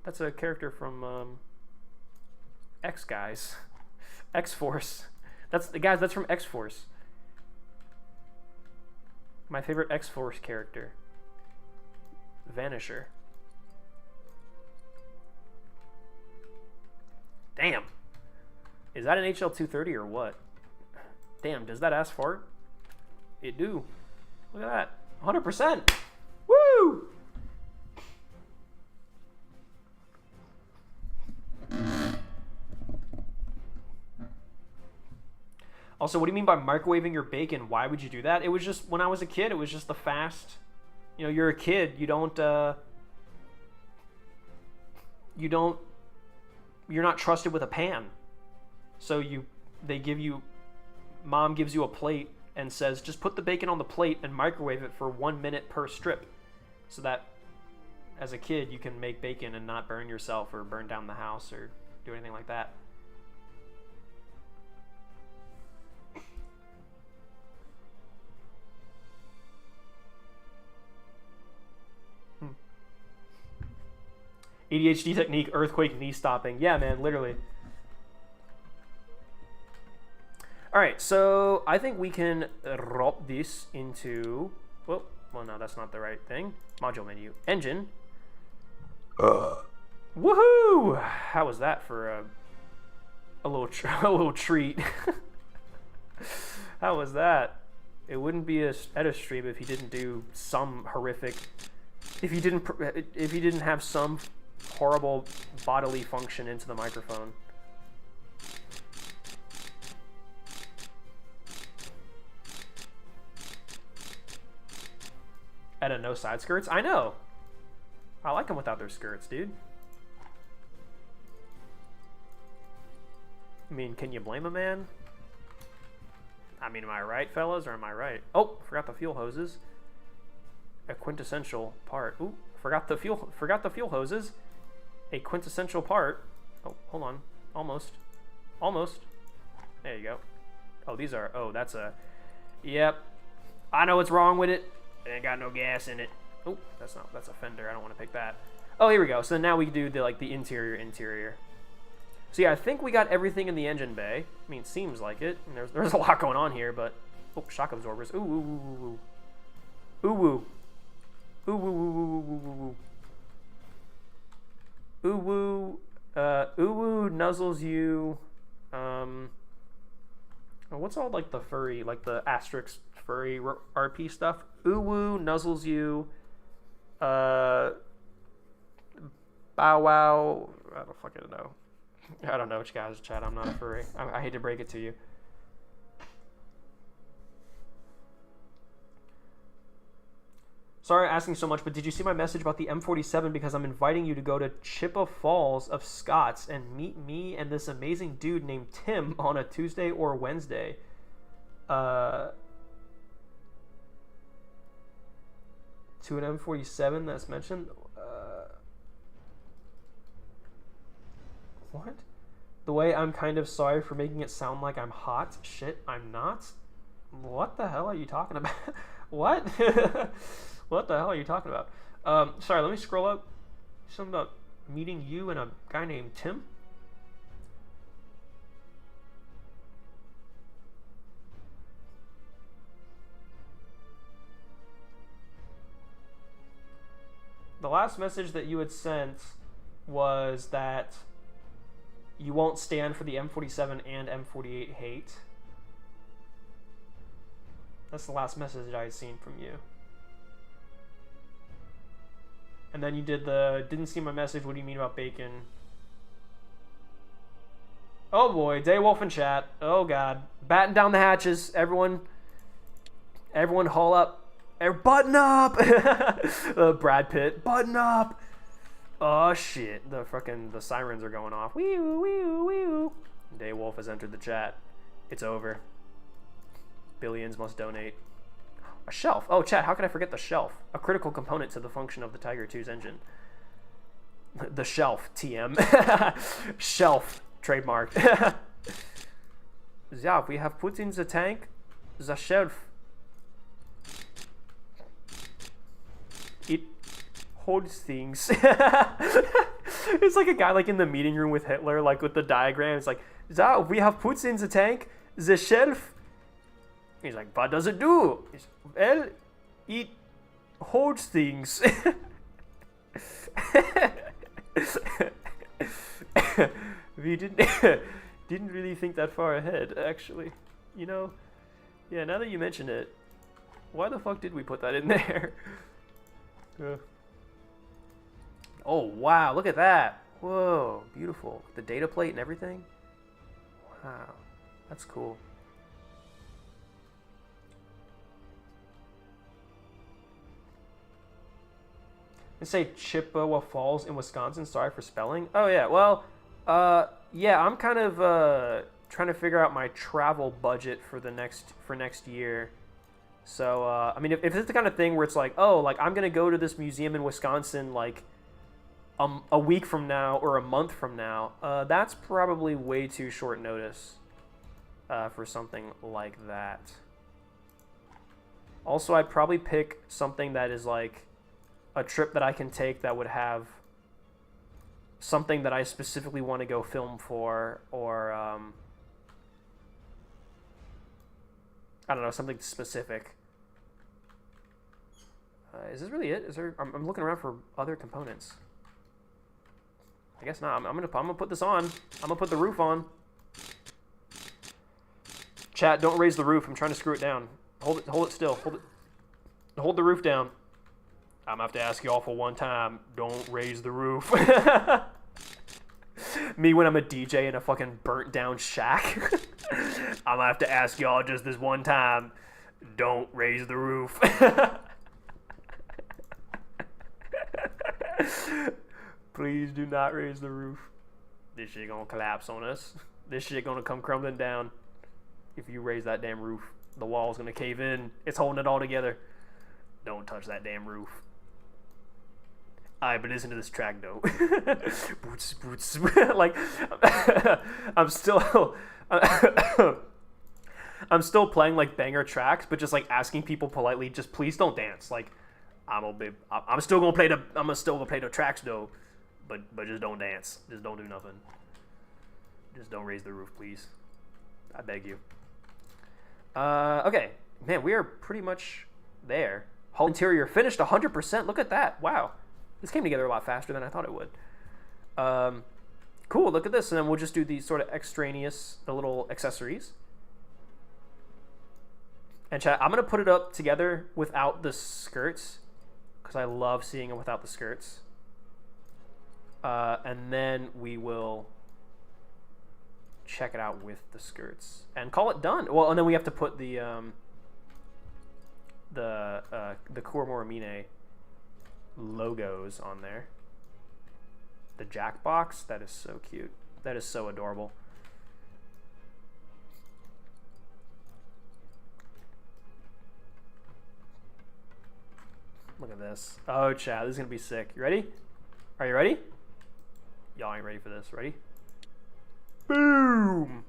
That's a character from X Guys, X-Force. That's from X-Force. My favorite X-Force character, Vanisher. Damn. Is that an HL230 or what? Damn, does that ass fart? It do. Look at that. 100%. Woo! Also, what do you mean by microwaving your bacon? Why would you do that? It was just, when I was a kid, it was just the fast, you know, you're a kid, you're not trusted with a pan. So mom gives you a plate and says, just put the bacon on the plate and microwave it for 1 minute per strip. So that, as a kid, you can make bacon and not burn yourself or burn down the house or do anything like that. ADHD technique, earthquake, knee stopping. Yeah, man, literally. All right, so I think we can drop this into, well, no, that's not the right thing. Module menu, engine. Woohoo! How was that for a little treat? How was that? It wouldn't be a edit stream if he didn't do some horrific, if he didn't have some horrible bodily function into the microphone. Edda, no side skirts? I know. I like them without their skirts, dude. I mean, can you blame a man? I mean, am I right, fellas, or am I right? Oh, forgot the fuel hoses. A quintessential part. Ooh, forgot the fuel hoses. A quintessential part. Oh, hold on. Almost. There you go. Oh, that's a... Yep. I know what's wrong with it. It ain't got no gas in it. Oh, that's a fender. I don't want to pick that. Oh, here we go. So now we do the interior. So yeah, I think we got everything in the engine bay. I mean, it seems like it. And there's a lot going on here, but oh, shock absorbers. Ooh, ooh, ooh, ooh, ooh, ooh, ooh, ooh, ooh, ooh, ooh, ooh, nuzzles you. What's all like the furry, like the asterisk furry RP stuff? Uwu nuzzles you. Bow wow. I don't fucking know. I don't know, guys. Chat. I'm not a furry. I hate to break it to you. Sorry asking so much, but did you see my message about the M47? Because I'm inviting you to go to Chippewa Falls of Scots and meet me and this amazing dude named Tim on a Tuesday or Wednesday. To an M47 that's mentioned. What? The way I'm kind of sorry for making it sound like I'm hot. Shit, I'm not. What the hell are you talking about? What? What the hell are you talking about? Sorry, let me scroll up. Something about meeting you and a guy named Tim. The last message that you had sent was that you won't stand for the M47 and M48 hate. That's the last message that I had seen from you. And then you did didn't see my message, what do you mean about bacon? Oh boy, Daywolf in chat. Oh god. Batten down the hatches. Everyone haul up. Button up! Brad Pitt, button up! Oh shit, the sirens are going off. Wee woo, wee woo, wee woo. Daywolf has entered the chat. It's over. Billions must donate. A shelf. Oh, chat, how could I forget the shelf? A critical component to the function of the Tiger 2's engine. The shelf, TM. Shelf, trademarked. Yeah, we have put in the tank the shelf. It holds things. It's like a guy like in the meeting room with Hitler, like with the diagram. It's like, yeah, we have put in the tank the shelf. He's like, what does it do? Well, it holds things. We didn't really think that far ahead, actually. You know? Yeah, now that you mention it, why the fuck did we put that in there? Oh, wow, look at that. Whoa, beautiful. The data plate and everything. Wow, that's cool. Let's say Chippewa Falls in Wisconsin. Sorry for spelling. Oh yeah, well, yeah, I'm kind of trying to figure out my travel budget for next year. So I mean, if it's the kind of thing where it's like, oh, like I'm gonna go to this museum in Wisconsin like a week from now or a month from now, that's probably way too short notice for something like that. Also, I'd probably pick something that is like a trip that I can take that would have something that I specifically want to go film for, or I don't know, something specific. Is this really it? Is there? I'm looking around for other components. I guess not. I'm gonna put this on. I'm gonna put the roof on. Chat, don't raise the roof. I'm trying to screw it down. Hold it still. Hold the roof down. I'm gonna have to ask y'all for one time, don't raise the roof. Me when I'm a DJ in a fucking burnt down shack. I'm gonna have to ask y'all just this one time, don't raise the roof. Please do not raise the roof. This shit gonna collapse on us. This shit gonna come crumbling down. If you raise that damn roof, the wall's gonna cave in. It's holding it all together. Don't touch that damn roof. Alright, but listen to this track though. Boots, boots. Like, I'm still I'm still playing like banger tracks, but just like asking people politely, just please don't dance. Like, I'm still gonna play the tracks though, but just don't dance. Just don't do nothing. Just don't raise the roof, please. I beg you. Okay, man, we are pretty much there. Hull interior finished 100%. Look at that. Wow, this came together a lot faster than I thought it would. Cool. Look at this, and then we'll just do these sort of extraneous, the little accessories. And chat, I'm gonna put it up together without the skirts because I love seeing it without the skirts. And then we will check it out with the skirts and call it done. Well, and then we have to put the Kuromorimine logos on there. The Jackbox, that is so cute. That is so adorable. Look at this. Oh, chat, this is gonna be sick. You ready? Are you ready? Y'all ain't ready for this. Ready? Boom!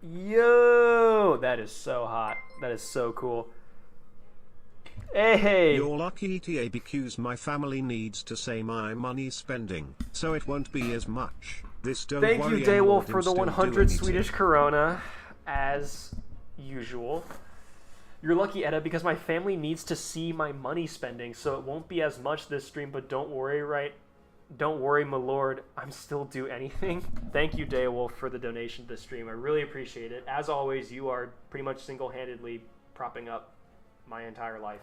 Yo! That is so hot. That is so cool. Hey! You're lucky ETA because my family needs to say my money spending, so it won't be as much. This don't Thank worry you, Daywolf, for the still 100 Swedish Corona, as usual. You're lucky, Edda, because my family needs to see my money spending, so it won't be as much this stream, but don't worry, my lord, I'm still do anything. Thank you, Daywolf, for the donation to the stream. I really appreciate it. As always, you are pretty much single-handedly propping up my entire life.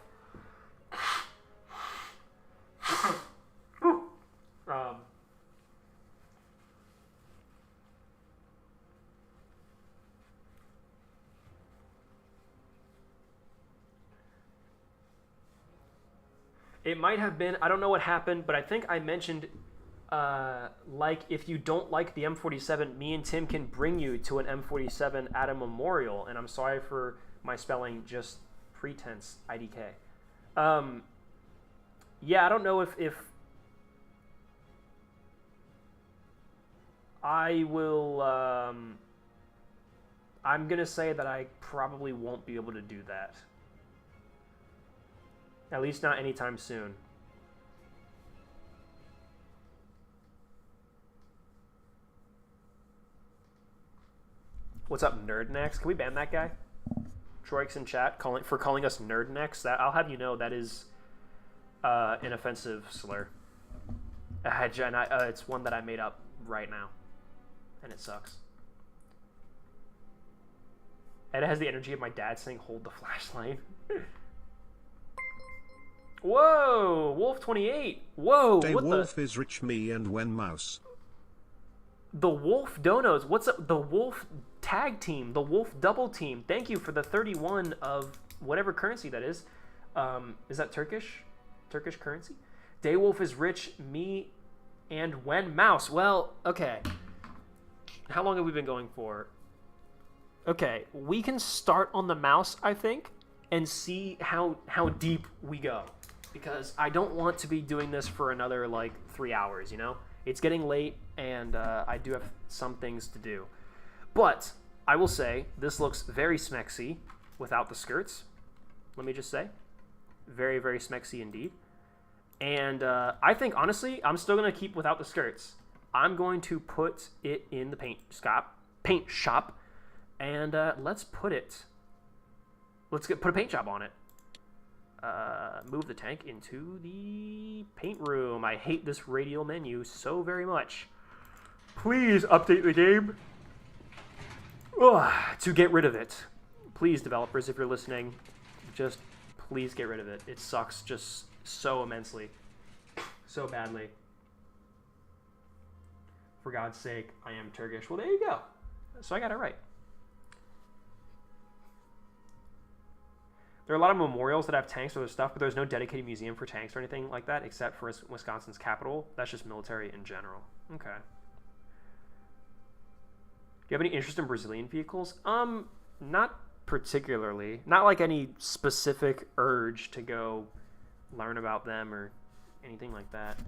It might have been, I don't know what happened, but I think I mentioned, like, if you don't like the M47, me and Tim can bring you to an M47 at a memorial, and I'm sorry for my spelling, just pretense, IDK. Yeah, I don't know if I will, I'm gonna say that I probably won't be able to do that. At least not anytime soon. What's up, Nerdnex? Can we ban that guy? Troix in chat calling us Nerdnex. That I'll have you know that is an offensive slur. It's one that I made up right now, and it sucks. Ed has the energy of my dad saying, "Hold the flashlight." Whoa, Wolf28. Whoa, Day what Wolf the? is rich me and when mouse. The Wolf Donos. What's up? The Wolf Tag Team. The Wolf Double Team. Thank you for the 31 of whatever currency that is. Is that Turkish? Turkish currency? Daywolf is rich, me, and when mouse. Well, okay. How long have we been going for? Okay, we can start on the mouse, I think, and see how deep we go. Because I don't want to be doing this for another, like, 3 hours, you know? It's getting late, and I do have some things to do. But I will say, this looks very smexy without the skirts. Let me just say. Very, very smexy indeed. And I think, honestly, I'm still going to keep without the skirts. I'm going to put it in the paint shop. And let's put a paint job on it. Move the tank into the paint room. I hate this radial menu so very much. Please update the game to get rid of it. Please, developers, if you're listening, just please get rid of it. It sucks just so immensely. So badly. For God's sake, I am Turkish. Well, there you go. So I got it right. There are a lot of memorials that have tanks or other stuff, but there's no dedicated museum for tanks or anything like that, except for Wisconsin's capital. That's just military in general. Okay. Do you have any interest in Brazilian vehicles? Not particularly. Not like any specific urge to go learn about them or anything like that.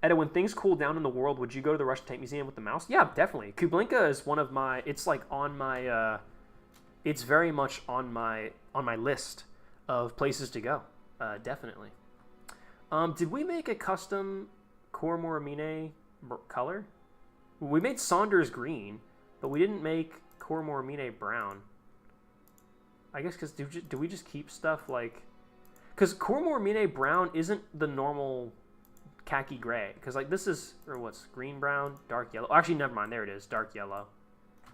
Edda, when things cool down in the world, would you go to the Russian Tank Museum with the mouse? Yeah, definitely. Kublinka is one of my. It's like on my. It's very much on my list of places to go. Definitely. Did we make a custom Koromoramine color? We made Saunders green, but we didn't make Koromoramine brown. I guess because do we just keep stuff like... Because Koromoramine brown isn't the normal khaki gray. Because like this is... Or what's... Green, brown, dark yellow. Actually, never mind. There it is. Dark yellow.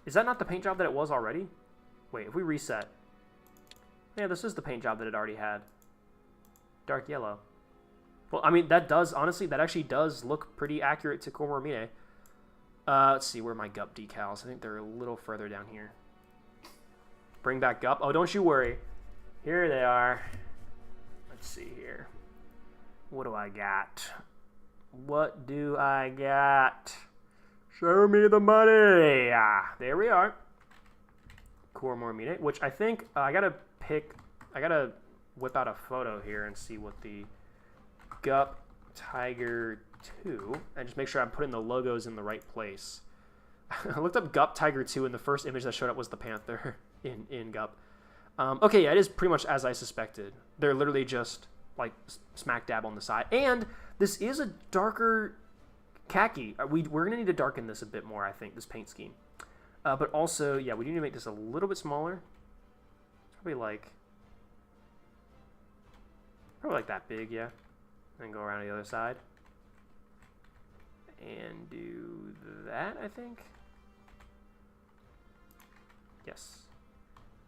Is that not the paint job that it was already? Wait, if we reset... Yeah, this is the paint job that it already had. Dark yellow. Well, I mean, that does... Honestly, that actually does look pretty accurate to Koromoramine. Let's see, where are my Gup decals? I think they're a little further down here. Bring back Gup. Oh, don't you worry. Here they are. Let's see here. What do I got? What do I got? Show me the money. Ah, there we are. Koromoramine, which I think I gotta whip out a photo here and see what the Gup Tiger 2, and just make sure I'm putting the logos in the right place. I looked up Gup Tiger 2, and the first image that showed up was the panther in Gup. Okay, yeah, it is pretty much as I suspected. They're literally just like smack dab on the side. And this is a darker khaki. We're going to need to darken this a bit more, I think, this paint scheme. But also, yeah, we need to make this a little bit smaller. Probably like that big, yeah. And go around to the other side. And do that, I think. Yes.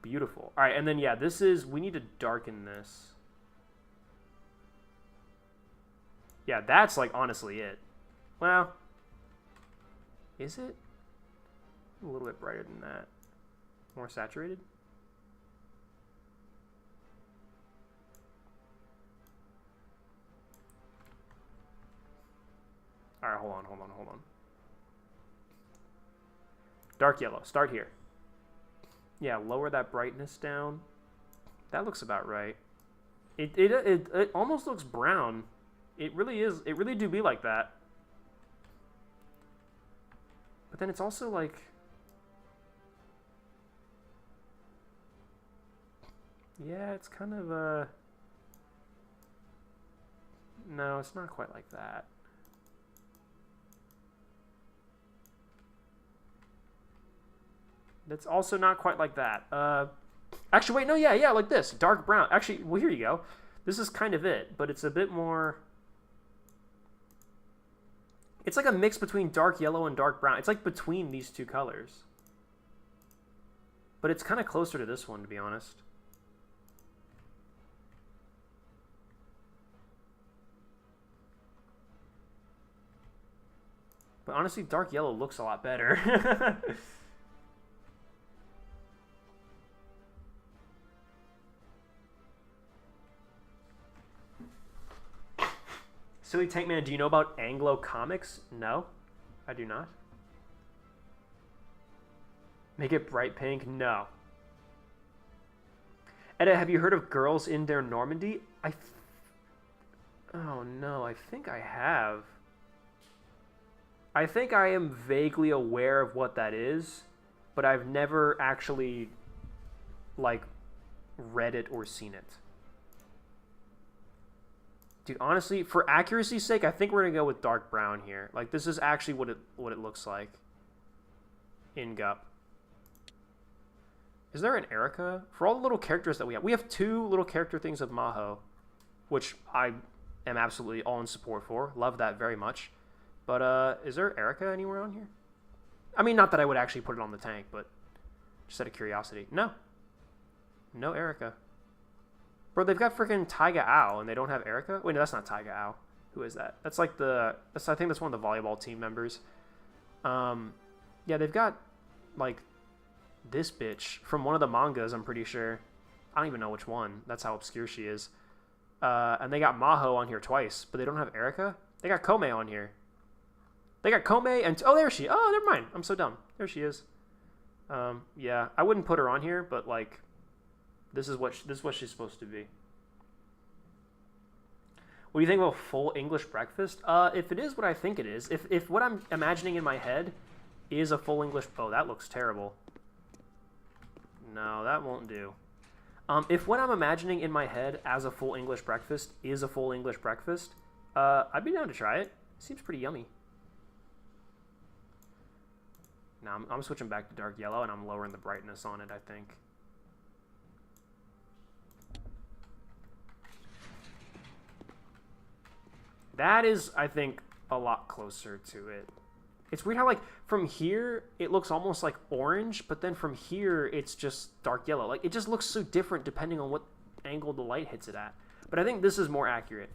Beautiful. All right, and then, yeah, this is... We need to darken this. Yeah, that's, like, honestly it. Well, is it? A little bit brighter than that. More saturated? All right, hold on. Dark yellow. Start here. Yeah, lower that brightness down. That looks about right. It almost looks brown. It really is. It really do be like that. But then it's also like... Yeah, it's kind of No, it's not quite like that. That's also not quite like that. Actually, wait, no, yeah, like this. Dark brown. Actually, well, here you go. This is kind of it, but it's a bit more... It's like a mix between dark yellow and dark brown. It's like between these two colors. But it's kind of closer to this one, to be honest. But honestly, dark yellow looks a lot better. Silly Tank Man, do you know about Anglo comics? No, I do not. Make it bright pink? No. Edda, have you heard of Girls in Der Normandy? Oh no, I think I have. I think I am vaguely aware of what that is, but I've never actually, like, read it or seen it. Dude, honestly, for accuracy's sake, I think we're gonna go with dark brown here. Like, this is actually what it looks like in Gup. Is there an Erica? For all the little characters that we have 2 little character things of Maho, which I am absolutely all in support for. Love that very much. But is there Erica anywhere on here? I mean, not that I would actually put it on the tank, but just out of curiosity. No. No Erica. Bro, they've got freaking Taiga Ao, and they don't have Erica? Wait, no, that's not Taiga Ao. Who is that? That's like I think that's one of the volleyball team members. Yeah, they've got, like, this bitch from one of the mangas, I'm pretty sure. I don't even know which one. That's how obscure she is. And they got Maho on here twice, but they don't have Erica? They got Kome on here. They got Kome and... Oh, there she is. Oh, never mind. I'm so dumb. There she is. Yeah, I wouldn't put her on here, but, like... This is what she's supposed to be. What do you think of a full English breakfast? If it is what I think it is, if what I'm imagining in my head is a full English... Oh, that looks terrible. No, that won't do. If what I'm imagining in my head as a full English breakfast is a full English breakfast, I'd be down to try it. Seems pretty yummy. Now, I'm switching back to dark yellow, and I'm lowering the brightness on it, I think. That is, I think, a lot closer to it. It's weird how, like, from here, it looks almost like orange, but then from here, it's just dark yellow. Like, it just looks so different depending on what angle the light hits it at. But I think this is more accurate.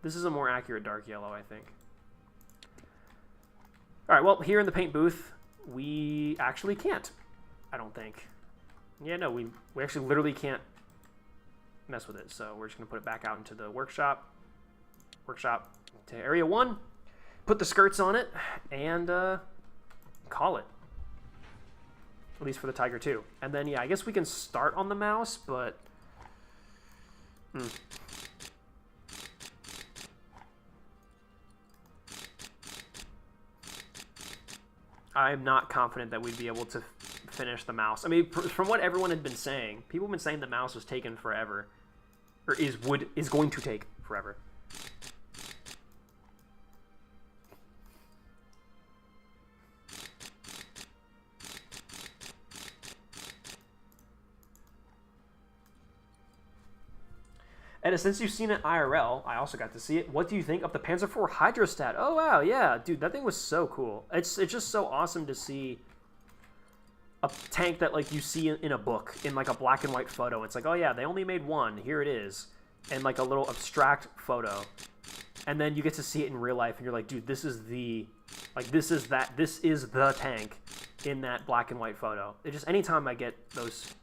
This is a more accurate dark yellow, I think. All right, well, here in the paint booth, we actually can't, I don't think. Yeah, no, we actually literally can't mess with it. So we're just going to put it back out into the workshop. Workshop to area 1. Put the skirts on it, and call it. At least for the Tiger 2. And then, yeah, I guess we can start on the mouse, but... I'm not confident that we'd be able to finish the mouse. I mean, from what everyone had been saying, people have been saying the mouse was taking forever. Or is going to take forever. And since you've seen it IRL, I also got to see it. What do you think of the Panzer IV Hydrostat? Oh, wow, yeah. Dude, that thing was so cool. It's just so awesome to see a tank that, like, you see in a book, in, like, a black and white photo. It's like, oh, yeah, they only made one. Here it is. And, like, a little abstract photo. And then you get to see it in real life, and you're like, dude, this is the... Like, this is the tank in that black and white photo. It just, anytime I get those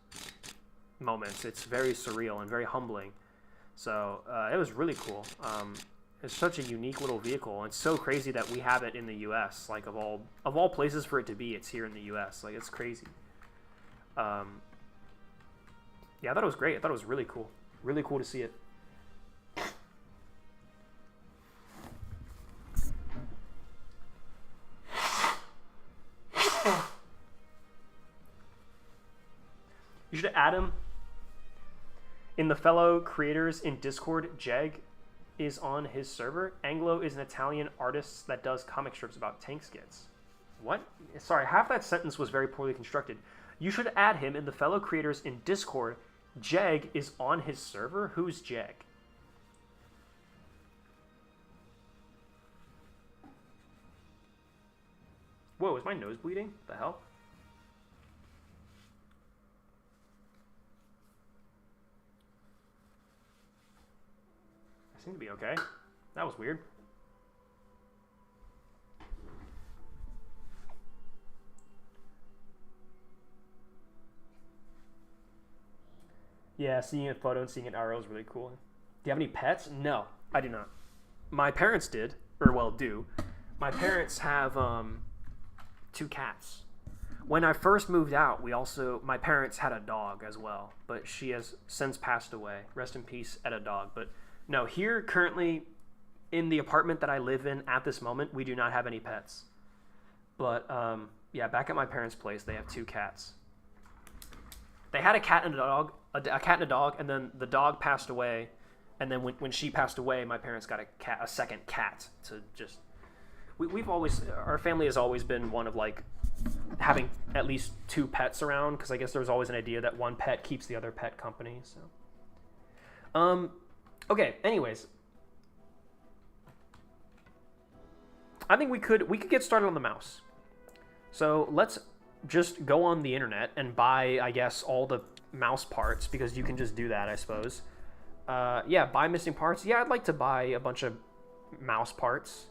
moments, it's very surreal and very humbling. So it was really cool. It's such a unique little vehicle. It's so crazy that we have it in the U.S. Like of all places for it to be, it's here in the U.S. Like it's crazy. Yeah, I thought it was great. I thought it was really cool. Really cool to see it. You should add him. In the fellow creators in Discord, Jeg is on his server. Anglo is an Italian artist that does comic strips about tank skits. What? Sorry, half that sentence was very poorly constructed. You should add him in the fellow creators in Discord. Jeg is on his server? Who's Jeg? Whoa, is my nose bleeding? What the hell? Seemed to be okay. That was weird. Yeah, seeing a photo and seeing it IRL is really cool. Do you have any pets? No, I do not. My parents did, or well, do. My parents have 2 cats. When I first moved out, my parents had a dog as well, but she has since passed away. Rest in peace, Etta dog. But no, here currently in the apartment that I live in at this moment, we do not have any pets. But yeah, back at my parents' place, they have 2 cats. They had a cat and a dog, and then the dog passed away, and then when she passed away, my parents got a second cat to just. Our family has always been one of like having at least 2 pets around, because I guess there was always an idea that one pet keeps the other pet company. So, okay. Anyways, I think we could get started on the mouse. So let's just go on the internet and buy, I guess, all the mouse parts, because you can just do that, I suppose. Yeah, buy missing parts. Yeah, I'd like to buy a bunch of mouse parts.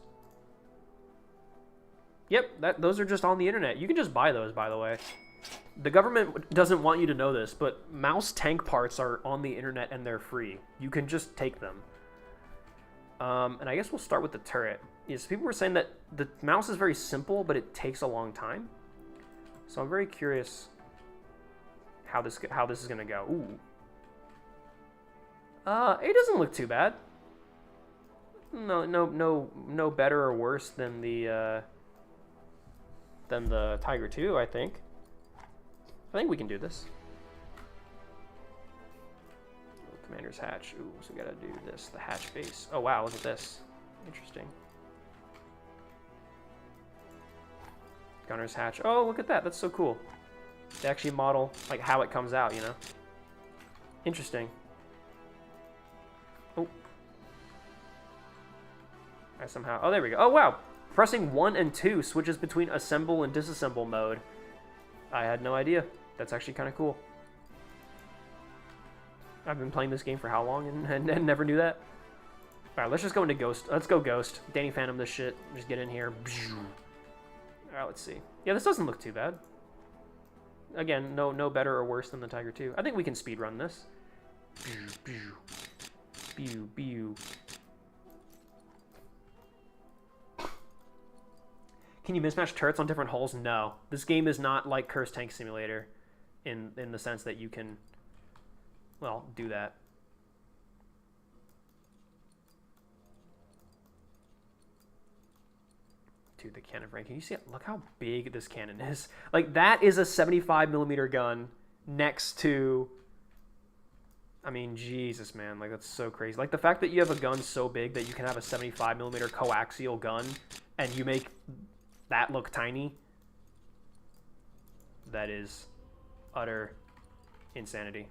Yep, those are just on the internet. You can just buy those, by the way. The government doesn't want you to know this, but mouse tank parts are on the internet and they're free. You can just take them. And I guess we'll start with the turret. Yes, people were saying that the mouse is very simple, but it takes a long time. So I'm very curious how this is gonna go. Ooh. It doesn't look too bad. no better or worse than the Tiger 2. I think we can do this. Commander's hatch. Ooh, so we gotta do this. The hatch base. Oh wow, look at this. Interesting. Gunner's hatch. Oh, look at that. That's so cool. They actually model like how it comes out, you know. Interesting. Oh. I somehow. Oh, there we go. Oh wow. Pressing 1 and 2 switches between assemble and disassemble mode. I had no idea. That's actually kind of cool. I've been playing this game for how long and never knew that? Alright, let's just go into Ghost. Let's go Ghost. Danny Phantom this shit. Just get in here. Alright, let's see. Yeah, this doesn't look too bad. Again, no better or worse than the Tiger 2. I think we can speedrun this. Can you mismatch turrets on different hulls? No. This game is not like Cursed Tank Simulator in the sense that you can, well, do that. Dude, the cannon rank. Can you see it? Look how big this cannon is. Like, that is a 75mm gun next to... I mean, Jesus, man. Like, that's so crazy. Like, the fact that you have a gun so big that you can have a 75mm coaxial gun and you make that look tiny, that is utter insanity.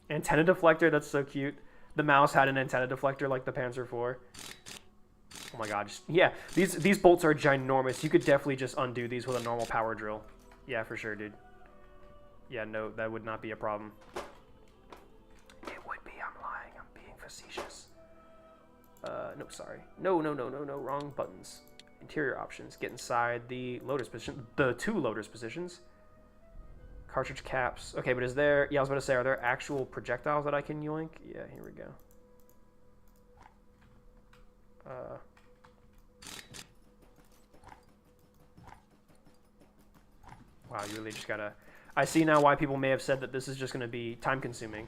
Antenna deflector, that's so cute. The mouse had an antenna deflector like the Panzer IV. Oh my god, yeah, these bolts are ginormous. You could definitely just undo these with a normal power drill. Yeah, for sure, dude. Yeah, no, that would not be a problem. It would be, I'm lying, I'm being facetious. No, sorry. No, wrong buttons. Interior options, get inside the loader's position, the 2 loader's positions. Cartridge caps. Okay, but is there... Yeah, I was about to say, are there actual projectiles that I can yoink? Yeah, here we go. Wow, you really just gotta... I see now why people may have said that this is just going to be time-consuming.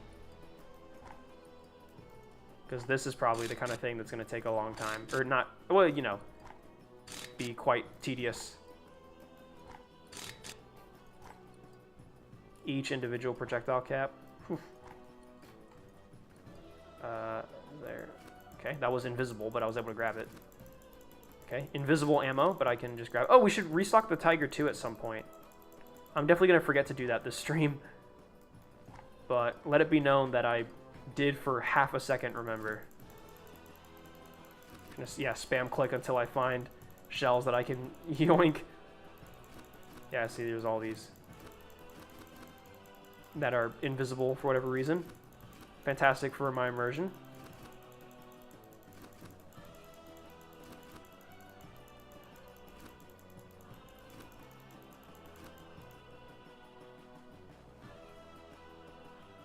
Because this is probably the kind of thing that's going to take a long time. Or not... Well, you know, be quite tedious. Each individual projectile cap. There. Okay, that was invisible, but I was able to grab it. Okay, invisible ammo, but I can just grab... Oh, we should restock the Tiger 2 at some point. I'm definitely going to forget to do that this stream. But let it be known that I did for half a second remember. Just, yeah, spam click until I find shells that I can yoink. Yeah, see, there's all these that are invisible for whatever reason. Fantastic for my immersion.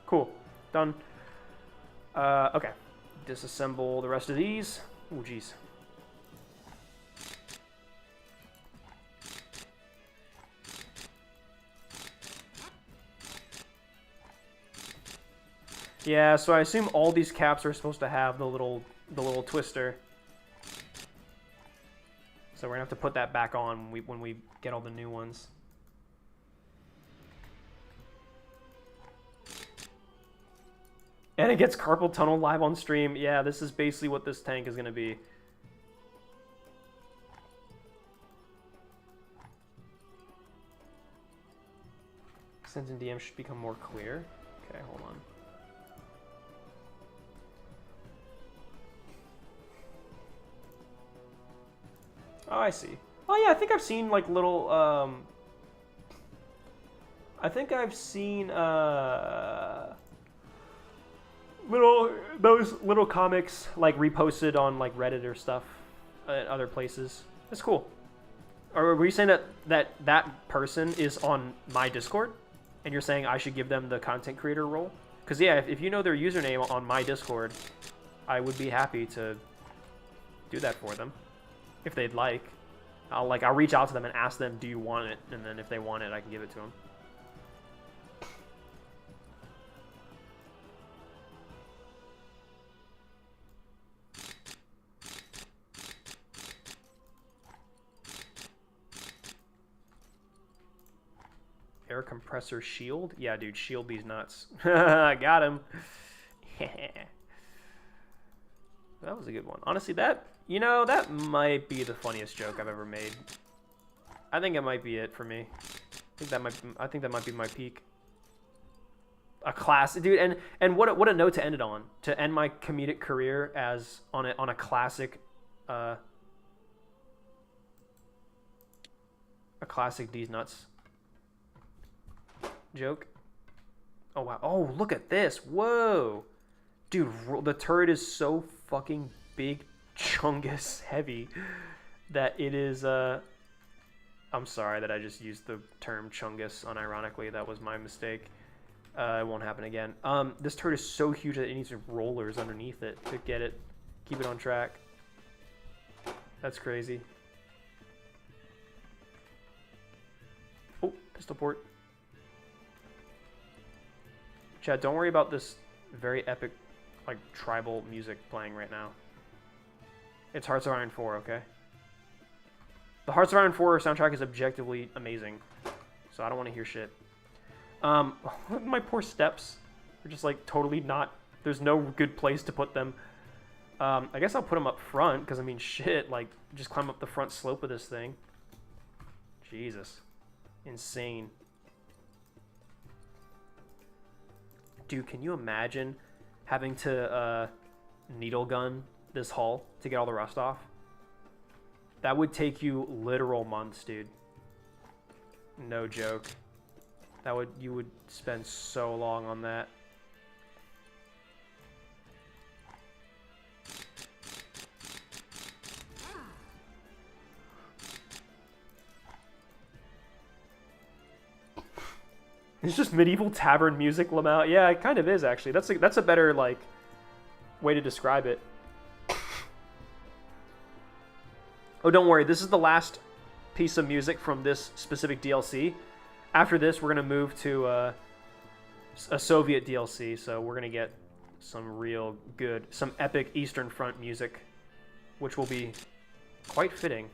Cool. Done. Okay. Disassemble the rest of these. Oh, jeez. Yeah, so I assume all these caps are supposed to have the little twister. So we're gonna have to put that back on when we get all the new ones. And it gets carpal tunnel live on stream. Yeah, this is basically what this tank is gonna be. Sends in DM should become more clear. Okay, hold on. Oh, I see. Oh yeah, I think I've seen like little I think I've seen those little comics like reposted on like Reddit or stuff at other places. That's cool. Or were you saying that person is on my Discord and you're saying I should give them the content creator role? Because yeah, if you know their username on my Discord, I would be happy to do that for them. If they'd like, I'll reach out to them and ask them, do you want it? And then if they want it, I can give it to them. air compressor shield. Yeah, dude, shield these nuts. I got him. That was a good one. Honestly, that might be the funniest joke I've ever made. I think it might be it for me. I think that might be my peak. A class, dude, and what a note to end it on. To end my comedic career as on a classic a classic These Nuts joke. Oh wow. Oh, look at this. Whoa. Dude, the turret is so fucking big, chungus heavy that it is I'm sorry that I just used the term chungus unironically. That was my mistake. It won't happen again. This turret is so huge that it needs rollers underneath it to get it, keep it on track. That's crazy. Oh, pistol port. Chad, don't worry about this very epic, like, tribal music playing right now. It's Hearts of Iron 4, okay? The Hearts of Iron 4 soundtrack is objectively amazing, so I don't want to hear shit. My poor steps are just, like, totally not... There's no good place to put them. I guess I'll put them up front, because, I mean, shit, like, just climb up the front slope of this thing. Jesus. Insane. Dude, can you imagine having to needle gun this hull to get all the rust off? That would take you literal months, dude. No joke. You would spend so long on that. It's just medieval tavern music, Lamau. Yeah, it kind of is, actually. That's a better, like, way to describe it. Oh, don't worry. This is the last piece of music from this specific DLC. After this, we're going to move to a Soviet DLC, so we're going to get some real good, some epic Eastern Front music, which will be quite fitting.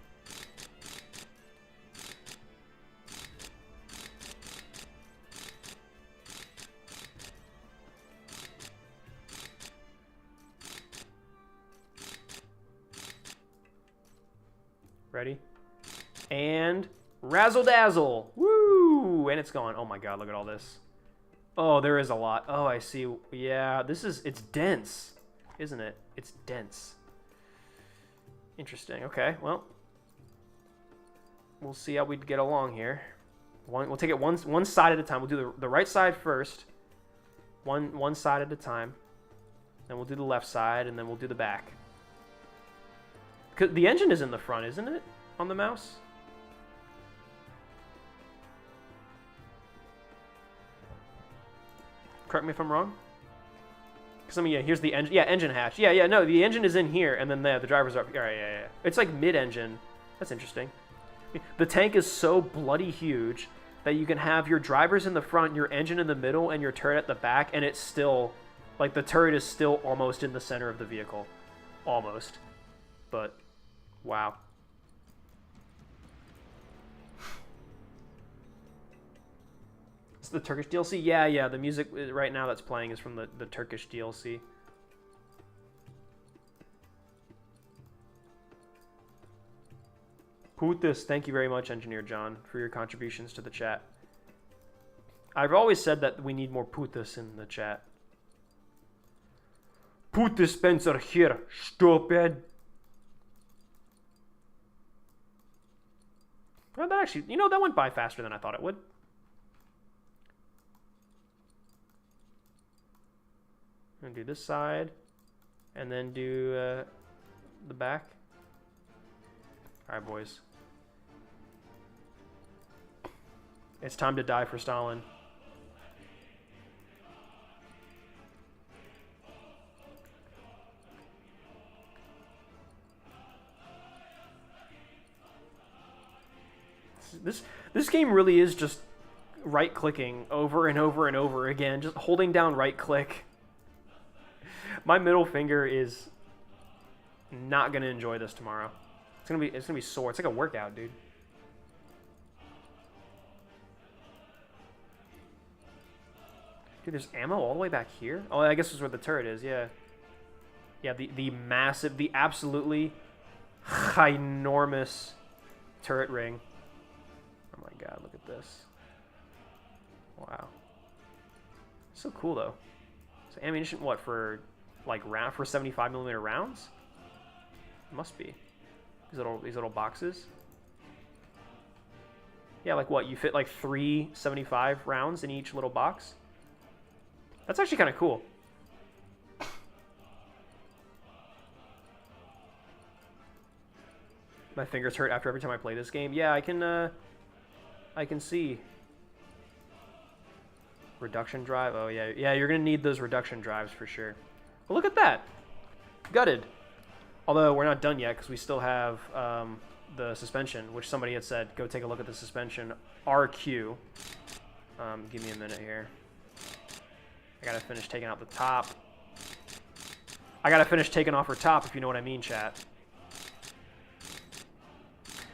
Ready? And razzle dazzle. Woo! And it's gone. Oh my god, look at all this. Oh, there is a lot. Oh, I see. Yeah, it's dense, isn't it? It's dense. Interesting. Okay, well, we'll see how we get along here. We'll take it one side at a time. We'll do the right side first. One side at a time. Then we'll do the left side, and then we'll do the back. The engine is in the front, isn't it? On the mouse? Correct me if I'm wrong. Because, I mean, yeah, here's the engine. Yeah, engine hatch. Yeah, no, the engine is in here, and then the driver's up. All right, yeah. It's like mid-engine. That's interesting. The tank is so bloody huge that you can have your drivers in the front, your engine in the middle, and your turret at the back, and it's still, like, the turret is still almost in the center of the vehicle. Almost. But... wow. It's the Turkish DLC? Yeah. The music right now that's playing is from the Turkish DLC. Putis, thank you very much, Engineer John, for your contributions to the chat. I've always said that we need more Putis in the chat. Put dispenser here, stupid. Well, that actually, that went by faster than I thought it would. I'm gonna do this side, and then do the back. All right, boys. It's time to die for Stalin. This game really is just right-clicking over and over and over again, just holding down right-click. My middle finger is not gonna enjoy this tomorrow. It's gonna be sore. It's like a workout, dude. Dude, there's ammo all the way back here? Oh, I guess this is where the turret is, yeah. Yeah, the massive, the absolutely ginormous turret ring. Oh my god, look at this. Wow. So cool, though. So ammunition, what, for, like, for 75mm rounds? It must be. These little boxes. Yeah, like what, you fit, like, 3 75 rounds in each little box? That's actually kind of cool. My fingers hurt after every time I play this game. Yeah, I can see. Reduction drive. Oh yeah, yeah. You're gonna need those reduction drives for sure. Well, look at that. Gutted. Although we're not done yet because we still have the suspension, which somebody had said go take a look at the suspension RQ. Give me a minute here. I gotta finish taking out the top. I gotta finish taking off her top, if you know what I mean, chat.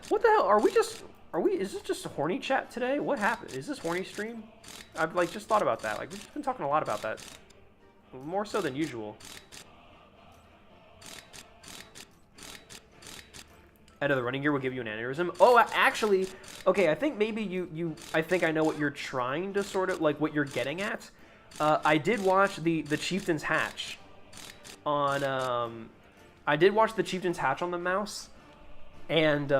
What the hell? Is this just a horny chat today? What happened? Is this horny stream? I've, like, just thought about that. Like, we've just been talking a lot about that. More so than usual. Out of the running gear will give you an aneurysm. Oh, actually, okay, I think maybe I think I know what you're trying to sort of, like, what you're getting at. I did watch the Chieftain's Hatch on, I did watch the Chieftain's Hatch on the mouse. And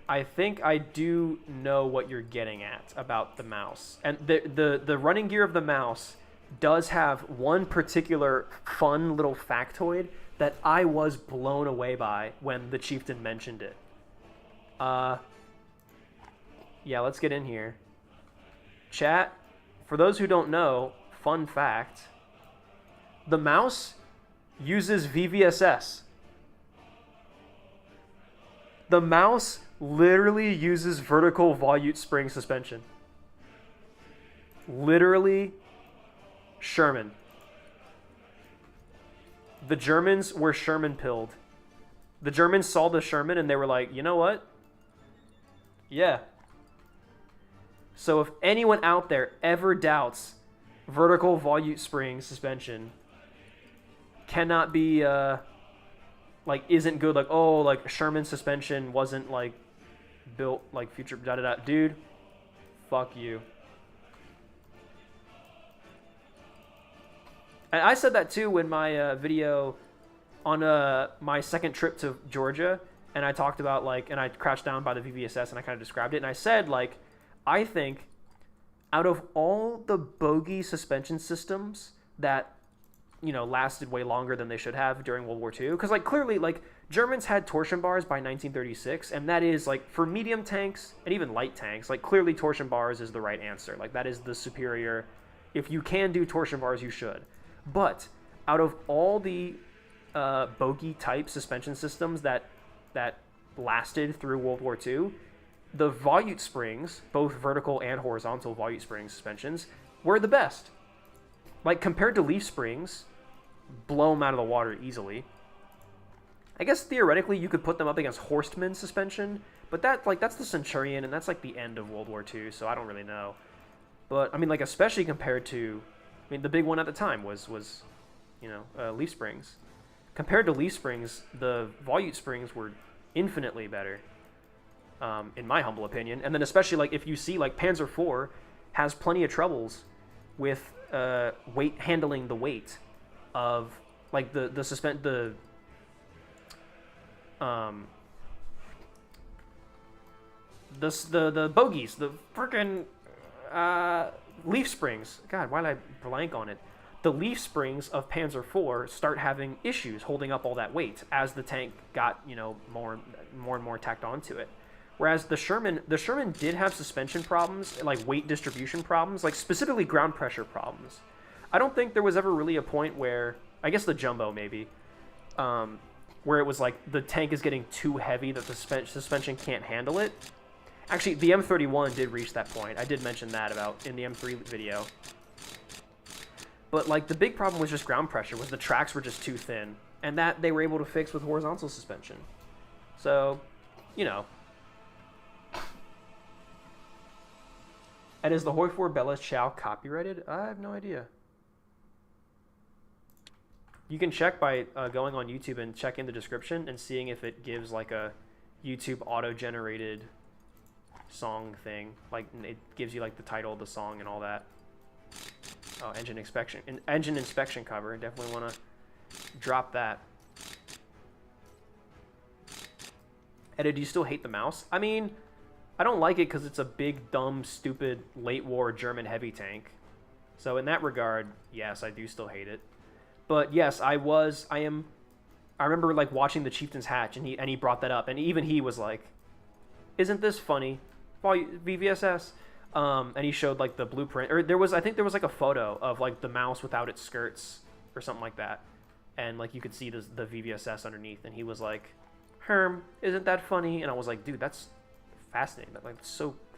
I think I do know what you're getting at about the mouse. And the running gear of the mouse does have one particular fun little factoid that I was blown away by when the Chieftain mentioned it. Yeah, let's get in here. Chat, for those who don't know, fun fact, the mouse uses VVSS. The mouse literally uses vertical volute spring suspension. Literally, Sherman. The Germans were Sherman-pilled. The Germans saw the Sherman and they were like, you know what? Yeah. So if anyone out there ever doubts vertical volute spring suspension cannot be... like, isn't good, like, oh, like, Sherman suspension wasn't, like, built, like, future, da-da-da. Dude, fuck you. And I said that, too, in my video on my second trip to Georgia, and I talked about, like, and I crouched down by the VVSS, and I kind of described it, and I said, like, I think out of all the bogey suspension systems that lasted way longer than they should have during World War II. Because, like, clearly, like, Germans had torsion bars by 1936, and that is, like, for medium tanks and even light tanks, like, clearly torsion bars is the right answer. Like, that is the superior. If you can do torsion bars, you should. But out of all the bogey-type suspension systems that lasted through World War II, the volute springs, both vertical and horizontal volute spring suspensions, were the best. Like, compared to leaf springs, blow them out of the water easily. I guess theoretically you could put them up against Horstman suspension, but that's the Centurion, and that's like the end of World War II, so I don't really know. But I mean, like, especially compared to, I mean, the big one at the time was leaf springs. Compared to leaf springs, the volute springs were infinitely better, in my humble opinion. And then especially, like, if you see, like, Panzer IV has plenty of troubles with handling the weight of, like, the bogies, the freaking leaf springs. God, why did I blank on it? The leaf springs of Panzer IV start having issues holding up all that weight as the tank got, more and more tacked onto it. Whereas the Sherman did have suspension problems, like weight distribution problems, like specifically ground pressure problems. I don't think there was ever really a point where, I guess the Jumbo maybe, where it was like the tank is getting too heavy that the suspension can't handle it. Actually, the M31 did reach that point. I did mention that in the M3 video. But, like, the big problem was just ground pressure, was the tracks were just too thin. And that they were able to fix with horizontal suspension. So, And is the Hoi 4 Bella Ciao copyrighted? I have no idea. You can check by going on YouTube and checking the description and seeing if it gives like a YouTube auto-generated song thing. Like it gives you like the title of the song and all that. Oh, engine inspection cover. Definitely want to drop that. Eddie, do you still hate the mouse? I mean, I don't like it because it's a big, dumb, stupid, late war German heavy tank. So in that regard, yes, I do still hate it. But yes, I remember like watching the Chieftain's Hatch, and he brought that up, and even he was like, "Isn't this funny?" VVSS. And he showed like the blueprint, or I think there was like a photo of like the mouse without its skirts or something like that, and like you could see the VVSS underneath, and he was like, "Herm, isn't that funny?" And I was like, "Dude, that's fascinating.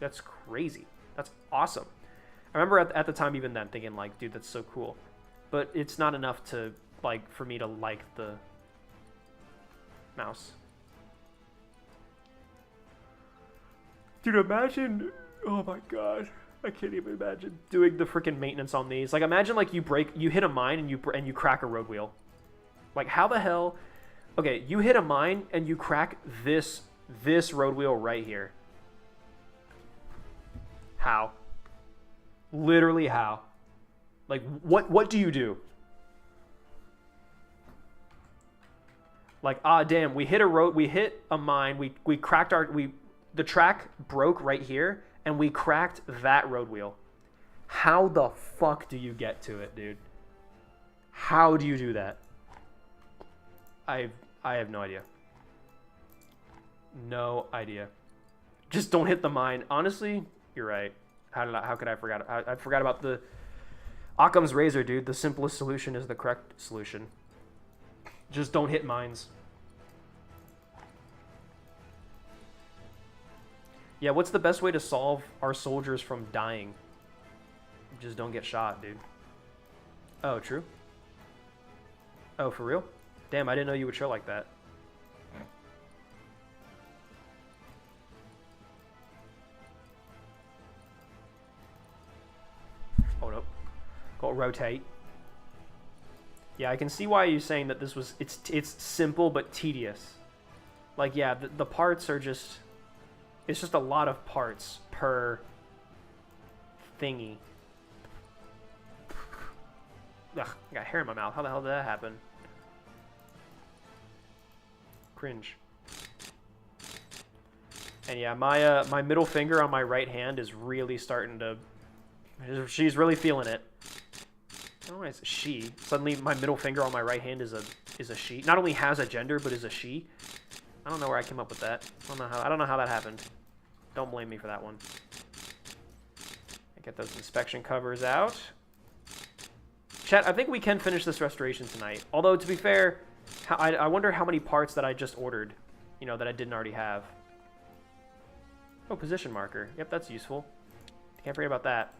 That's crazy. That's awesome." I remember at the time even then thinking like, "Dude, that's so cool," but it's not enough to like for me to like the mouse. Dude, imagine. Oh my god, I can't even imagine doing the freaking maintenance on these. Like, imagine like you hit a mine and you crack a road wheel. Like, how the hell? Okay, you hit a mine and you crack this road wheel right here. How? Literally how? Like, what do you do? Like, damn, we hit a mine, we cracked the track broke right here, and we cracked that road wheel. How the fuck do you get to it, dude? How do you do that? I have no idea. No idea. Just don't hit the mine. Honestly, you're right. How could I forget? I forgot about the Occam's razor, dude. The simplest solution is the correct solution. Just don't hit mines. Yeah, what's the best way to solve our soldiers from dying? Just don't get shot, dude. Oh, true? Oh, for real? Damn, I didn't know you would show like that. Hold up. Got to rotate. Yeah, I can see why you're saying that this was... It's simple but tedious. Like, yeah, the parts are just... It's just a lot of parts per thingy. Ugh, I got hair in my mouth. How the hell did that happen? Cringe. And yeah, my middle finger on my right hand is really starting to... She's really feeling it. I don't know why it's she. Suddenly my middle finger on my right hand is a she. Not only has a gender, but is a she. I don't know where I came up with that. I don't know how that happened. Don't blame me for that one. Get those inspection covers out. Chat, I think we can finish this restoration tonight. Although, to be fair, I wonder how many parts that I just ordered, you know, that I didn't already have. Oh, position marker. Yep, that's useful. Can't forget about that.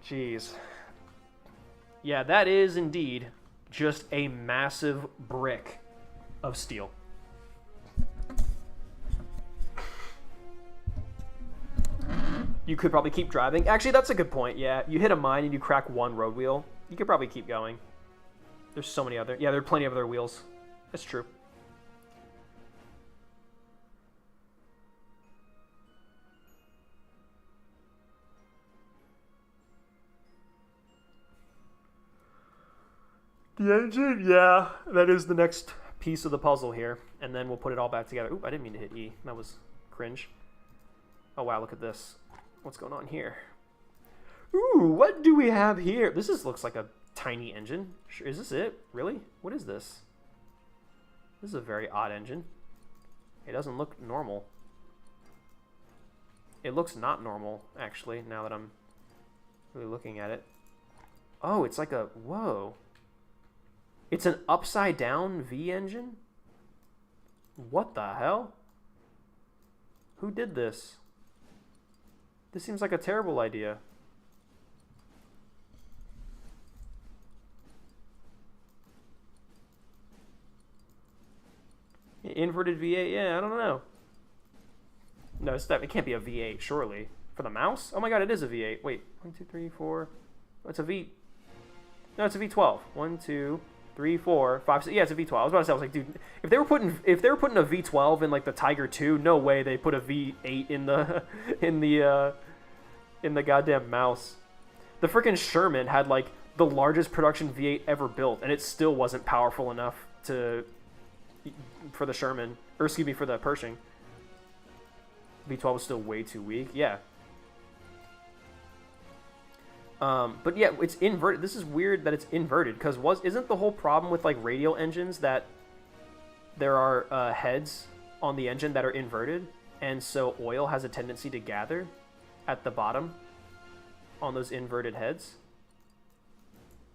Jeez. Yeah, that is indeed just a massive brick of steel. You could probably keep driving. Actually, that's a good point. Yeah, you hit a mine and you crack one road wheel. You could probably keep going. There's so many other... Yeah, there are plenty of other wheels. That's true. The engine? Yeah, that is the next piece of the puzzle here. And then we'll put it all back together. Oop, I didn't mean to hit E. That was cringe. Oh, wow, look at this. What's going on here? Ooh, what do we have here? This looks like a tiny engine. Is this it? Really? What is this? This is a very odd engine. It doesn't look normal. It looks not normal, actually, now that I'm really looking at it. Oh, it's like a... Whoa. It's an upside-down V engine? What the hell? Who did this? This seems like a terrible idea. Inverted V8? Yeah, I don't know. No, it can't be a V8, surely. For the mouse? Oh my god, it is a V8. Wait, 1, 2, 3, 4. Oh, it's a V. No, it's a V12. 1, 2, 3, 4, 5, 6. Yeah, it's a V12. I was about to say, I was like, dude, if they were putting a V12 in like the Tiger 2, no way they put a V8 in the in the goddamn mouse. The freaking Sherman had like the largest production V8 ever built, and it still wasn't powerful enough for the Sherman, or excuse me, for the Pershing. V12 was still way too weak. Yeah. But yeah, it's inverted. This is weird that it's inverted, because isn't the whole problem with like radial engines that there are heads on the engine that are inverted, and so oil has a tendency to gather at the bottom on those inverted heads?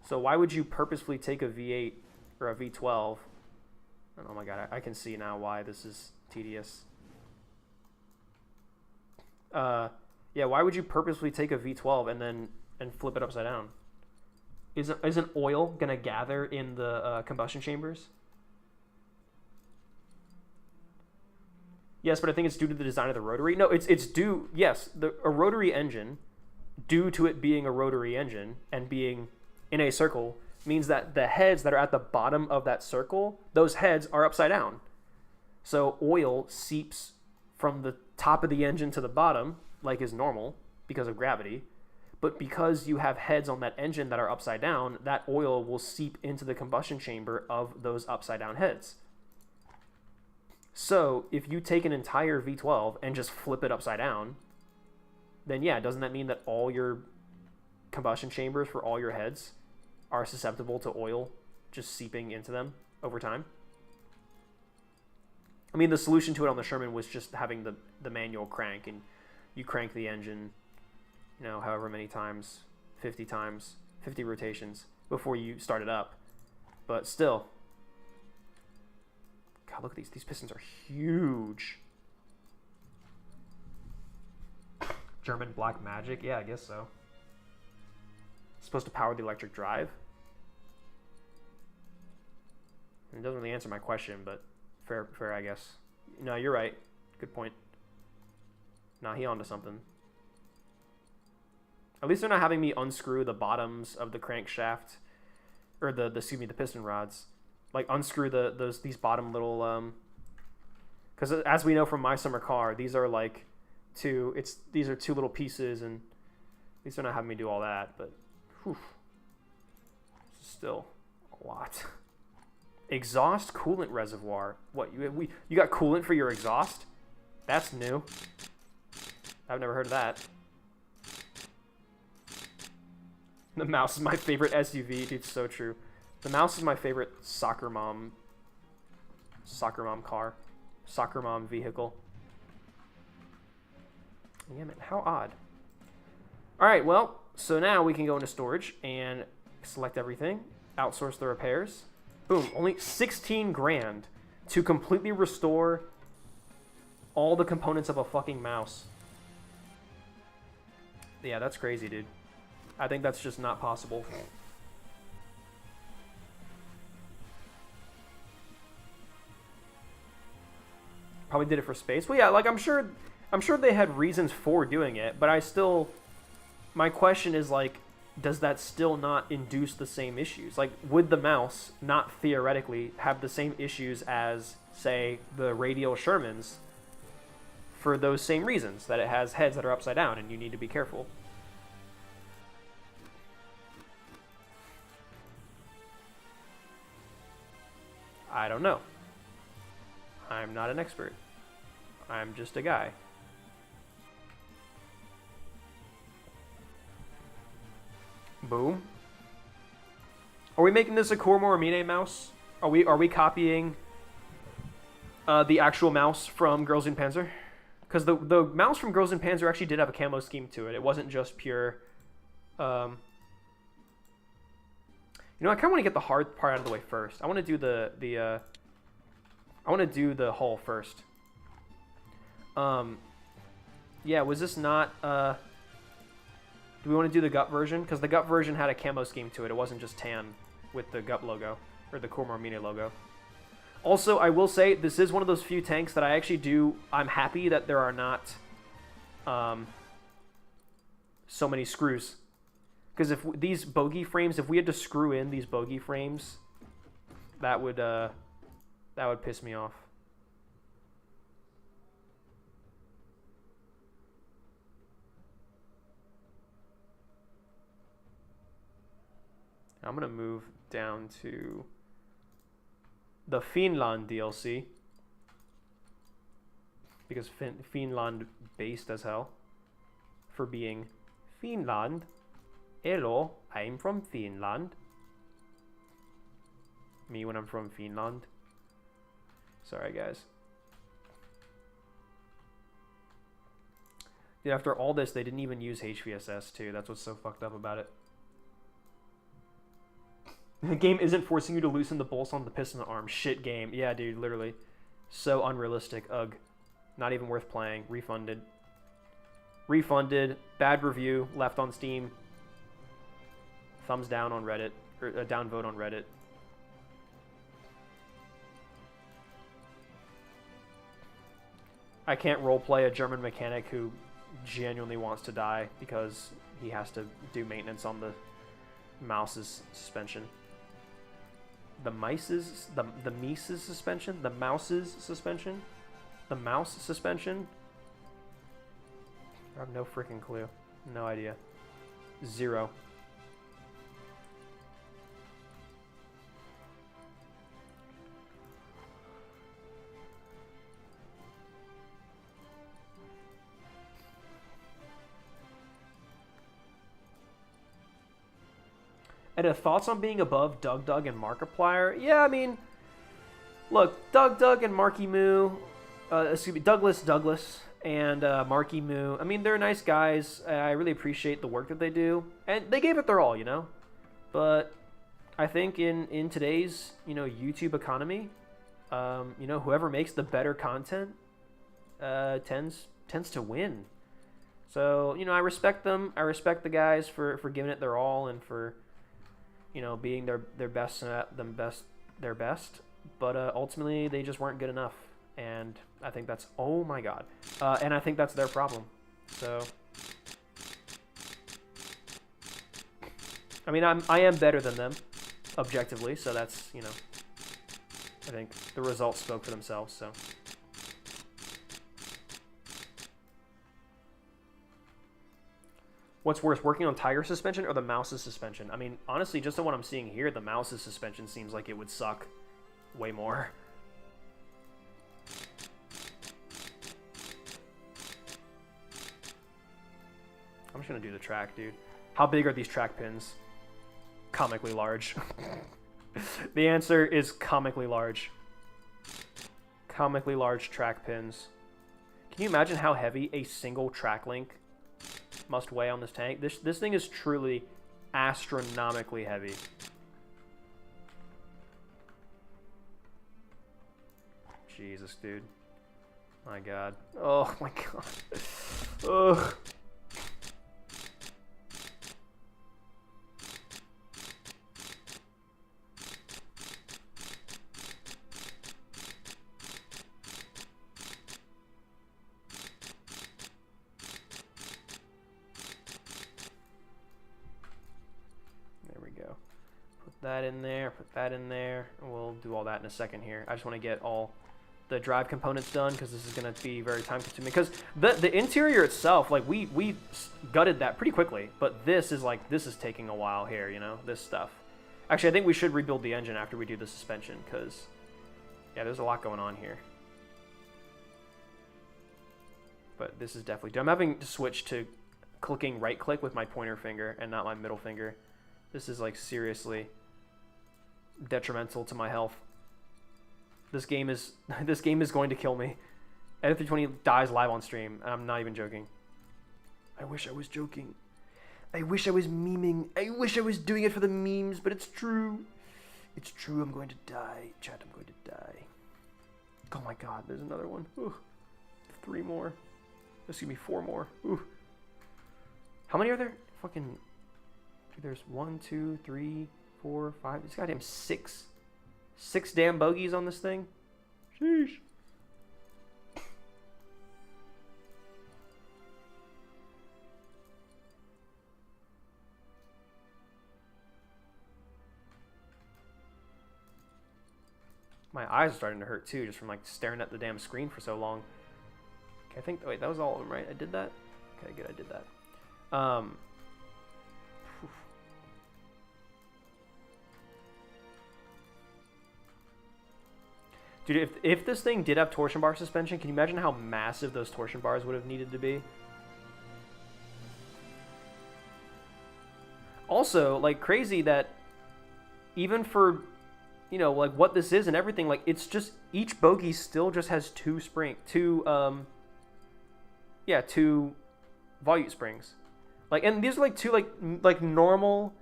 So why would you purposefully take a V8 or a V12? And oh my god, I can see now why this is tedious. Yeah, why would you purposefully take a V12 and flip it upside down? Isn't oil gonna gather in the combustion chambers? Yes, but I think it's due to the design of the rotary. No, it's due. Yes, a rotary engine, due to it being a rotary engine and being in a circle, means that the heads that are at the bottom of that circle, those heads are upside down. So oil seeps from the top of the engine to the bottom, like is normal, because of gravity. But because you have heads on that engine that are upside down, that oil will seep into the combustion chamber of those upside down heads. So if you take an entire V12 and just flip it upside down, then yeah, doesn't that mean that all your combustion chambers for all your heads are susceptible to oil just seeping into them over time? I mean, the solution to it on the Sherman was just having the manual crank, and you crank the engine, you know, however many times, 50 times, 50 rotations before you start it up. But still, God, look at these. These pistons are huge. German black magic? Yeah, I guess so. It's supposed to power the electric drive. It doesn't really answer my question, but fair, I guess. No, you're right. Good point. Nah, he onto something. At least they're not having me unscrew the bottoms of the crankshaft, or the piston rods. Like unscrew these bottom little because as we know from My Summer Car, these are like these are two little pieces, and at least they're not having me do all that. But whew, still a lot. Exhaust coolant reservoir. What, you got coolant for your exhaust? That's new. I've never heard of that. The mouse is my favorite SUV. Dude, it's so true. The mouse is my favorite soccer mom car. Soccer mom vehicle. Yeah, man, how odd. Alright, well, so now we can go into storage and select everything. Outsource the repairs. Boom, only 16 grand to completely restore all the components of a fucking mouse. Yeah, that's crazy, dude. I think that's just not possible. Probably did it for space. Well, yeah, like I'm sure they had reasons for doing it, but my question is like, does that still not induce the same issues? Like, would the mouse not theoretically have the same issues as, say, the radial Shermans for those same reasons, that it has heads that are upside down and you need to be careful? I don't know. I'm not an expert. I'm just a guy. Boom. Are we making this a Cormor Amine mouse? Are we copying the actual mouse from Girls in Panzer? Because the mouse from Girls in Panzer actually did have a camo scheme to it. It wasn't just pure. You know, I kind of want to get the hard part out of the way first. I want to do the hull first. Yeah, was this not do we want to do the gut version? Because the gut version had a camo scheme to it. It wasn't just tan with the gut logo, or the Cormor Mine logo. Also, I will say, this is one of those few tanks that I'm happy that there are not so many screws. Because if these bogey frames, if we had to screw in these bogey frames, that would piss me off. I'm gonna move down to the Finland DLC because Finland based as hell for being Finland. Hello, I'm from Finland. Me when I'm from Finland. Sorry, guys. Dude, after all this, they didn't even use HVSS too. That's what's so fucked up about it. The game isn't forcing you to loosen the bolts on the piston arm. Shit game. Yeah, dude, literally. So unrealistic. Ugh. Not even worth playing. Refunded. Refunded. Bad review. Left on Steam. Thumbs down on Reddit. Or a downvote on Reddit. I can't roleplay a German mechanic who genuinely wants to die because he has to do maintenance on the mouse's suspension. The Mice's suspension? The mouse's suspension? The mouse suspension? I have no freaking clue. No idea. Zero. And thoughts on being above Doug and Markiplier? Yeah, I mean, look, Doug and Marky Moo, excuse me, Douglas and Marky Moo. I mean, they're nice guys. I really appreciate the work that they do, and they gave it their all, you know. But I think in today's YouTube economy, whoever makes the better content tends to win. So I respect them. I respect the guys for giving it their all and for being their best, their best, but ultimately they just weren't good enough, and I think that's oh my god, and I think that's their problem. So, I mean, I am better than them, objectively. So that's I think the results spoke for themselves. So. What's worse, working on Tiger's suspension or the mouse's suspension? I mean, honestly, just on what I'm seeing here, the mouse's suspension seems like it would suck way more. I'm just going to do the track, dude. How big are these track pins? Comically large. The answer is comically large. Comically large track pins. Can you imagine how heavy a single track link must weigh on this tank? This thing is truly astronomically heavy. Jesus, dude. My god. Oh my god. Ugh. Put that in there, and we'll do all that in a second here. I just want to get all the drive components done because this is going to be very time consuming. Because the interior itself, like we gutted that pretty quickly, but this is taking a while here, this stuff. Actually, I think we should rebuild the engine after we do the suspension because, yeah, there's a lot going on here. But this is definitely, I'm having to switch to clicking right click with my pointer finger and not my middle finger. This is like seriously detrimental to my health. This game is going to kill me. Edit 320 dies live on stream. I'm not even joking. I wish I was joking. I wish I was memeing. I wish I was doing it for the memes, but it's true. It's true. I'm going to die. Chat, I'm going to die. Oh my god, there's another one. Ooh. 3 more. Excuse me, 4 more. Ooh. How many are there? Fucking. There's 1, 2, 3, 4, 5. It's goddamn 6. 6 damn bogeys on this thing. Sheesh. My eyes are starting to hurt too, just from like staring at the damn screen for so long. Okay, I think, wait, that was all of them, right? I did that? Okay, good, I did that. Dude, if this thing did have torsion bar suspension, can you imagine how massive those torsion bars would have needed to be? Also, like, crazy that even for, you know, like, what this is and everything, like, it's just, each bogey still just has two volute springs. Like, and these are, like, two, like normal,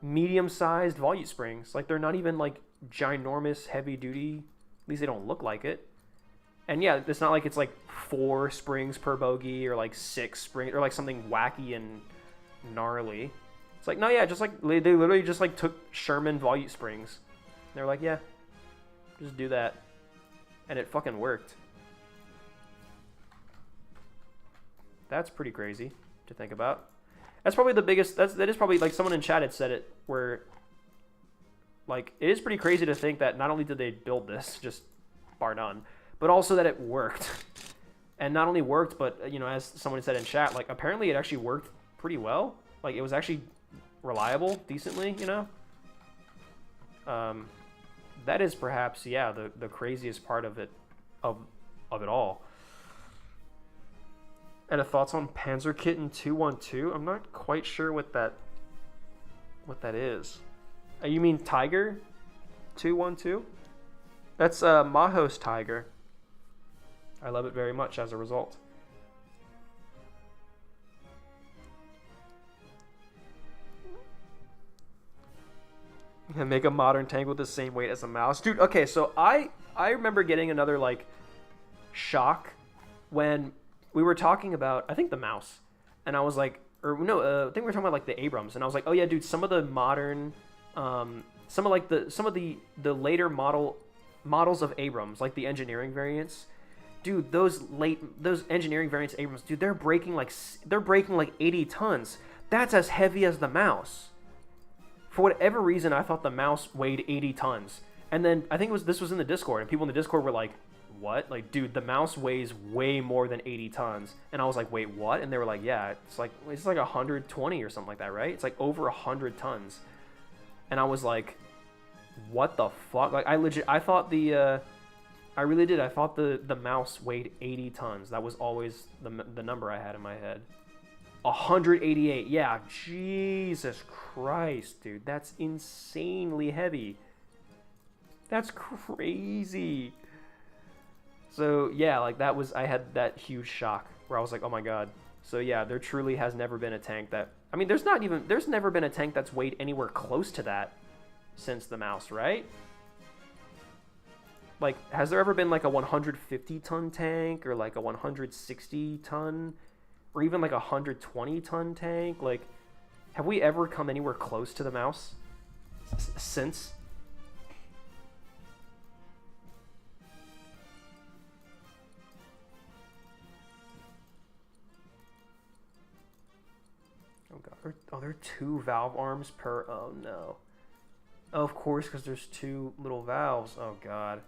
medium-sized volute springs. Like, they're not even, like, ginormous, heavy-duty. At least they don't look like it. And yeah, it's not like it's like 4 springs per bogey or like 6 springs or like something wacky and gnarly. It's like, no, yeah, just like they literally just like took Sherman volute springs. They were like, yeah, just do that. And it fucking worked. That's pretty crazy to think about. That's probably the biggest, that is probably, like, someone in chat had said it, where, like, it is pretty crazy to think that not only did they build this, just bar none, but also that it worked. And not only worked, but, you know, as someone said in chat, like, apparently it actually worked pretty well. Like, it was actually reliable, decently, you know? That is perhaps, yeah, the craziest part of it, of it all. And thoughts on Panzerkitten 212? I'm not quite sure what that is. You mean Tiger 212? That's Maho's Tiger. I love it very much as a result. And make a modern tank with the same weight as a mouse. Dude, okay, so I remember getting another, like, shock when we were talking about, I think, the mouse. And I was like, or no, I think we were talking about, like, the Abrams. And I was like, oh yeah, dude, some of the modern, some of the later models of Abrams, like the engineering variants, dude, those engineering variants of Abrams, dude, they're breaking like 80 tons. That's as heavy as the mouse. For whatever reason, I thought the mouse weighed 80 tons. And then I think this was in the Discord, and people in the Discord were like, what? Like, dude, the mouse weighs way more than 80 tons. And I was like, wait, what? And they were like, yeah, it's like 120 or something like that, right? It's like over 100 tons. And I was like, what the fuck? Like, I thought I really did. I thought the mouse weighed 80 tons. That was always the number I had in my head. 188. Yeah, Jesus Christ, dude. That's insanely heavy. That's crazy. So, yeah, like, I had that huge shock where I was like, oh my god. So, yeah, there truly has never been a tank that, I mean, there's never been a tank that's weighed anywhere close to that since the mouse, right? Like, has there ever been, like, a 150-ton tank or, like, a 160-ton or even, like, a 120-ton tank? Like, have we ever come anywhere close to the mouse since? Oh, God. Oh, there are 2 valve arms per... Oh, no. Oh, of course, because there's 2 little valves. Oh, God.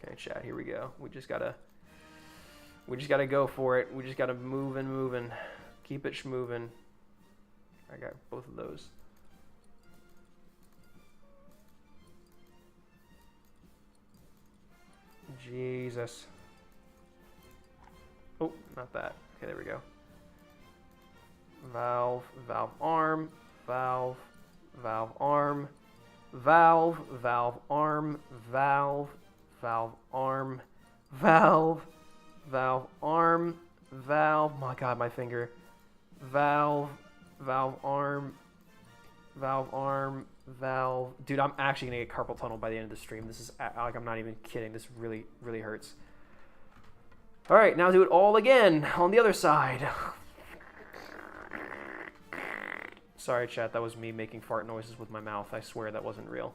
Okay, chat, here we go. We just gotta go for it. We just gotta move and moving. Keep it schmoving. I got both of those. Jesus. Oh, not that. Okay, there we go. Valve, valve arm, valve, valve arm, valve, valve arm, valve, valve arm, valve, valve arm, valve, my god, my finger, valve, valve arm, valve. Dude, I'm actually gonna get carpal tunnel by the end of the stream. This is, like, I'm not even kidding. This really, really hurts. All right, now do it all again on the other side. Sorry, chat, that was me making fart noises with my mouth. I swear that wasn't real.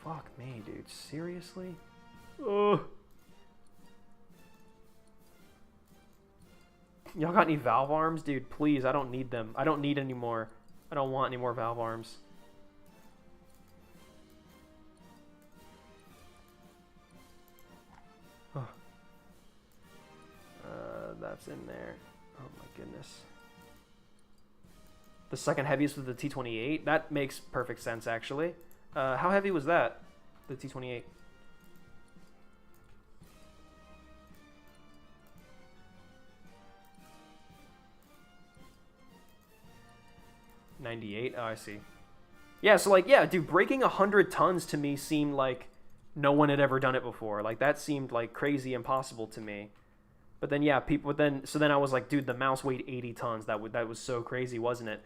Fuck me, dude. Seriously? Ugh. Y'all got any valve arms? Dude, please, I don't need them. I don't need any more. I don't want any more valve arms. That's in there. Oh my goodness. The second heaviest was the T28. That makes perfect sense, actually. How heavy was that? The T28. $98. Oh, I see. Yeah, so like, yeah, dude, breaking 100 tons to me seemed like no one had ever done it before. Like, that seemed like crazy impossible to me. But then, yeah, so then I was like, dude, the mouse weighed 80 tons. That was so crazy, wasn't it?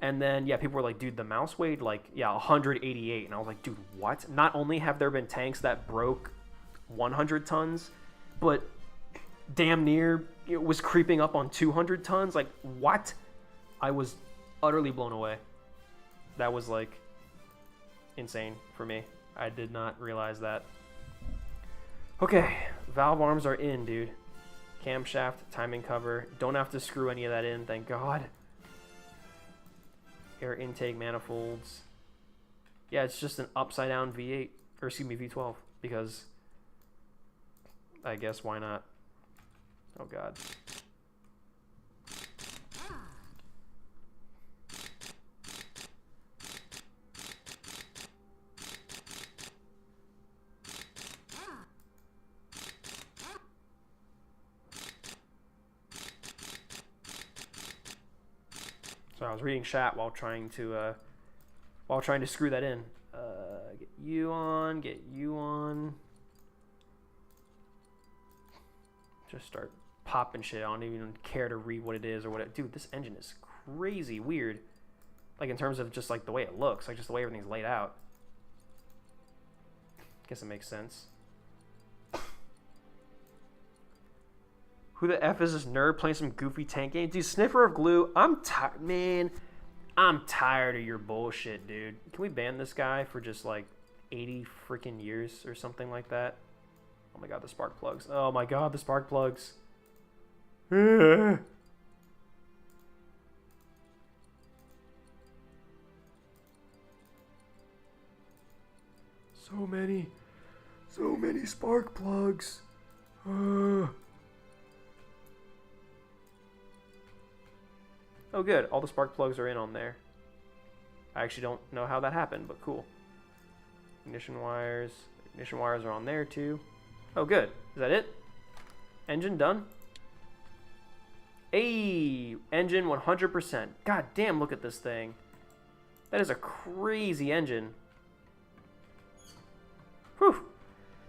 And then, yeah, people were like, dude, the mouse weighed like, yeah, 188. And I was like, dude, what? Not only have there been tanks that broke 100 tons, but damn near it was creeping up on 200 tons. Like, what? I was utterly blown away. That was like insane for me. I did not realize that. Okay, valve arms are in, dude. Camshaft, timing cover. Don't have to screw any of that in, thank God. Air intake manifolds. Yeah, it's just an upside down V8, or excuse me, V12, because I guess why not? Oh God. So I was reading chat while trying to screw that in. Get you on. Just start popping shit. I don't even care to read what it is or what it. Dude, this engine is crazy weird. Like in terms of just like the way it looks, like just the way everything's laid out. Guess it makes sense. Who the F is this nerd playing some goofy tank game? Dude, Sniffer of Glue, I'm tired, man. I'm tired of your bullshit, dude. Can we ban this guy for just like 80 freaking years or something like that? Oh my God, the spark plugs. Oh my God, the spark plugs. So many spark plugs. Oh good, all the spark plugs are in on there. I actually don't know how that happened, but cool. Ignition wires are on there too. Oh good, is that it? Engine done? Hey, engine 100%. God damn, look at this thing. That is a crazy engine. Whew.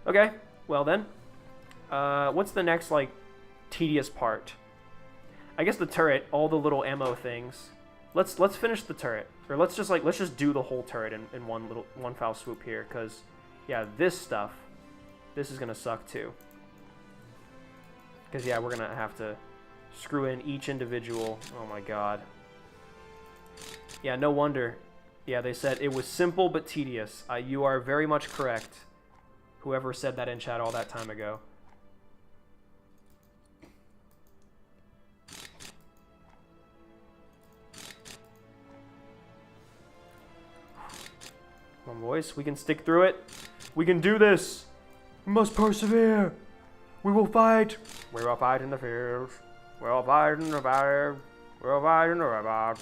Okay, well then. What's the next, like, tedious part? I guess the turret, all the little ammo things. Let's finish the turret, or let's just do the whole turret in one foul swoop here, because yeah, this stuff, this is gonna suck too. Because yeah, we're gonna have to screw in each individual. Oh my God. Yeah, no wonder. Yeah, they said it was simple but tedious. You are very much correct. Whoever said that in chat all that time ago. Come on, boys. We can stick through it. We can do this. We must persevere. We will fight. We will fight in the field. We will fight in the fire. We will fight in the river.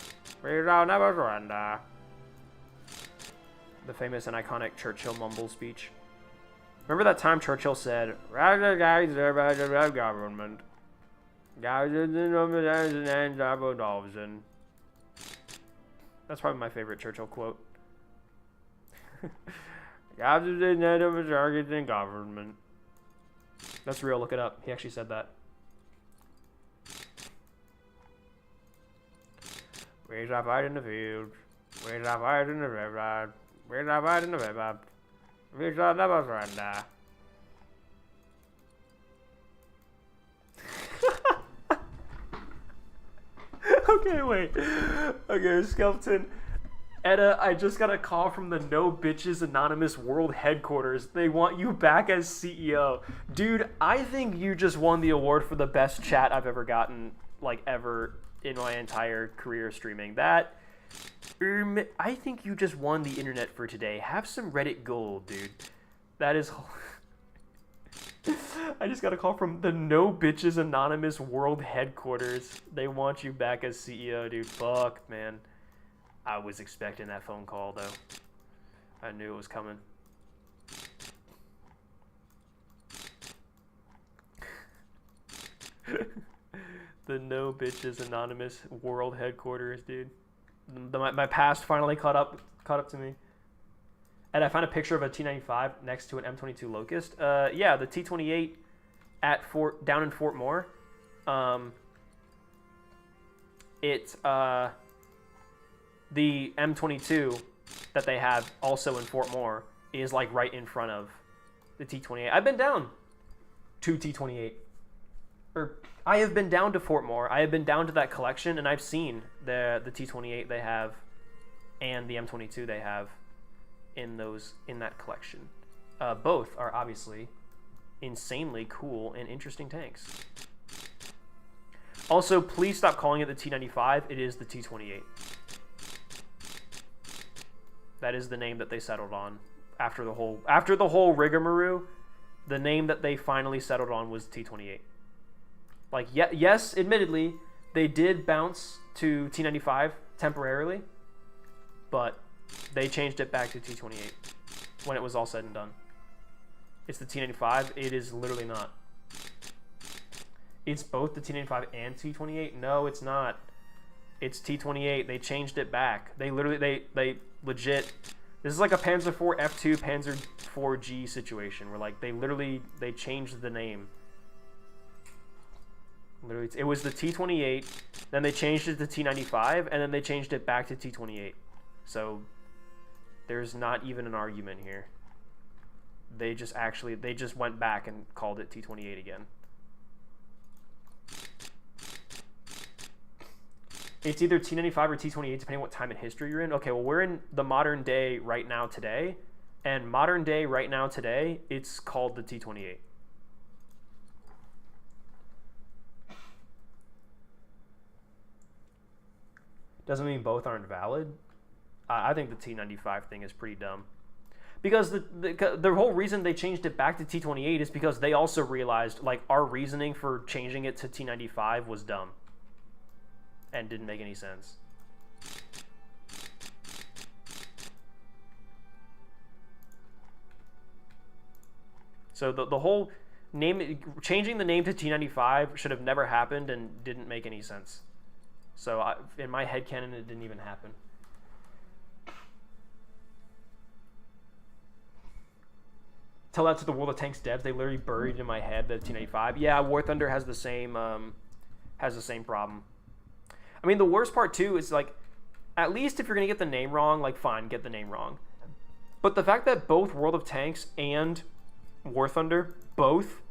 We shall never surrender. The famous and iconic Churchill mumble speech. Remember that time Churchill said, government. That's probably my favorite Churchill quote. Government. That's real, look it up. He actually said that. We shall fight in the field. We shall fight in the river. We shall fight in the river. We shall never surrender. Okay, wait. Okay, Skeleton. Edda, I just got a call from the No Bitches Anonymous World Headquarters. They want you back as CEO. Dude, I think you just won the award for the best chat I've ever gotten, like, ever in my entire career streaming. That, I think you just won the internet for today. Have some Reddit gold, dude. That is... I just got a call from the No Bitches Anonymous World Headquarters. They want you back as CEO, dude. Fuck, man. I was expecting that phone call, though. I knew it was coming. The No Bitches Anonymous World Headquarters, dude. My past finally caught up to me. And I found a picture of a T-95 next to an M22 Locust. Yeah, the T-28 at down in Fort Moore. The M22 that they have also in Fort Moore is like right in front of the T-28. I've been down to T-28. Or I have been down to Fort Moore. I have been down to that collection, and I've seen the T-28 they have and the M22 they have in that collection. Both are obviously insanely cool and interesting tanks. Also, please stop calling it the T-95. It is the T-28. That is the name that they settled on after the whole rigmarole. The name that they finally settled on was T-28. Like, yes, admittedly, they did bounce to T-95 temporarily, but they changed it back to T-28 when it was all said and done. It's the T-95. It is literally not. It's both the T-95 and T-28. No, it's not. It's T-28. They changed it back. They literally, they legit. This is like a Panzer IV F2 Panzer IV-G situation where like they changed the name. Literally, it was the T-28, then they changed it to T-95, and then they changed it back to T-28. So there's not even an argument here. They just went back and called it T-28 again. It's either T-95 or T-28, depending on what time in history you're in. Okay, well, we're in the modern day right now today, and modern day right now today, it's called the T-28. Doesn't mean both aren't valid. I think the T-95 thing is pretty dumb. Because the whole reason they changed it back to T-28 is because they also realized, like, our reasoning for changing it to T-95 was dumb. And didn't make any sense. So the whole changing the name to T-95 should have never happened and didn't make any sense. So in my headcanon, it didn't even happen. Tell that to the World of Tanks devs. They literally buried in my head the T-95. Yeah, War Thunder has the same problem. I mean, the worst part too is like, at least if you're gonna get the name wrong, like fine, get the name wrong. But the fact that both World of Tanks and War Thunder both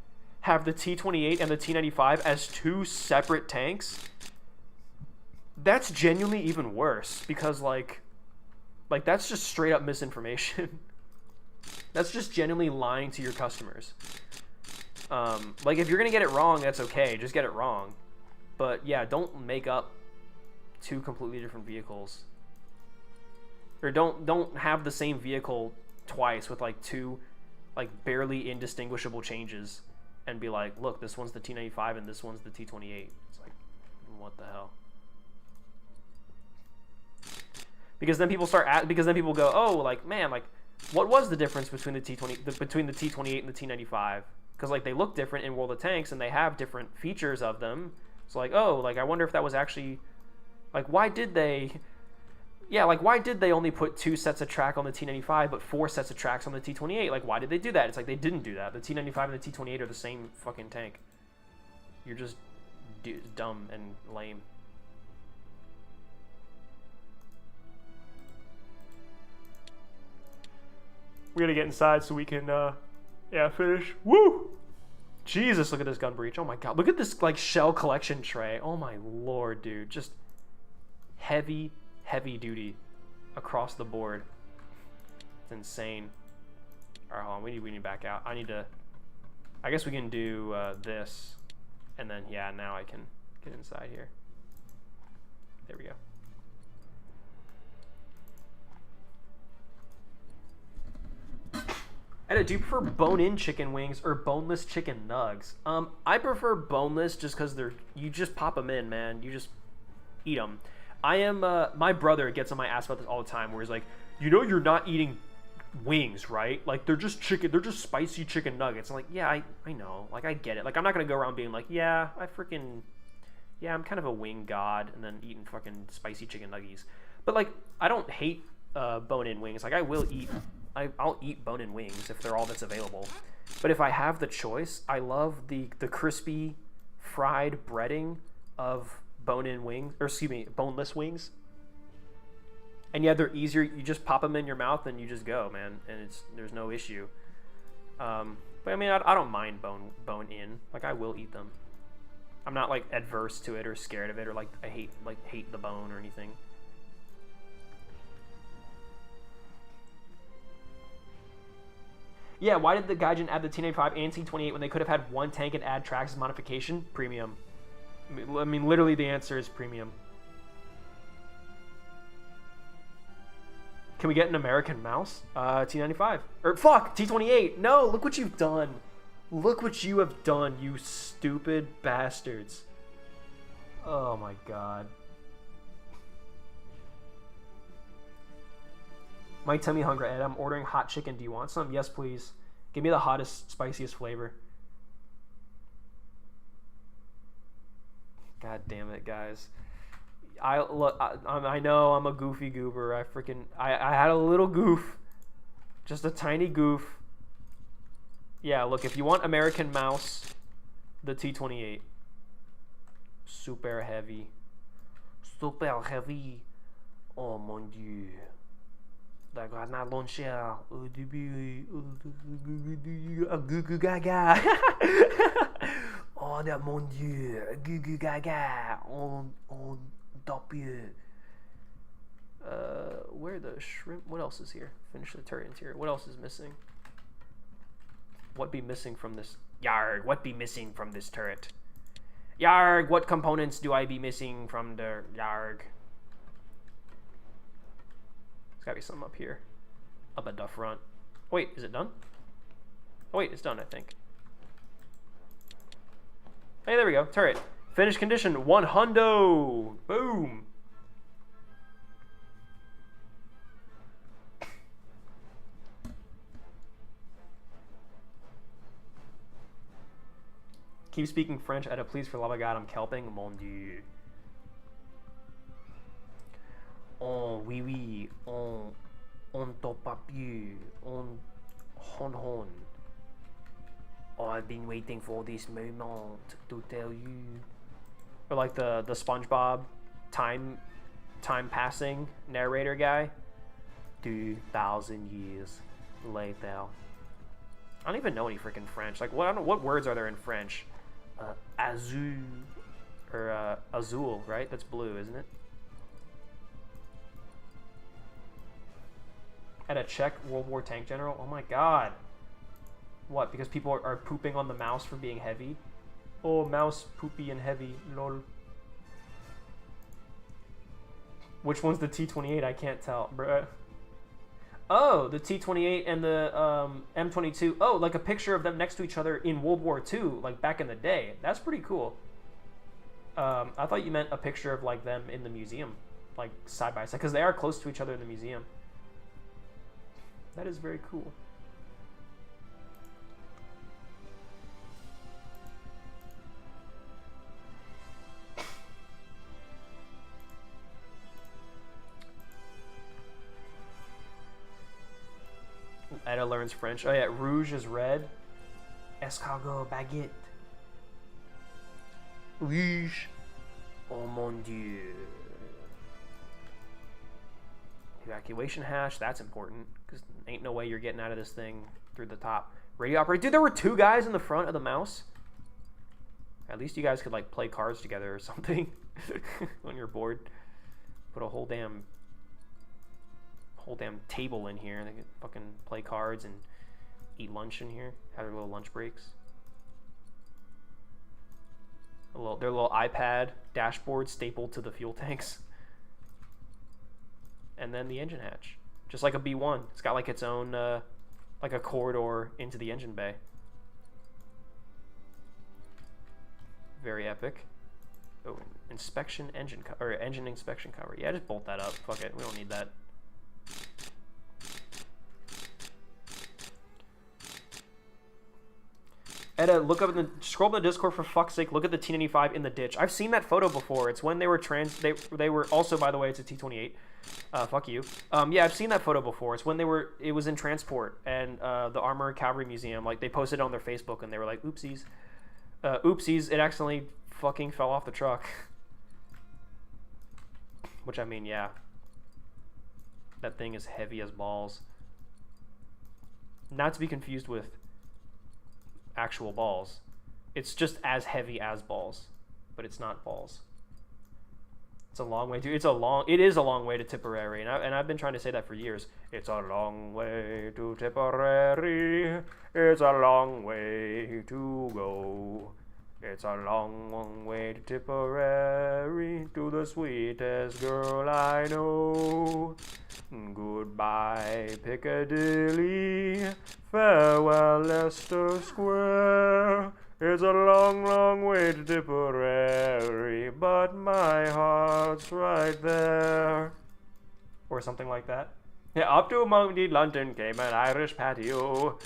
have the T-28 and the T-95 as two separate tanks, that's genuinely even worse because like that's just straight up misinformation. That's just genuinely lying to your customers. Like if you're gonna get it wrong, that's okay. Just get it wrong. But yeah, don't make up two completely different vehicles. Or don't have the same vehicle twice with like two like barely indistinguishable changes and be like, look, this one's the T-95 and this one's the T-28. It's like, what the hell? Because then people go, oh, like, man, like, what was the difference between the T-28 and the T-95? Because like they look different in World of Tanks and they have different features of them. So like, oh, like I wonder if that was actually, like, why did they only put 2 sets of track on the T-95 but 4 sets of tracks on the T-28? Like, why did they do that? It's like they didn't do that. The T-95 and the T-28 are the same fucking tank. You're just dumb and lame. We gotta get inside so we can, finish. Woo! Jesus, look at this gun breach. Oh my god. Look at this, like, shell collection tray. Oh my lord, dude. Just heavy, heavy duty across the board. It's insane. All right, hold on. We need to back out. I guess we can do this, and then yeah, now I can get inside here. There we go. Edit, do you prefer bone-in chicken wings or boneless chicken nugs? I prefer boneless just because you just pop them in, man. You just eat them. My brother gets on my ass about this all the time, where he's like, you know, you're not eating wings, right? Like, they're just spicy chicken nuggets. I'm like, yeah, I know. Like, I get it. Like, I'm not gonna go around being like, yeah, I'm kind of a wing god, and then eating fucking spicy chicken nuggies. But like, I don't hate bone-in wings. Like, I'll eat bone-in wings if they're all that's available. But if I have the choice, I love the crispy fried breading of bone-in wings, or excuse me, boneless wings. And yeah, they're easier. You just pop them in your mouth and you just go, man. And there's no issue. But I mean, I don't mind bone-in. Like, I will eat them. I'm not like adverse to it or scared of it, or like I hate the bone or anything. Yeah, why did the Gaijin add the T95 and T28 when they could have had one tank and add tracks as modification? Premium. I mean, literally the answer is premium. Can we get an American mouse? T95. Or fuck, T28. No, look what you've done. Look what you have done, you stupid bastards. Oh my god. My tummy hunger, Ed. I'm ordering hot chicken. Do you want some? Yes, please. Give me the hottest, spiciest flavor. God damn it, guys. I know I'm a goofy goober. I had a little goof. Just a tiny goof. Yeah, look, if you want American mouse, the T28. Super heavy. Super heavy. Oh mon dieu. La grenade launcher au début. Gugu gaga. Oh mon dieu. Gugu gaga. On top you. Where the shrimp? What else is here? Finish the turret interior. What else is missing? What be missing from this? Yarg, what be missing from this turret? Yarg, what components do I be missing from the Yarg? There's gotta be something up here. Up at the front. Wait, is it done? Oh wait, it's done, I think. Hey, there we go. Turret. Finished condition. 100. Boom. Keep speaking French. Eda, please, for love of God, I'm kelping. Mon dieu. Oh, oui, oui. On top papier. On hon. Oh, I've been waiting for this moment to tell you. Or like the SpongeBob time passing narrator guy. 2,000 years later. I don't even know any freaking French. Like, what words are there in French? Azul. Or azul, right? That's blue, isn't it? At a Czech World War tank general? Oh my god. What? Because people are pooping on the mouse for being heavy? Oh, mouse poopy and heavy. Lol. Which one's the T28? I can't tell, bruh. Oh, the T28 and the M22. Oh, like a picture of them next to each other in World War II, like back in the day. That's pretty cool. I thought you meant a picture of like them in the museum, like side by side, because they are close to each other in the museum. That is very cool. Eda learns French. Oh yeah, rouge is red. Escargot baguette. Rouge. Oh mon dieu. Evacuation hatch, that's important. Because ain't no way you're getting out of this thing through the top. Radio operator. Dude, there were 2 guys in the front of the mouse. At least you guys could like play cards together or something when you're bored. Put a whole damn table in here. They could fucking play cards and eat lunch in here. Have their little lunch breaks. Their little iPad dashboard stapled to the fuel tanks. And then the engine hatch. Just like a B1. It's got like its own, like a corridor into the engine bay. Very epic. Oh, inspection engine engine inspection cover. Yeah, just bolt that up. Fuck it. We don't need that. Edda, look up in the scroll up in the Discord for fuck's sake. Look at the T95 in the ditch. I've seen that photo before. It's when they were they were also, by the way, it's a T28. Fuck you. Yeah, I've seen that photo before. It's when it was in transport, and the Armored Cavalry Museum, like, they posted it on their Facebook, and they were like, oopsies. Oopsies, it accidentally fucking fell off the truck. Which, I mean, yeah. That thing is heavy as balls. Not to be confused with actual balls. It's just as heavy as balls, but it's not balls. It's a long way to. It is a long way to Tipperary, and I've been trying to say that for years. It's a long way to Tipperary. It's a long way to go. It's a long, long way to Tipperary, to the sweetest girl I know. Goodbye, Piccadilly. Farewell, Leicester Square. It's a long, long way to Tipperary, but my heart's right there. Or something like that. Yeah, up to Mounty London came an Irish patio.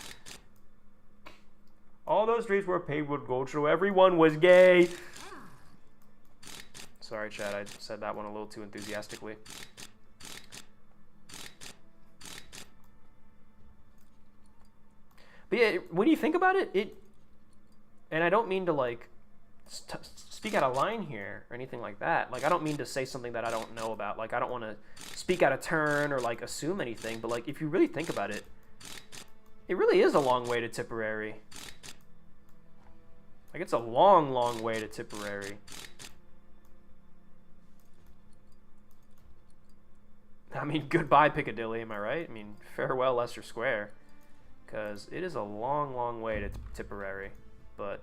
All those streets were paved with gold, so everyone was gay. Sorry, Chad, I said that one a little too enthusiastically. But yeah, when you think about it, and I don't mean to, like, speak out of line here or anything like that. Like, I don't mean to say something that I don't know about. Like, I don't want to speak out of turn or, like, assume anything. But, like, if you really think about it, it really is a long way to Tipperary. Like, it's a long, long way to Tipperary. I mean, goodbye, Piccadilly, am I right? I mean, farewell, Leicester Square. Because it is a long, long way to Tipperary. But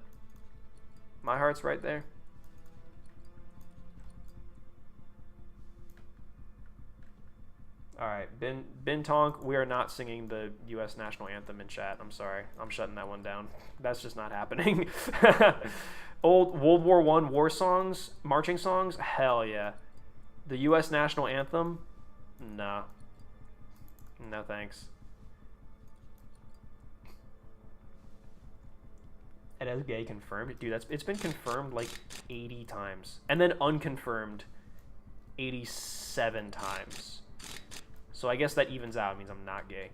my heart's right there. Alright, Bin Tonk, we are not singing the U.S. National Anthem in chat. I'm sorry. I'm shutting that one down. That's just not happening. Old World War I war songs, marching songs? Hell yeah. The U.S. National Anthem? No. No thanks. It is gay confirmed? Dude, it's been confirmed like 80 times. And then unconfirmed 87 times. So I guess that evens out. It means I'm not gay.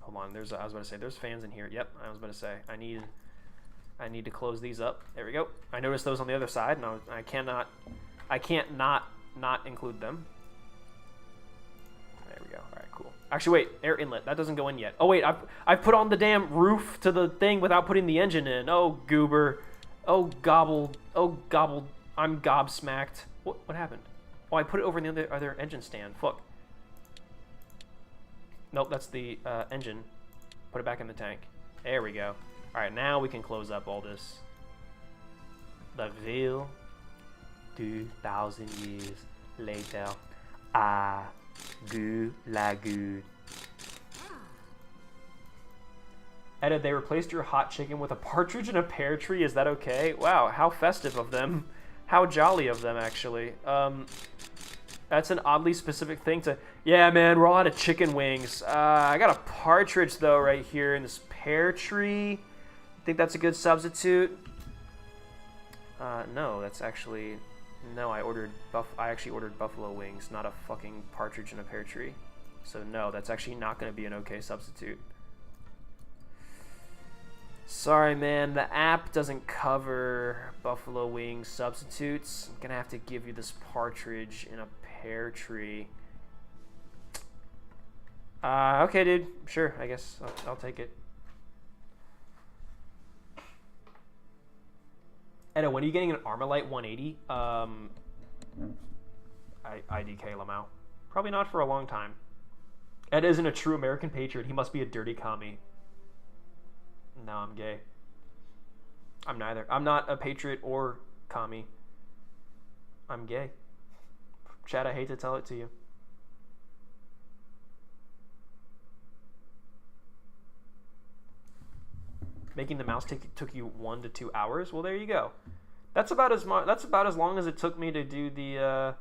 Hold on. I was about to say, there's fans in here. Yep, I was about to say. I need to close these up. There we go. I noticed those on the other side, and I can't not include them. There we go. All right, cool. Actually, wait, air inlet. That doesn't go in yet. Oh, wait, I've put on the damn roof to the thing without putting the engine in. Oh, goober. Oh, gobbled. Oh, gobbled. I'm gobsmacked. What happened? Oh, I put it over in the other engine stand. Fuck. Nope, that's the engine. Put it back in the tank. There we go. All right, now we can close up all this. The veil. 2,000 years later. Ah. Goo la good. Edda, they replaced your hot chicken with a partridge and a pear tree. Is that okay? Wow, how festive of them. How jolly of them, actually. That's an oddly specific thing to... Yeah, man, we're all out of chicken wings. I got a partridge, though, right here in this pear tree. Think that's a good substitute? No, that's actually... No, I actually ordered buffalo wings, not a fucking partridge in a pear tree. So no, that's actually not going to be an okay substitute. Sorry, man, the app doesn't cover buffalo wing substitutes. I'm going to have to give you this partridge in a pear tree. Okay, dude. Sure, I guess I'll take it. Edda, when are you getting an Armalite 180? IDK Lamau. Probably not for a long time. Ed isn't a true American patriot. He must be a dirty commie. No, I'm gay. I'm neither. I'm not a patriot or commie. I'm gay. Chad, I hate to tell it to you. Making the mouse took you 1 to 2 hours. Well, there you go. That's about as long as it took me to do the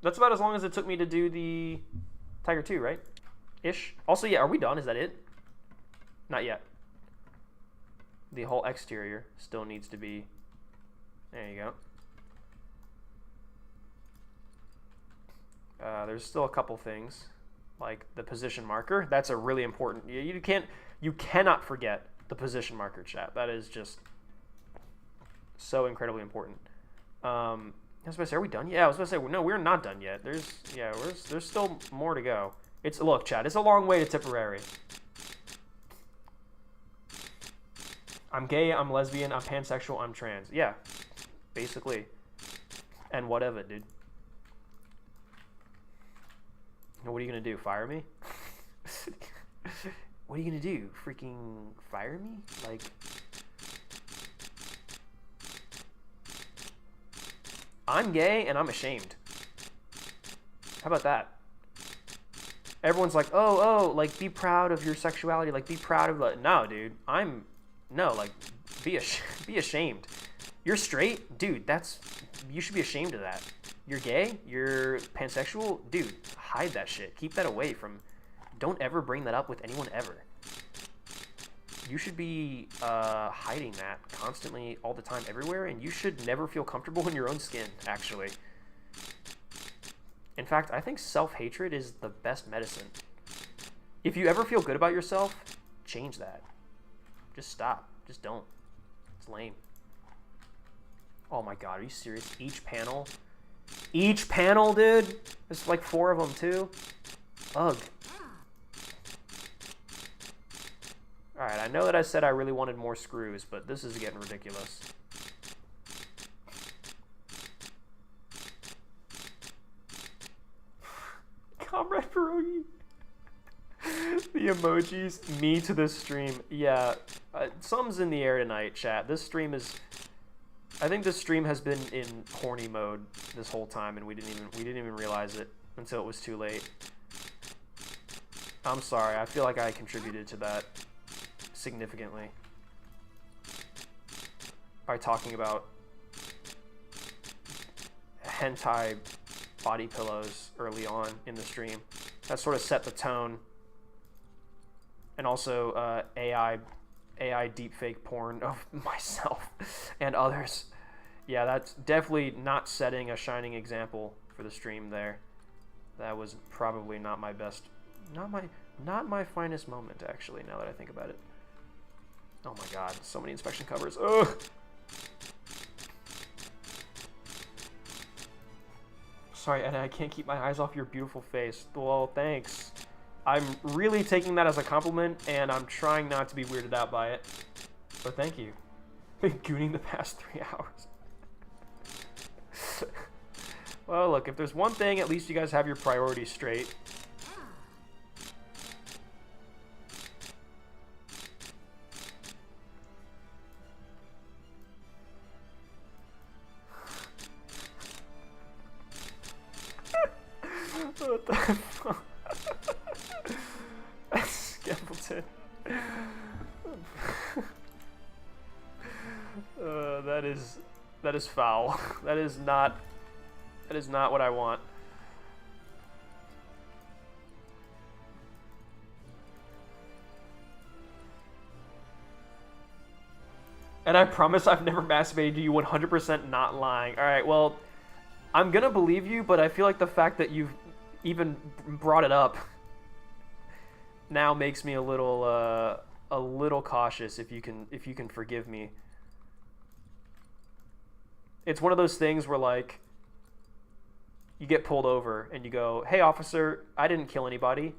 that's about as long as it took me to do the Tiger 2, right? Ish. Also, yeah, are we done? Is that it? Not yet. The whole exterior still needs to be... There you go. There's still a couple things, like the position marker. That's a really important... You cannot forget the position marker, chat. That is just so incredibly important. I was about to say, are we done? Yeah, I was about to say, no, we're not done yet. There's still more to go. Look, chat, it's a long way to Tipperary. I'm gay, I'm lesbian, I'm pansexual, I'm trans. Yeah, basically. And whatever, dude. What are you gonna do? Fire me? What are you gonna do? Freaking fire me? Like... I'm gay and I'm ashamed. How about that? Everyone's like, oh, like, be proud of your sexuality. Like, be proud of it. No, dude. Be ashamed. You're straight? Dude, you should be ashamed of that. You're gay? You're pansexual? Dude, hide that shit. Keep that away from... Don't ever bring that up with anyone ever. You should be hiding that constantly, all the time, everywhere, and you should never feel comfortable in your own skin, actually. In fact, I think self-hatred is the best medicine. If you ever feel good about yourself, change that. Just stop. Just don't. It's lame. Oh my god, are you serious? Each panel? Each panel, dude? There's like 4 of them, too? Ugh. Alright, I know that I said I really wanted more screws, but this is getting ridiculous. Comrade Pierogi. The emojis, me to this stream. Yeah, something's in the air tonight, chat. This stream is... I think this stream has been in horny mode this whole time, and we didn't even realize it until it was too late. I'm sorry, I feel like I contributed to that significantly by talking about hentai body pillows early on in the stream. That sort of set the tone. And also AI deepfake porn of myself and others. Yeah, that's definitely not setting a shining example for the stream there. That was probably not my best, not my finest moment, actually, now that I think about it. Oh my god, so many inspection covers. Ugh! Sorry, Edna, I can't keep my eyes off your beautiful face. Well, thanks. I'm really taking that as a compliment, and I'm trying not to be weirded out by it. But thank you. Been gooning the past 3 hours. Well, look, if there's one thing, at least you guys have your priorities straight. What the fuck? Skeleton. That is foul. That is not what I want. And I promise I've never masturbated to you, 100% not lying. Alright, well, I'm gonna believe you, but I feel like the fact that you've even brought it up now makes me a little cautious, if you can forgive me. It's one of those things where, like, you get pulled over and you go, "Hey officer, I didn't kill anybody."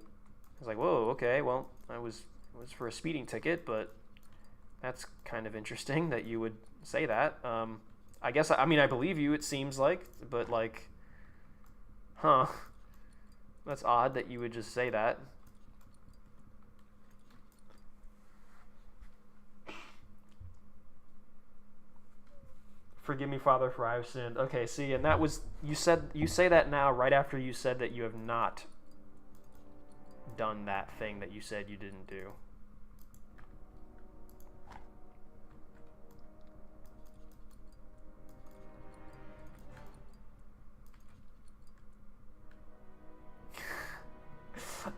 It's like, "Whoa, okay, well, I was It was for a speeding ticket, but that's kind of interesting that you would say that. I guess, I mean, I believe you, it seems like, but like, huh. That's odd that you would just say that. Forgive me, Father, for I have sinned. Okay, see, and that was, you say that now right after you said that you have not done that thing that you said you didn't do.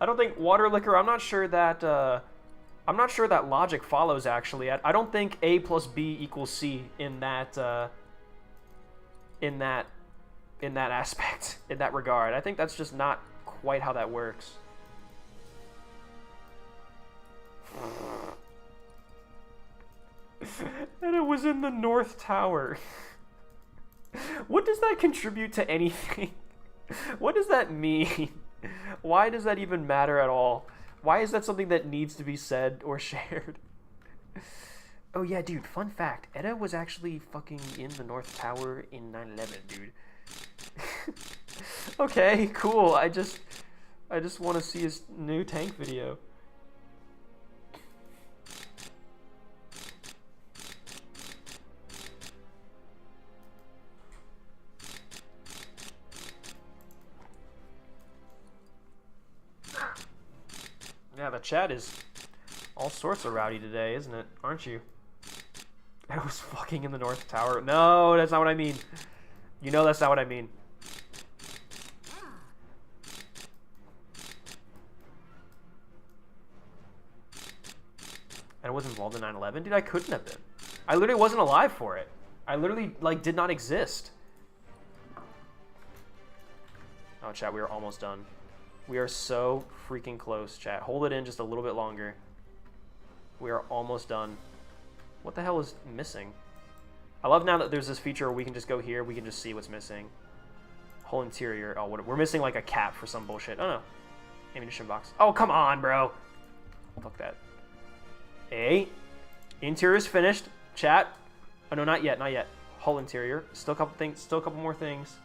I don't think water liquor, I'm not sure that logic follows, actually. I don't think A plus B equals C in that aspect, in that regard. I think that's just not quite how that works. And it was in the North Tower. What does that contribute to anything? What does that mean? Why does that even matter at all? Why is that something that needs to be said or shared? Oh yeah, dude, fun fact. Edda was actually fucking in the North Tower in 9/11, dude. Okay, cool. I just want to see his new tank video. Yeah, the chat is all sorts of rowdy today, isn't it? Aren't you? I was fucking in the North Tower. No, that's not what I mean. You know that's not what I mean. And I was involved in 9/11? Dude, I couldn't have been. I literally wasn't alive for it. I literally, like, did not exist. Oh, chat, we are almost done. We are so freaking close, chat. Hold it in just a little bit longer. We are almost done. What the hell is missing? I love now that there's this feature where we can just go here, we can just see what's missing. Whole interior. Oh, we're missing like a cap for some bullshit. Oh no. Ammunition box. Oh, come on, bro. Fuck that. Hey. Interior's finished. Chat. Oh no, not yet, not yet. Hull interior. Still a couple things, still a couple more things.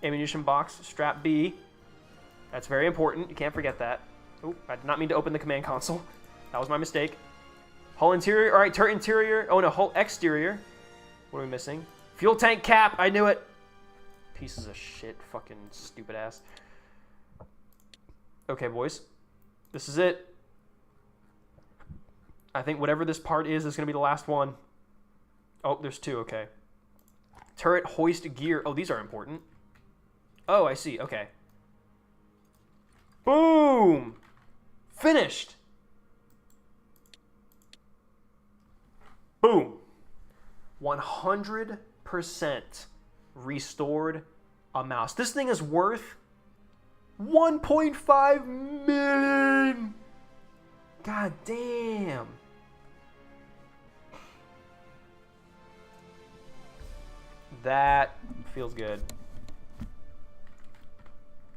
Ammunition box, strap B. That's very important. You can't forget that. Oh, I did not mean to open the command console. That was my mistake. Hull interior. All right, turret interior. Oh no, hull exterior. What are we missing? Fuel tank cap. I knew it. Pieces of shit. Fucking stupid ass. Okay, boys. This is it. I think whatever this part is going to be the last one. Oh, there's two. Okay. Turret hoist gear. Oh, these are important. Oh, I see. Okay. Boom! Finished! Boom! 100% restored a mouse. This thing is worth 1.5 million! God damn! That feels good.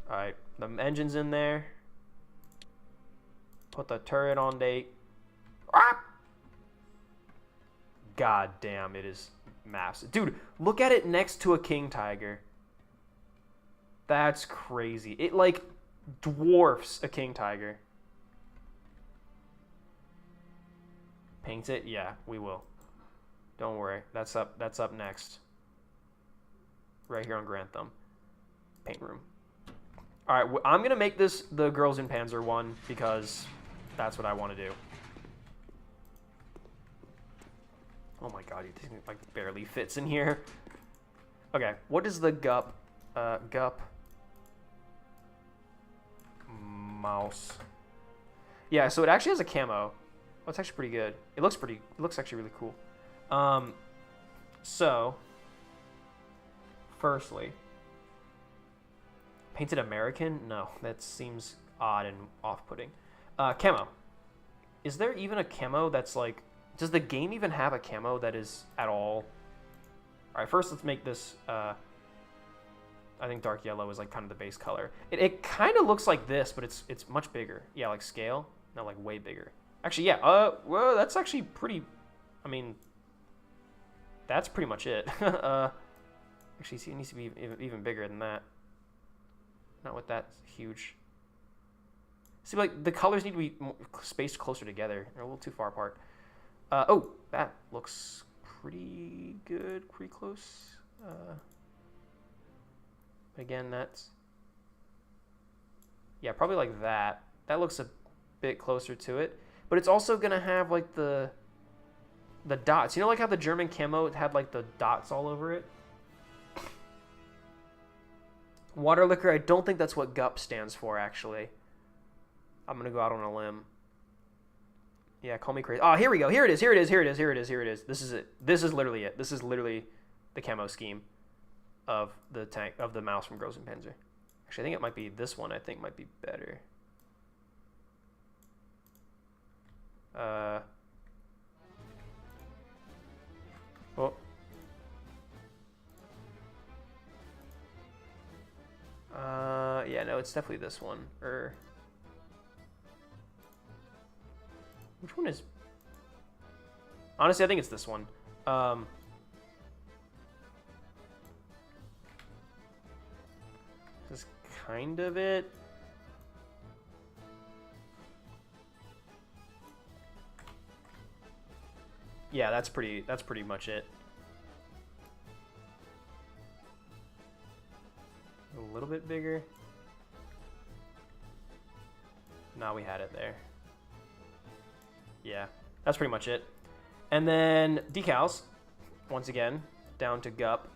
Alright, the engine's in there. Put the turret on date. Ah! God damn, it is massive. Dude, look at it next to a king tiger. That's crazy. It, like, dwarfs a king tiger. Paint it? Yeah, we will. Don't worry. That's up next. Right here on Grantham. Paint room. Alright, I'm going to make this the Girls in Panzer one because that's what I want to do. Oh my god, it like barely fits in here. Okay, what is the gup? Gup. Mouse. Yeah, so it actually has a camo. Oh, it's actually pretty good. It looks actually really cool. So, firstly, painted American? No, that seems odd and off-putting. Camo. Is there even a camo that's like... Does the game even have a camo that is at all right, first let's make this, I think dark yellow is like kind of the base color. It kind of looks like this, but it's much bigger. Yeah, like scale, no, like way bigger. Actually, yeah, well, that's actually pretty, I mean, that's pretty much it. Actually, see, it needs to be even bigger than that. Not with that huge. See, like, the colors need to be spaced closer together. They're a little too far apart. Oh, that looks pretty good, pretty close. Again, that's... Yeah, probably like that. That looks a bit closer to it. But it's also going to have, like, the dots. You know, like how the German camo had, like, the dots all over it? Water liquor, I don't think that's what GUP stands for, actually. I'm going to go out on a limb. Yeah, call me crazy. Oh, here we go. Here it is. Here it is. Here it is. Here it is. Here it is. This is it. This is literally it. This is literally the camo scheme of the tank of the mouse from Großen Panzer. Actually, I think it might be this one. I think might be better. Oh. Yeah, no, it's definitely this one. Which one is... Honestly, I think it's this one. This is kind of it. Yeah, that's pretty much it. A little bit bigger. Now we had it there. Yeah, that's pretty much it. And then decals, once again, down to GUP.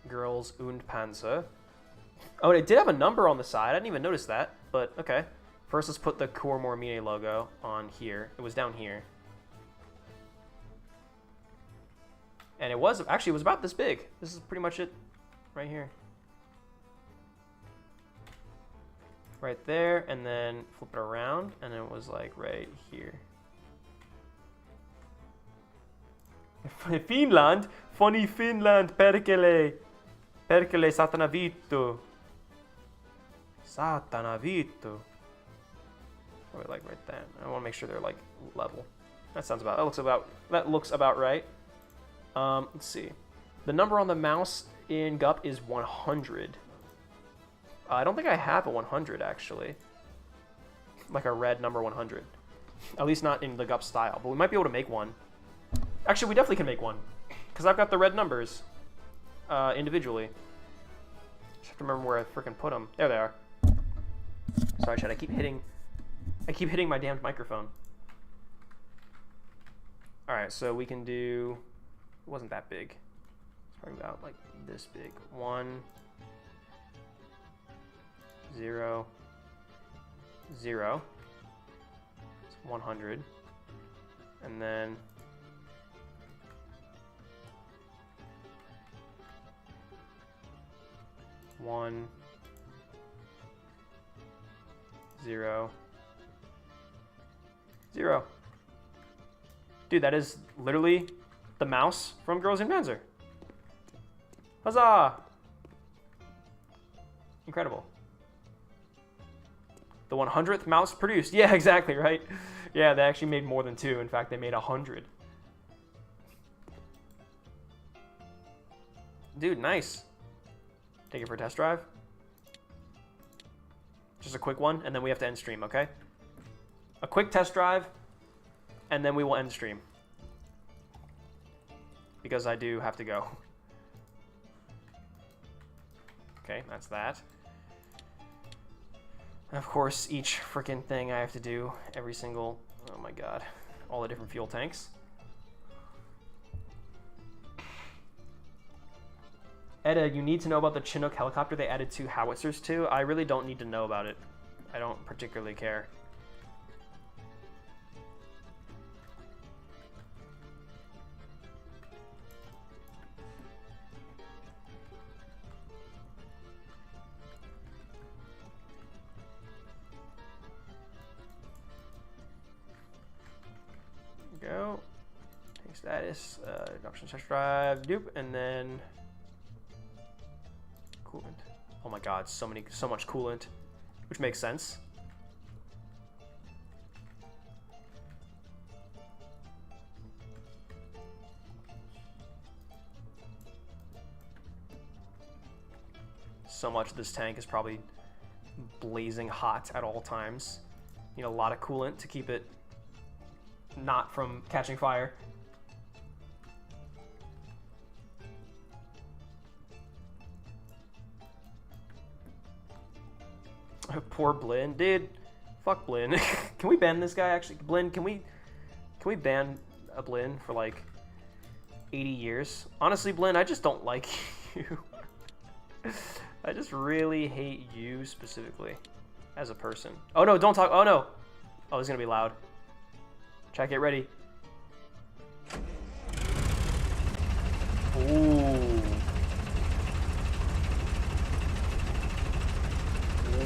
Girls und Panzer. Oh, and it did have a number on the side. I didn't even notice that, but okay. First, let's put the Core Mormine logo on here. It was down here. And it was about this big. This is pretty much it right here. Right there, and then flip it around, and it was like right here. Finland, funny Finland, perkele satana vittu. Satana vittu. Probably like right there. I want to make sure they're like level. That looks about right. Let's see. The number on the mouse in GUP is 100. I don't think I have a 100 actually. Like a red number 100. At least not in the GUP style, but we might be able to make one. Actually, we definitely can make one, because I've got the red numbers individually. Just have to remember where I freaking put them. There they are. Sorry, Chad. I keep hitting my damned microphone. All right, so we can do. It wasn't that big. It's probably about like this big. 1, 0, 0. It's 100, and then. 1, 0, 0. Dude, that is literally the mouse from Großen Panzer. Huzzah! Incredible. The 100th mouse produced. Yeah, exactly, right? Yeah, they actually made more than 2. In fact, they made 100. Dude, nice. Take it for a test drive. Just a quick one, and then we have to end stream, okay? A quick test drive, and then we will end stream. Because I do have to go. Okay, that's that. And of course, each freaking thing I have to do, every single, oh my god, all the different fuel tanks. Edda, you need to know about the Chinook helicopter they added 2 howitzers to. I really don't need to know about it. I don't particularly care. Go. Tank status. this. Option search drive, dupe, and then coolant. Oh my god, so much coolant, which makes sense. So much of this tank is probably blazing hot at all times. You need a lot of coolant to keep it not from catching fire. Poor Blinn, dude. Fuck Blinn. Can we ban this guy actually? Blinn, can we ban a Blinn for like 80 years? Honestly, Blinn, I just don't like you. I just really hate you specifically as a person. Oh no, don't talk. Oh no. Oh, it's gonna be loud. Check, get ready. Ooh.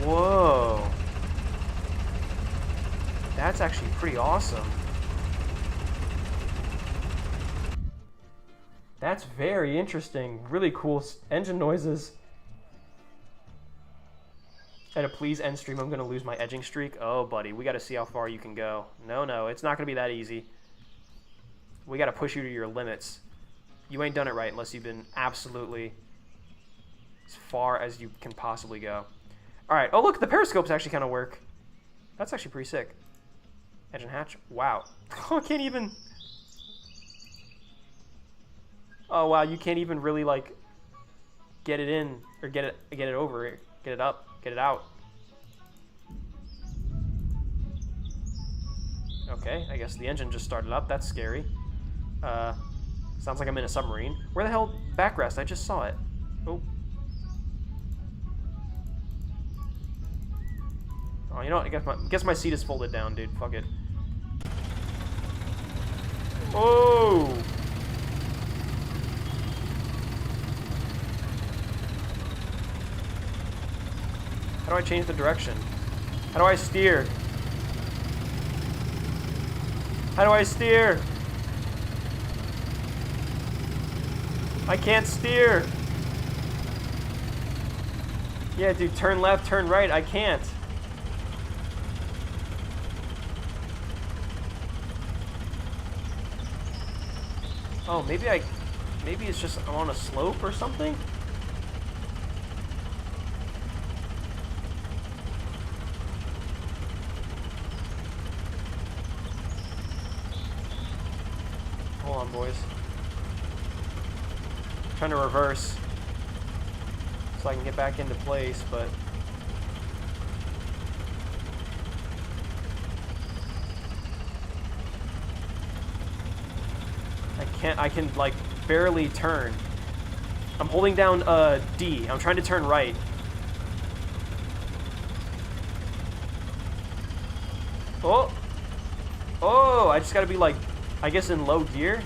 Whoa. That's actually pretty awesome. That's very interesting. Really cool engine noises. At a please end stream, I'm gonna lose my edging streak. Oh, buddy, we gotta see how far you can go. No, it's not gonna be that easy. We gotta push you to your limits. You ain't done it right unless you've been absolutely as far as you can possibly go. All right. Oh, look, the periscopes actually kind of work. That's actually pretty sick. Engine hatch. Wow. Oh, I can't even. Oh wow, you can't even really like get it in or get it over, get it up. Get it out. Okay, I guess the engine just started up. That's scary. Sounds like I'm in a submarine. Where the hell? Backrest. I just saw it. Oh. Oh, you know what? I guess my seat is folded down, dude. Fuck it. Oh. How do I change the direction? How do I steer? How do I steer? I can't steer. Yeah, dude, turn left, turn right. I can't. Oh, maybe it's just I'm on a slope or something? Hold on, boys. I'm trying to reverse so I can get back into place, but I can like barely turn. I'm holding down D. I'm trying to turn right. Oh! Oh, I just gotta be like, I guess in low gear.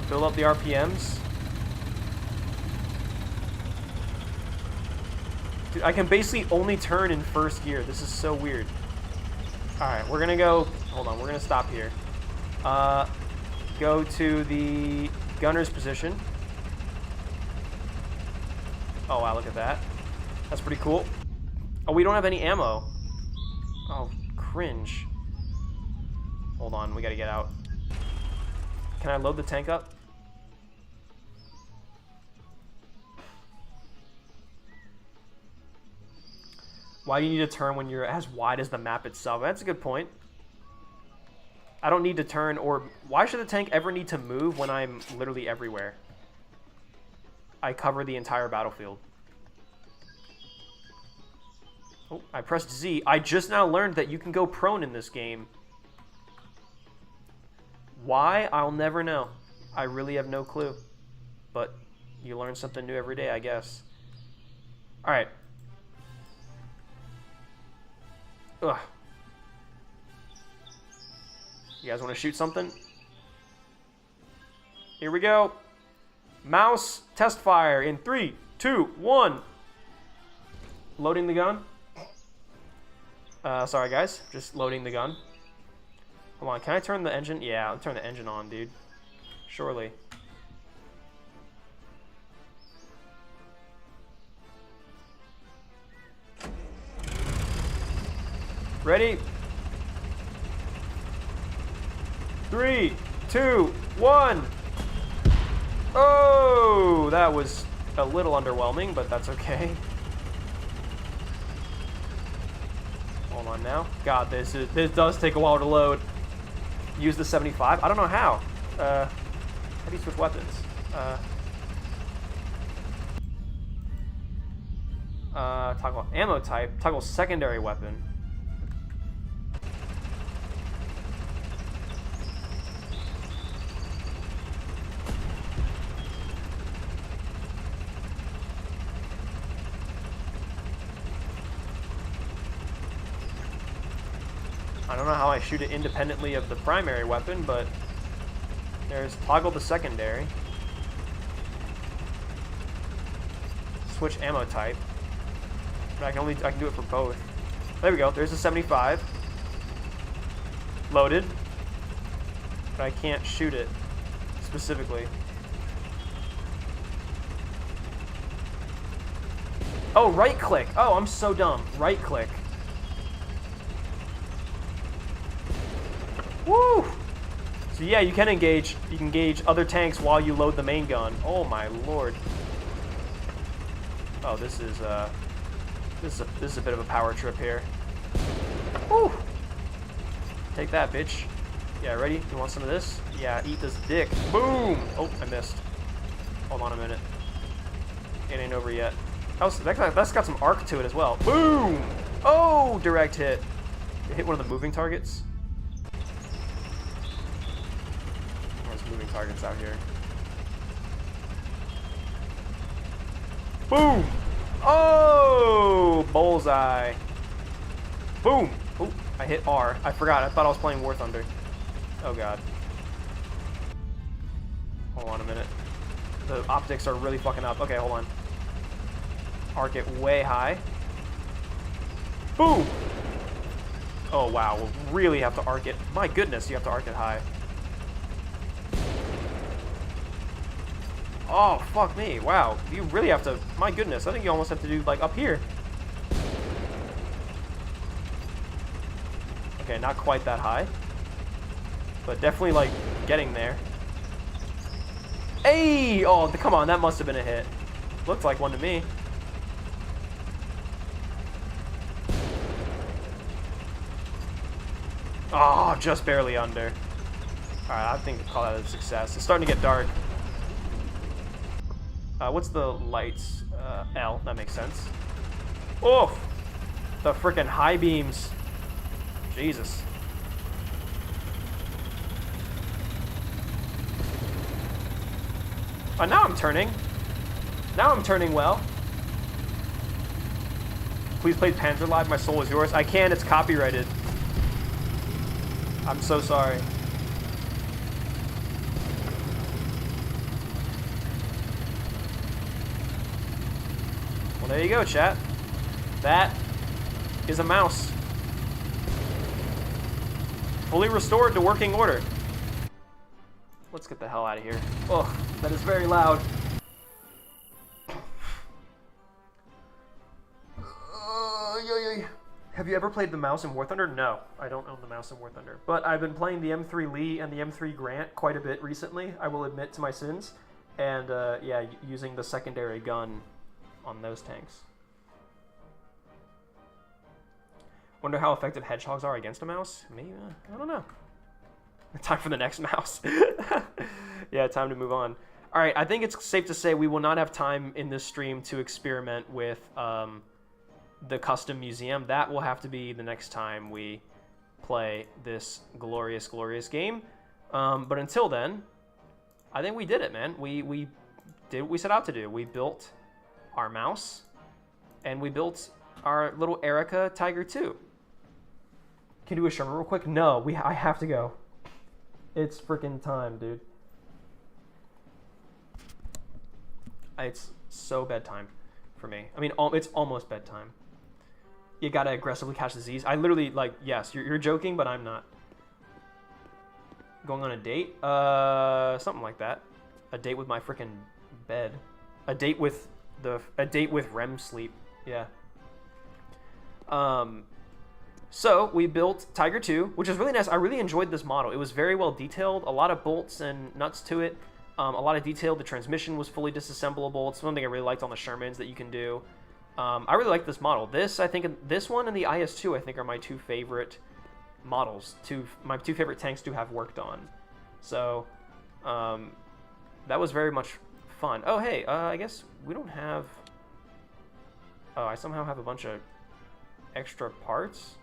Build up the RPMs. Dude, I can basically only turn in first gear. This is so weird. Alright, we're gonna go, hold on, we're gonna stop here. Go to the gunner's position. Oh wow, look at that. That's pretty cool. Oh, we don't have any ammo. Oh, cringe. Hold on, we gotta get out. Can I load the tank up? Why do you need to turn when you're as wide as the map itself? That's a good point. I don't need to turn, or why should the tank ever need to move when I'm literally everywhere? I cover the entire battlefield. Oh, I pressed Z. I just now learned that you can go prone in this game. Why? I'll never know. I really have no clue. But you learn something new every day, I guess. Alright. Ugh. You guys want to shoot something? Here we go. Mouse test fire in 3, 2, 1. Loading the gun. Sorry guys, just loading the gun. Hold on, can I turn the engine? Yeah, I'll turn the engine on, dude. Surely. Ready? 3, 2, 1. Oh, that was a little underwhelming, but that's okay. Hold on now. God, this does take a while to load. Use the 75. I don't know how. How do you switch weapons? Toggle ammo type. Toggle secondary weapon. I don't know how I shoot it independently of the primary weapon, but there's toggle the secondary. Switch ammo type. But I can do it for both. There we go. There's a 75. Loaded. But I can't shoot it specifically. Oh, right click. Oh, I'm so dumb. Right click. Woo! So yeah, you can engage other tanks while you load the main gun. Oh my lord. Oh, this is a bit of a power trip here. Woo! Take that, bitch. Yeah, ready? You want some of this? Yeah, eat this dick. Boom! Oh, I missed. Hold on a minute. It ain't over yet. That's got some arc to it as well. Boom! Oh, direct hit. You hit one of the moving targets. Moving targets out here. Boom! Oh! Bullseye. Boom! Oh, I hit R. I forgot. I thought I was playing War Thunder. Oh god. Hold on a minute. The optics are really fucking up. Okay, hold on. Arc it way high. Boom! Oh wow, we'll really have to arc it. My goodness, you have to arc it high. Oh, fuck me. Wow. You really have to... My goodness. I think you almost have to do, like, up here. Okay, not quite that high. But definitely, like, getting there. Hey! Oh, come on. That must have been a hit. Looked like one to me. Oh, just barely under. Alright, I think I'll call that a success. It's starting to get dark. What's the lights? L. That makes sense. Oh! The frickin' high beams. Jesus. Oh, now I'm turning. Now I'm turning well. Please play Panzer Live, My Soul Is Yours. I can, it's copyrighted. I'm so sorry. Well, there you go, chat. That is a mouse. Fully restored to working order. Let's get the hell out of here. Oh, that is very loud. Have you ever played the mouse in War Thunder? No, I don't own the mouse in War Thunder. But I've been playing the M3 Lee and the M3 Grant quite a bit recently, I will admit to my sins. And yeah, using the secondary gun on those tanks. Wonder how effective hedgehogs are against a mouse? Maybe, I don't know. Time for the next mouse. Yeah, time to move on. All right, I think it's safe to say we will not have time in this stream to experiment with the custom museum. That will have to be the next time we play this glorious, glorious game. But until then, I think we did it, man. We did what we set out to do. We built our mouse, and we built our little Erica Tiger 2. Can you do a Sherman real quick? No, I have to go. It's freaking time, dude. It's so bedtime for me. I mean, it's almost bedtime. You gotta aggressively catch disease. I literally, like, yes, you're joking, but I'm not. Going on a date? Something like that. A date with my freaking bed. A date with REM sleep. Yeah. So we built Tiger 2, which is really nice. I really enjoyed this model. It was very well detailed. A lot of bolts and nuts to it. A lot of detail. The transmission was fully disassemblable. It's something I really liked on the Shermans that you can do. I really like this model. I think this one and the IS-2, I think, are my two favorite models. My two favorite tanks to have worked on. So, that was very much fun. Oh, hey, I guess we don't have... Oh, I somehow have a bunch of extra parts.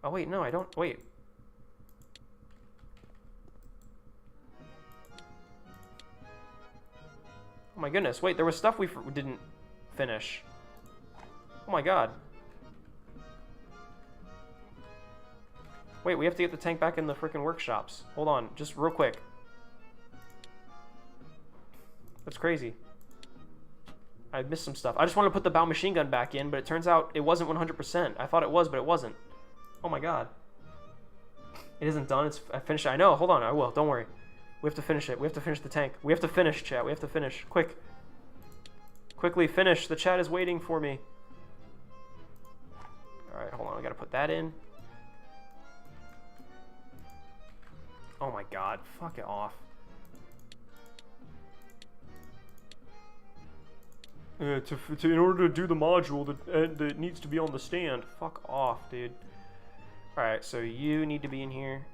Oh, wait, no, I don't. Wait. Oh, my goodness. Wait, there was stuff we didn't finish. Oh, my God. Wait, we have to get the tank back in the frickin' workshops. Hold on, just real quick. That's crazy. I missed some stuff. I just wanted to put the bow machine gun back in, but it turns out it wasn't 100%. I thought it was, but it wasn't. Oh my God. It isn't done. I finished it. I know. Hold on. I will. Don't worry. We have to finish it. We have to finish the tank. We have to finish, chat. We have to finish. Quick. Quickly finish. The chat is waiting for me. Alright, hold on. I gotta put that in. Oh my God. Fuck it off. In order to do the module, that needs to be on the stand. Fuck off, dude. Alright, so you need to be in here.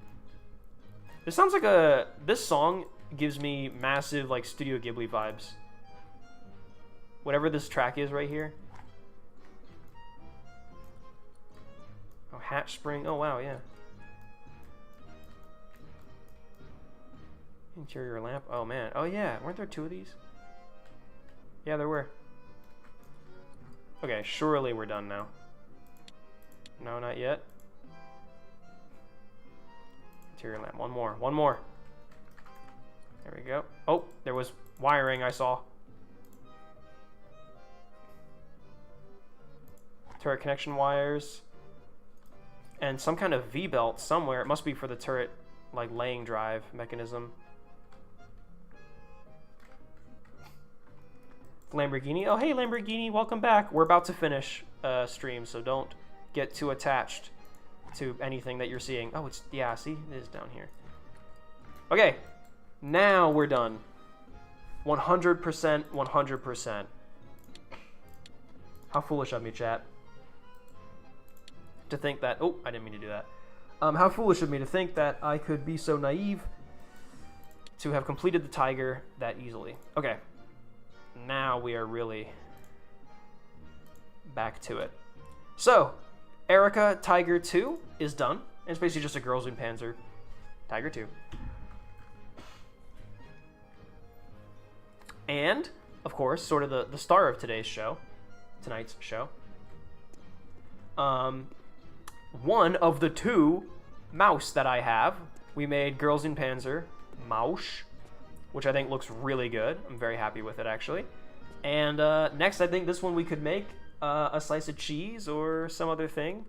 This sounds like this song gives me massive, like, Studio Ghibli vibes. Whatever this track is right here. Oh, hatch spring. Oh, wow, yeah. Interior lamp. Oh, man. Oh, yeah. Weren't there two of these? Yeah, there were. Okay, surely we're done now. No, not yet. Interior lamp. One more. One more. There we go. Oh, there was wiring I saw. Turret connection wires. And some kind of V-belt somewhere. It must be for the turret, like, laying drive mechanism. Lamborghini. Oh, hey, Lamborghini. Welcome back. We're about to finish stream, so don't get too attached to anything that you're seeing. Oh, it's... Yeah, see? It is down here. Okay. Now we're done. 100%, 100%. How foolish of me, chat. To think that... Oh, I didn't mean to do that. How foolish of me to think that I could be so naive to have completed the Tiger that easily. Okay. Now we are really back to it. So, Erica Tiger 2 is done. It's basically just a Girls in Panzer Tiger 2. And, of course, sort of the star of tonight's show. One of the two mouse that I have. We made Girls in Panzer Maus, which I think looks really good. I'm very happy with it, actually. And next, I think this one we could make a slice of cheese or some other thing.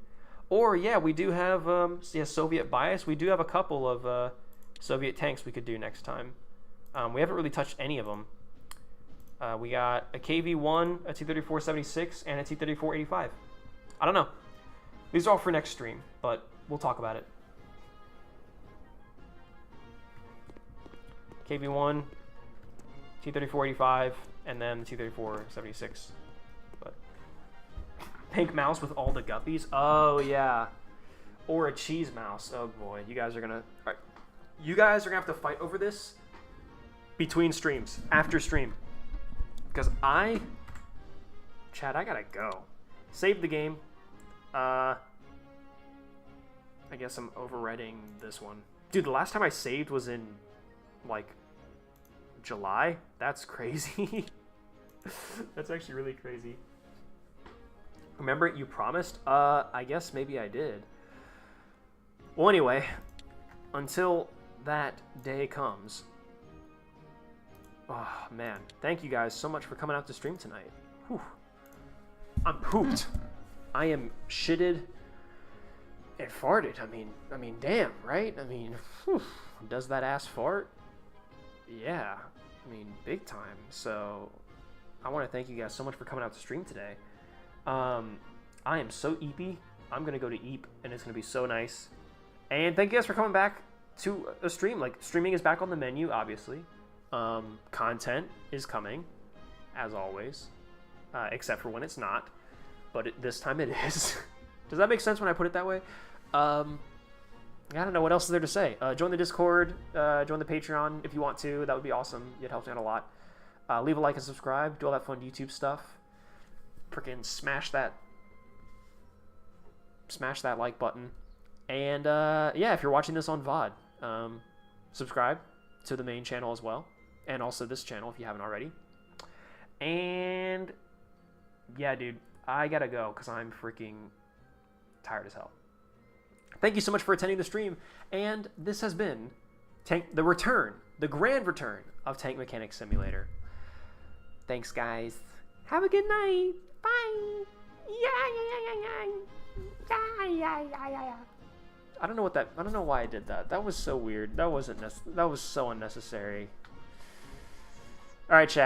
Or, yeah, we do have Soviet bias. We do have a couple of Soviet tanks we could do next time. We haven't really touched any of them. We got a KV-1, a T-34-76, and a T-34-85. I don't know. These are all for next stream, but we'll talk about it. KV-1, T-34-85, and then T-34-76. But pink mouse with all the guppies. Oh yeah, or a cheese mouse. Oh boy, you guys are gonna. All right. You guys are gonna have to fight over this between streams, after stream, because Chad, I gotta go. Save the game. I guess I'm overwriting this one. Dude, the last time I saved was in, like, July? That's crazy. That's actually really crazy. Remember, you promised? I guess maybe I did. Well, anyway, until that day comes. Oh, man. Thank you guys so much for coming out to stream tonight. Whew. I'm pooped. I am shitted and farted. I mean, damn, right? I mean, whew, does that ass fart? Yeah, I mean, big time. So, I want to thank you guys so much for coming out to stream today. I am so eepy. I'm gonna go to Eep, and it's gonna be so nice. And thank you guys for coming back to a stream. Like, streaming is back on the menu, obviously. Content is coming, as always, except for when it's not. But this time it is. Does that make sense when I put it that way? I don't know what else is there to say. Join the Discord, join the Patreon if you want to. That would be awesome. It helps me out a lot. Leave a like and subscribe. Do all that fun YouTube stuff. Freaking smash that like button. And yeah, if you're watching this on VOD, subscribe to the main channel as well, and also this channel if you haven't already. And yeah, dude, I gotta go because I'm freaking tired as hell. Thank you so much for attending the stream, and this has been the grand return of Tank Mechanic Simulator. Thanks, guys. Have a good night. Bye. I don't know why I did that. That was so weird. That was so unnecessary. All right, chat.